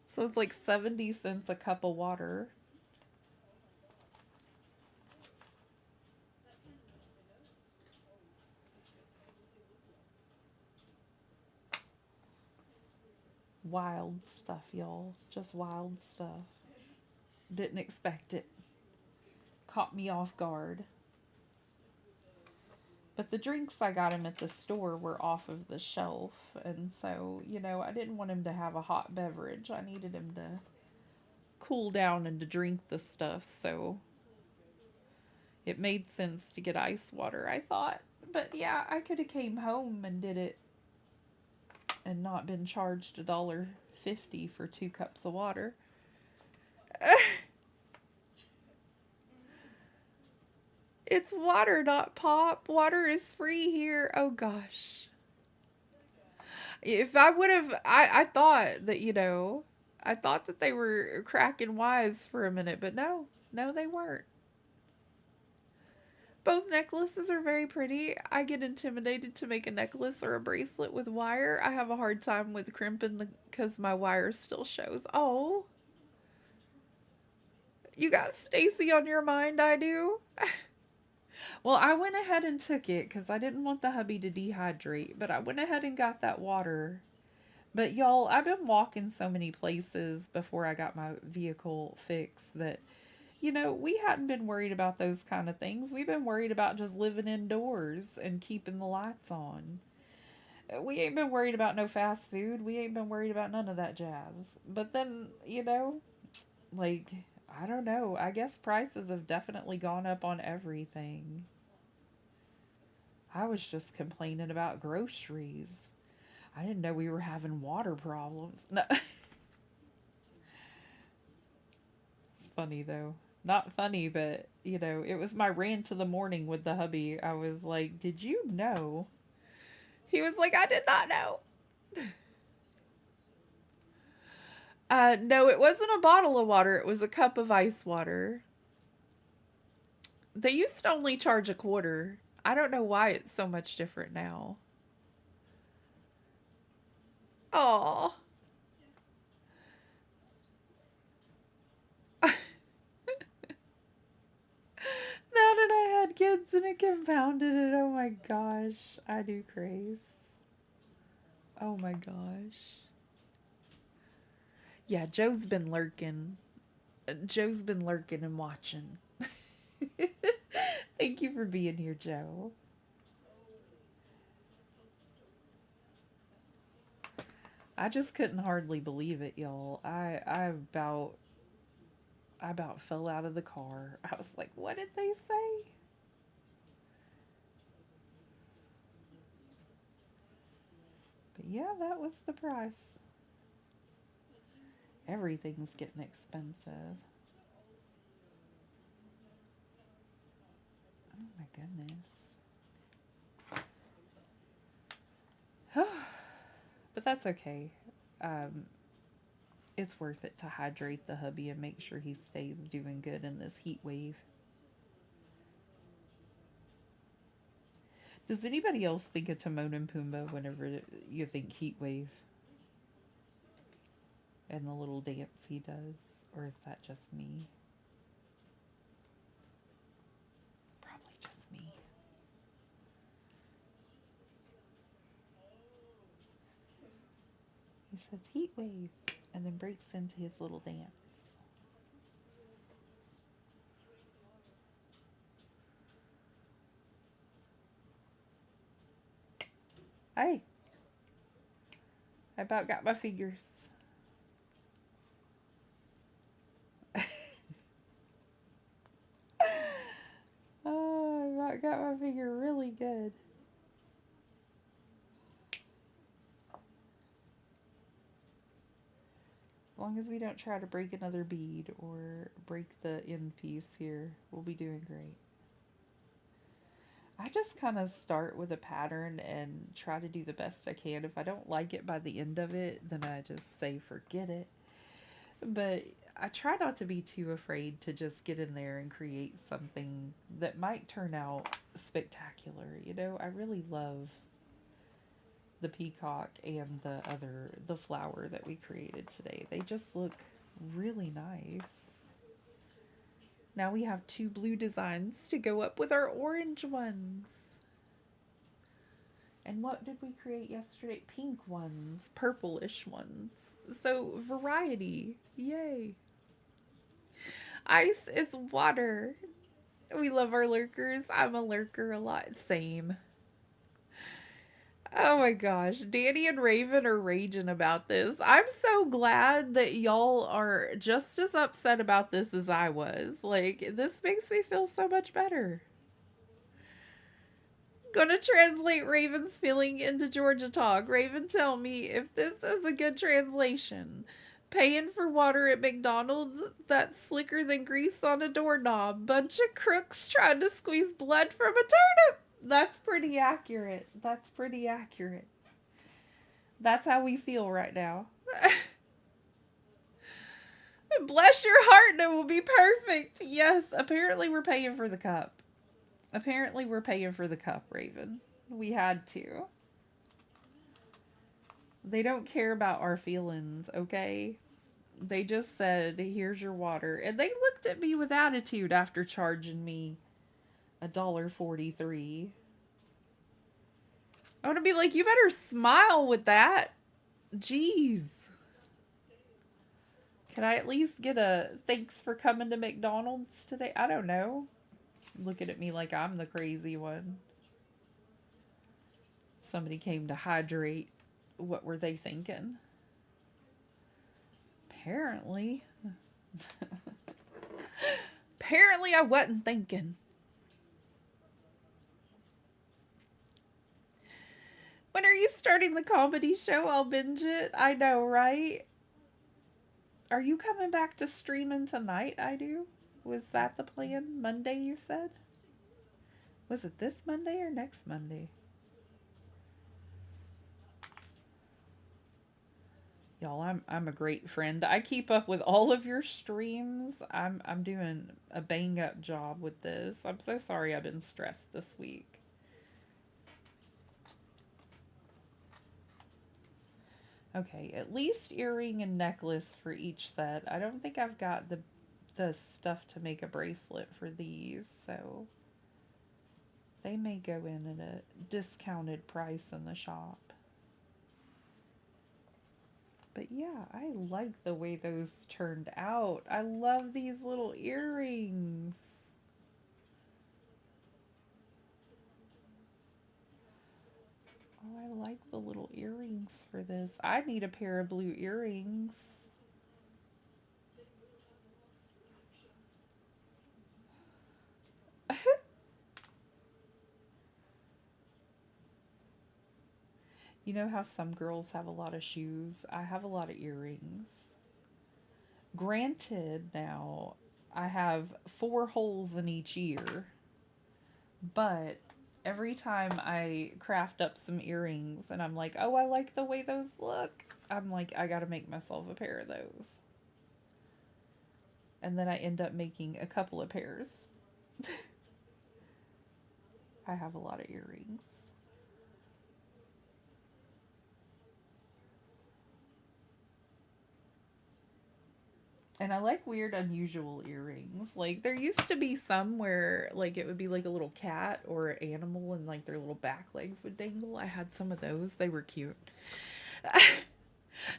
So it's like 70 cents a cup of water. Wild stuff, y'all. Just wild stuff. Didn't expect it. Caught me off guard. But the drinks I got him at the store were off of the shelf. And so, you know, I didn't want him to have a hot beverage. I needed him to cool down and to drink the stuff. So it made sense to get ice water, I thought. But yeah, I could have came home and did it and not been charged $1.50 for 2 cups of water. It's water, not pop. Water is free here. Oh gosh. If I would have, I thought that, you know, I thought that they were cracking wise for a minute, but no, no, they weren't. Both necklaces are very pretty. I get intimidated to make a necklace or a bracelet with wire. I have a hard time with crimping because my wire still shows. Oh, you got Stacy on your mind, I do. Well, I went ahead and took it because I didn't want the hubby to dehydrate, but I went ahead and got that water. But y'all, I've been walking so many places before I got my vehicle fixed that, you know, we hadn't been worried about those kind of things. We've been worried about just living indoors and keeping the lights on. We ain't been worried about no fast food. We ain't been worried about none of that jazz. But then, you know, like, I don't know. I guess prices have definitely gone up on everything. I was just complaining about groceries. I didn't know we were having water problems. No. It's funny though. Not funny, but you know, it was my rant of the morning with the hubby. I was like, "Did you know?" He was like, "I did not know." No, it wasn't a bottle of water. It was a cup of ice water. They used to only charge a quarter. I don't know why it's so much different now. Oh. Now that I had kids and it compounded it, oh my gosh, I do craze. Oh my gosh. Yeah, Joe's been lurking. Joe's been lurking and watching. Thank you for being here, Joe. I just couldn't hardly believe it, y'all. I about fell out of the car. I was like, what did they say? But yeah, that was the price. Everything's getting expensive. Oh my goodness. But that's okay. Um, it's worth it to hydrate the hubby and make sure he stays doing good in this heat wave. Does anybody else think of Timon and Pumbaa whenever you think heat wave and the little dance he does? Or is that just me? Probably just me. says heat wave and then breaks into his little dance. Hey, I about got my figures. Oh, I about got my figure really good. As long as we don't try to break another bead or break the end piece here, we'll be doing great. I just kind of start with a pattern and try to do the best I can. If I don't like it by the end of it, then I just say forget it. But I try not to be too afraid to just get in there and create something that might turn out spectacular. You know, I really love the peacock and the flower that we created today. They just look really nice. Now we have 2 blue designs to go up with our orange ones. And what did we create yesterday? Pink ones, purplish ones. So variety. Yay. Ice is water. We love our lurkers. I'm a lurker a lot. Same. Oh my gosh. Danny and Raven are raging about this. I'm so glad that y'all are just as upset about this as I was. Like, this makes me feel so much better. Gonna translate Raven's feeling into Georgia talk. Raven, tell me if this is a good translation. Paying for water at McDonald's that's slicker than grease on a doorknob. Bunch of crooks trying to squeeze blood from a turnip. That's pretty accurate. That's pretty accurate. That's how we feel right now. Bless your heart and it will be perfect. Yes, apparently we're paying for the cup. Apparently we're paying for the cup, Raven. We had to. They don't care about our feelings, okay? They just said, here's your water. And they looked at me with attitude after charging me $1.43. I want to be like, you better smile with that. Jeez. Can I at least get a thanks for coming to McDonald's today? I don't know. Looking at me like I'm the crazy one. Somebody came to hydrate. What were they thinking? Apparently. Apparently I wasn't thinking. When are you starting the comedy show? I'll binge it. I know, right? Are you coming back to streaming tonight? I do. Was that the plan? Monday, you said? Was it this Monday or next Monday? Y'all, I'm a great friend. I keep up with all of your streams. I'm doing a bang up job with this. I'm so sorry I've been stressed this week. Okay, at least earring and necklace for each set. I don't think I've got the stuff to make a bracelet for these, so they may go in at a discounted price in the shop. But yeah, I like the way those turned out. I love these little earrings. Oh, I like the little earrings for this. I need a pair of blue earrings. You know how some girls have a lot of shoes? I have a lot of earrings. Granted, now, I have 4 holes in each ear, but every time I craft up some earrings and I'm like, oh, I like the way those look, I'm like, I gotta make myself a pair of those. And then I end up making a couple of pairs. I have a lot of earrings. And I like weird, unusual earrings. Like, there used to be some where, like, it would be like a little cat or an animal and, like, their little back legs would dangle. I had some of those. They were cute.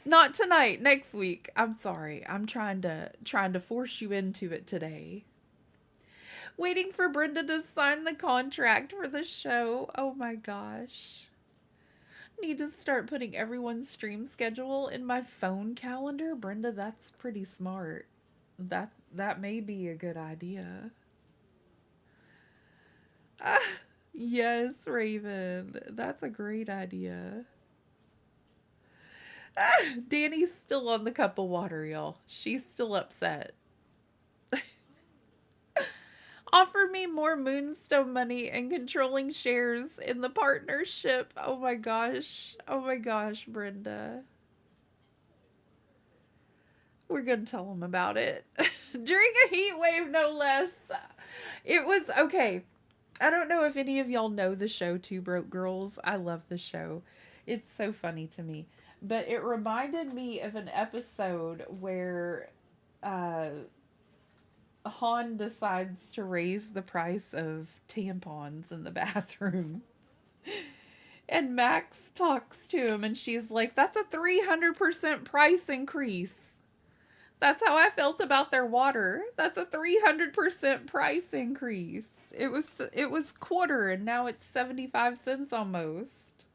Not tonight, next week. I'm sorry. I'm trying to force you into it today. Waiting for Brenda to sign the contract for the show. Oh my gosh. Need to start putting everyone's stream schedule in my phone calendar. Brenda, that's pretty smart. That may be a good idea. Ah, yes, Raven. That's a great idea. Ah, Danny's still on the cup of water, y'all. She's still upset. Offer me more Moonstone money and controlling shares in the partnership. Oh my gosh. Oh my gosh, Brenda. We're going to tell him about it. During a heat wave, no less. It was okay. I don't know if any of y'all know the show Two Broke Girls. I love the show. It's so funny to me. But it reminded me of an episode where uh, Han decides to raise the price of tampons in the bathroom. And Max talks to him, and she's like, that's a 300% price increase. That's how I felt about their water. That's a 300% price increase. It was quarter, and now it's 75 cents almost.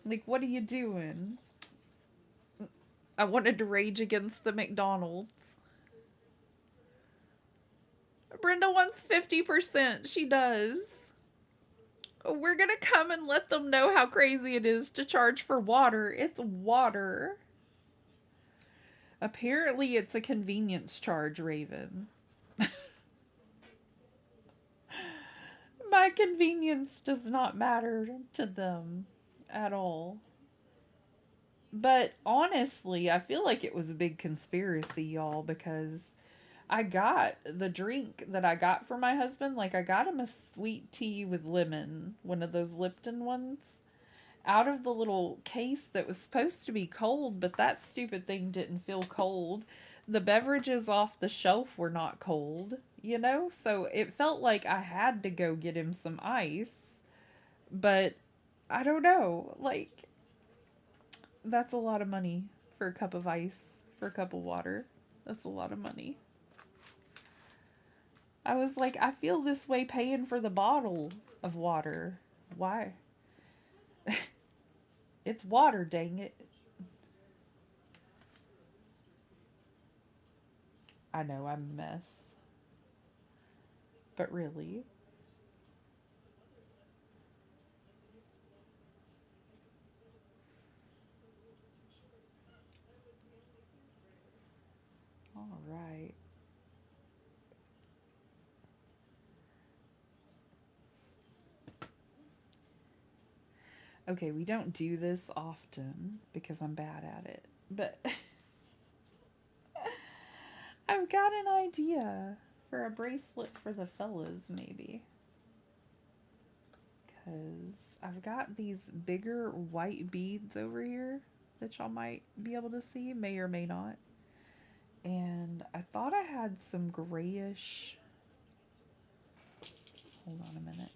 Like, what are you doing? I wanted to rage against the McDonald's. Brenda wants 50%. She does. We're gonna come and let them know how crazy it is to charge for water. It's water. Apparently, it's a convenience charge, Raven. My convenience does not matter to them at all. But honestly, I feel like it was a big conspiracy, y'all, because I got the drink that I got for my husband. Like, I got him a sweet tea with lemon, one of those Lipton ones, out of the little case that was supposed to be cold, but that stupid thing didn't feel cold. The beverages off the shelf were not cold, you know? So it felt like I had to go get him some ice. But I don't know. Like, that's a lot of money for a cup of ice, for a cup of water. That's a lot of money. I was like, I feel this way paying for the bottle of water. Why? It's water, dang it. I know, I'm a mess. But really. All right. Okay, we don't do this often because I'm bad at it. But I've got an idea for a bracelet for the fellas, maybe. Because I've got these bigger white beads over here that y'all might be able to see, may or may not. And I thought I had some grayish. Hold on a minute.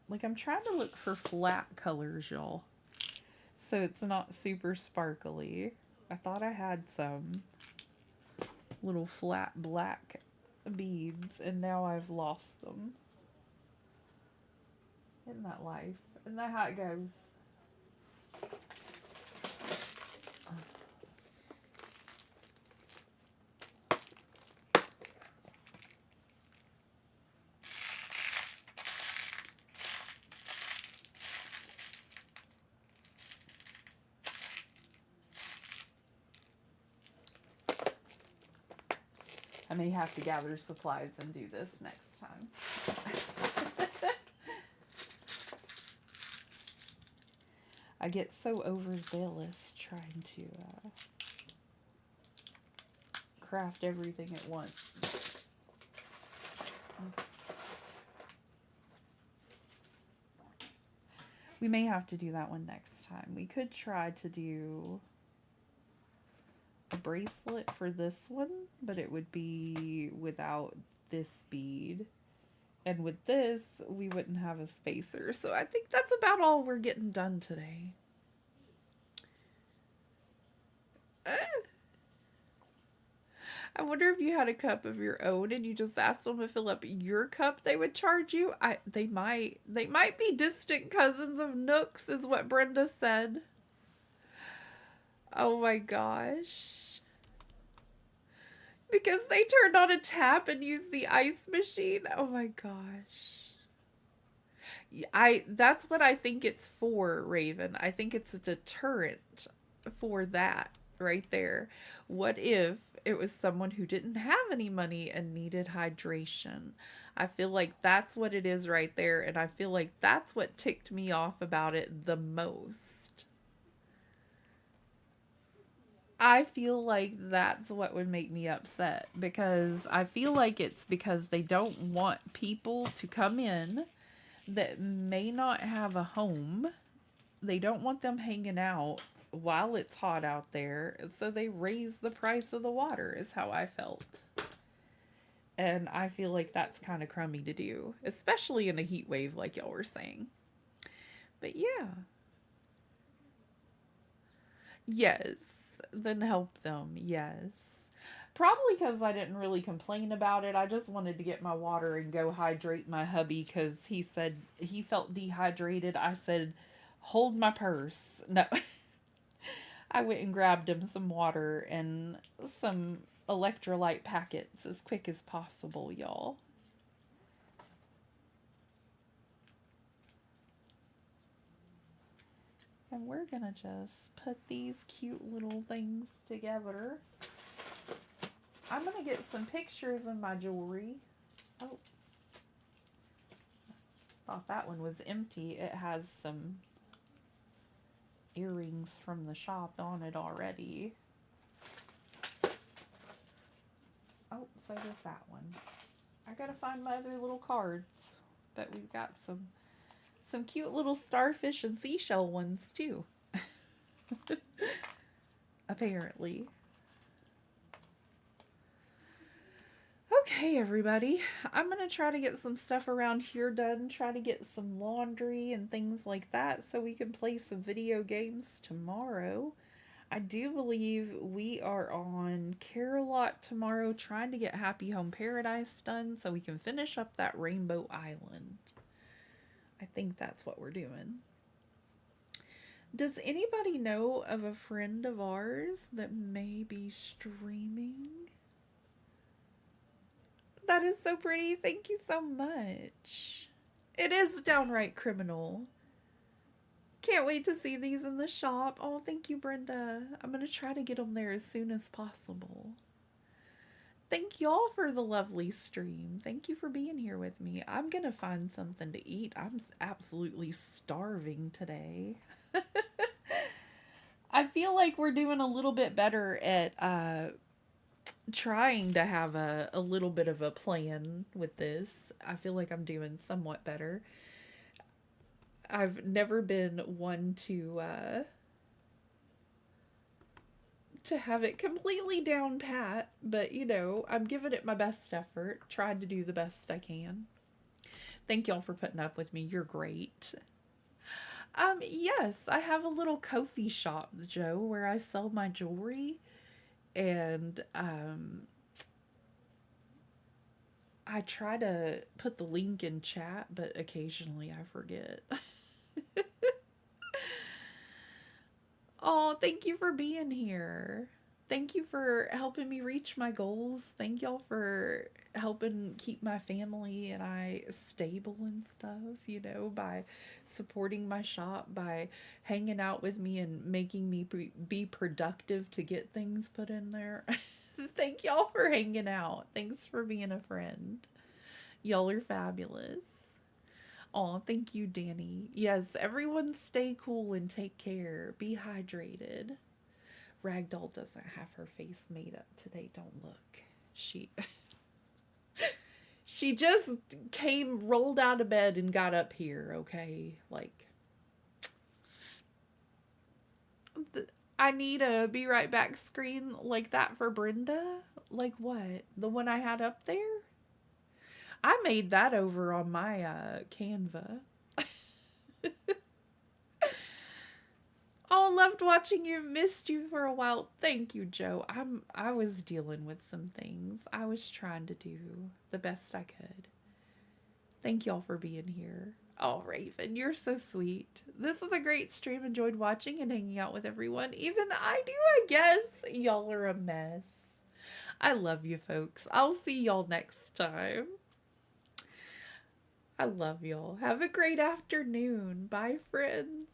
Like, I'm trying to look for flat colors, y'all. So it's not super sparkly. I thought I had some little flat black beads, and now I've lost them. Isn't that life? Isn't that how it goes? I may have to gather supplies and do this next time. I get so overzealous trying to craft everything at once. We may have to do that one next time. We could try to do a bracelet for this one, but it would be without this bead. And with this, we wouldn't have a spacer. So I think that's about all we're getting done today. I wonder if you had a cup of your own and you just asked them to fill up your cup, they would charge you. They might be distant cousins of Nooks, is what Brenda said. Oh my gosh. Because they turned on a tap and used the ice machine. Oh my gosh. That's what I think it's for, Raven. I think it's a deterrent for that right there. What if it was someone who didn't have any money and needed hydration? I feel like that's what it is right there, and I feel like that's what ticked me off about it the most. I feel like that's what would make me upset because I feel like it's because they don't want people to come in that may not have a home. They don't want them hanging out while it's hot out there, so they raise the price of the water, is how I felt. And I feel like that's kind of crummy to do, especially in a heat wave like y'all were saying. But yeah, yes, then help them, yes. Probably because I didn't really complain about it. I just wanted to get my water and go hydrate my hubby because he said he felt dehydrated. I said, hold my purse. No. I went and grabbed him some water and some electrolyte packets as quick as possible, y'all. And we're gonna just put these cute little things together. I'm gonna get some pictures of my jewelry. Oh, thought that one was empty. It has some earrings from the shop on it already. Oh, so does that one. I gotta find my other little cards. But we've got some cute little starfish and seashell ones too. Apparently. Okay, everybody. I'm going to try to get some stuff around here done. Try to get some laundry and things like that so we can play some video games tomorrow. I do believe we are on Carolot tomorrow trying to get Happy Home Paradise done so we can finish up that Rainbow Island. I think that's what we're doing. Does anybody know of a friend of ours that may be streaming? That is so pretty. Thank you so much. It is downright criminal. Can't wait to see these in the shop. Oh, thank you, Brenda. I'm going to try to get them there as soon as possible. Thank y'all for the lovely stream. Thank you for being here with me. I'm going to find something to eat. I'm absolutely starving today. I feel like we're doing a little bit better at trying to have a little bit of a plan with this. I feel like I'm doing somewhat better. I've never been one to have it completely down pat, but you know, I'm giving it my best effort, trying to do the best I can. Thank y'all for putting up with me. You're great. Yes, I have a little Ko-fi shop, Joe, where I sell my jewelry, and I try to put the link in chat, but occasionally I forget. Oh, thank you for being here. Thank you for helping me reach my goals. Thank y'all for helping keep my family and I stable and stuff, you know, by supporting my shop, by hanging out with me and making me be productive to get things put in there. Thank y'all for hanging out. Thanks for being a friend. Y'all are fabulous. Aw, thank you, Danny. Yes, everyone stay cool and take care. Be hydrated. Ragdoll doesn't have her face made up today. Don't look. She just rolled out of bed and got up here, okay? Like, I need a be right back screen like that for Brenda? Like what? The one I had up there? I made that over on my Canva. Oh, loved watching you. Missed you for a while. Thank you, Joe. I was dealing with some things. I was trying to do the best I could. Thank y'all for being here. Oh, Raven, you're so sweet. This was a great stream. Enjoyed watching and hanging out with everyone. Even I do, I guess. Y'all are a mess. I love you, folks. I'll see y'all next time. I love y'all. Have a great afternoon. Bye, friends.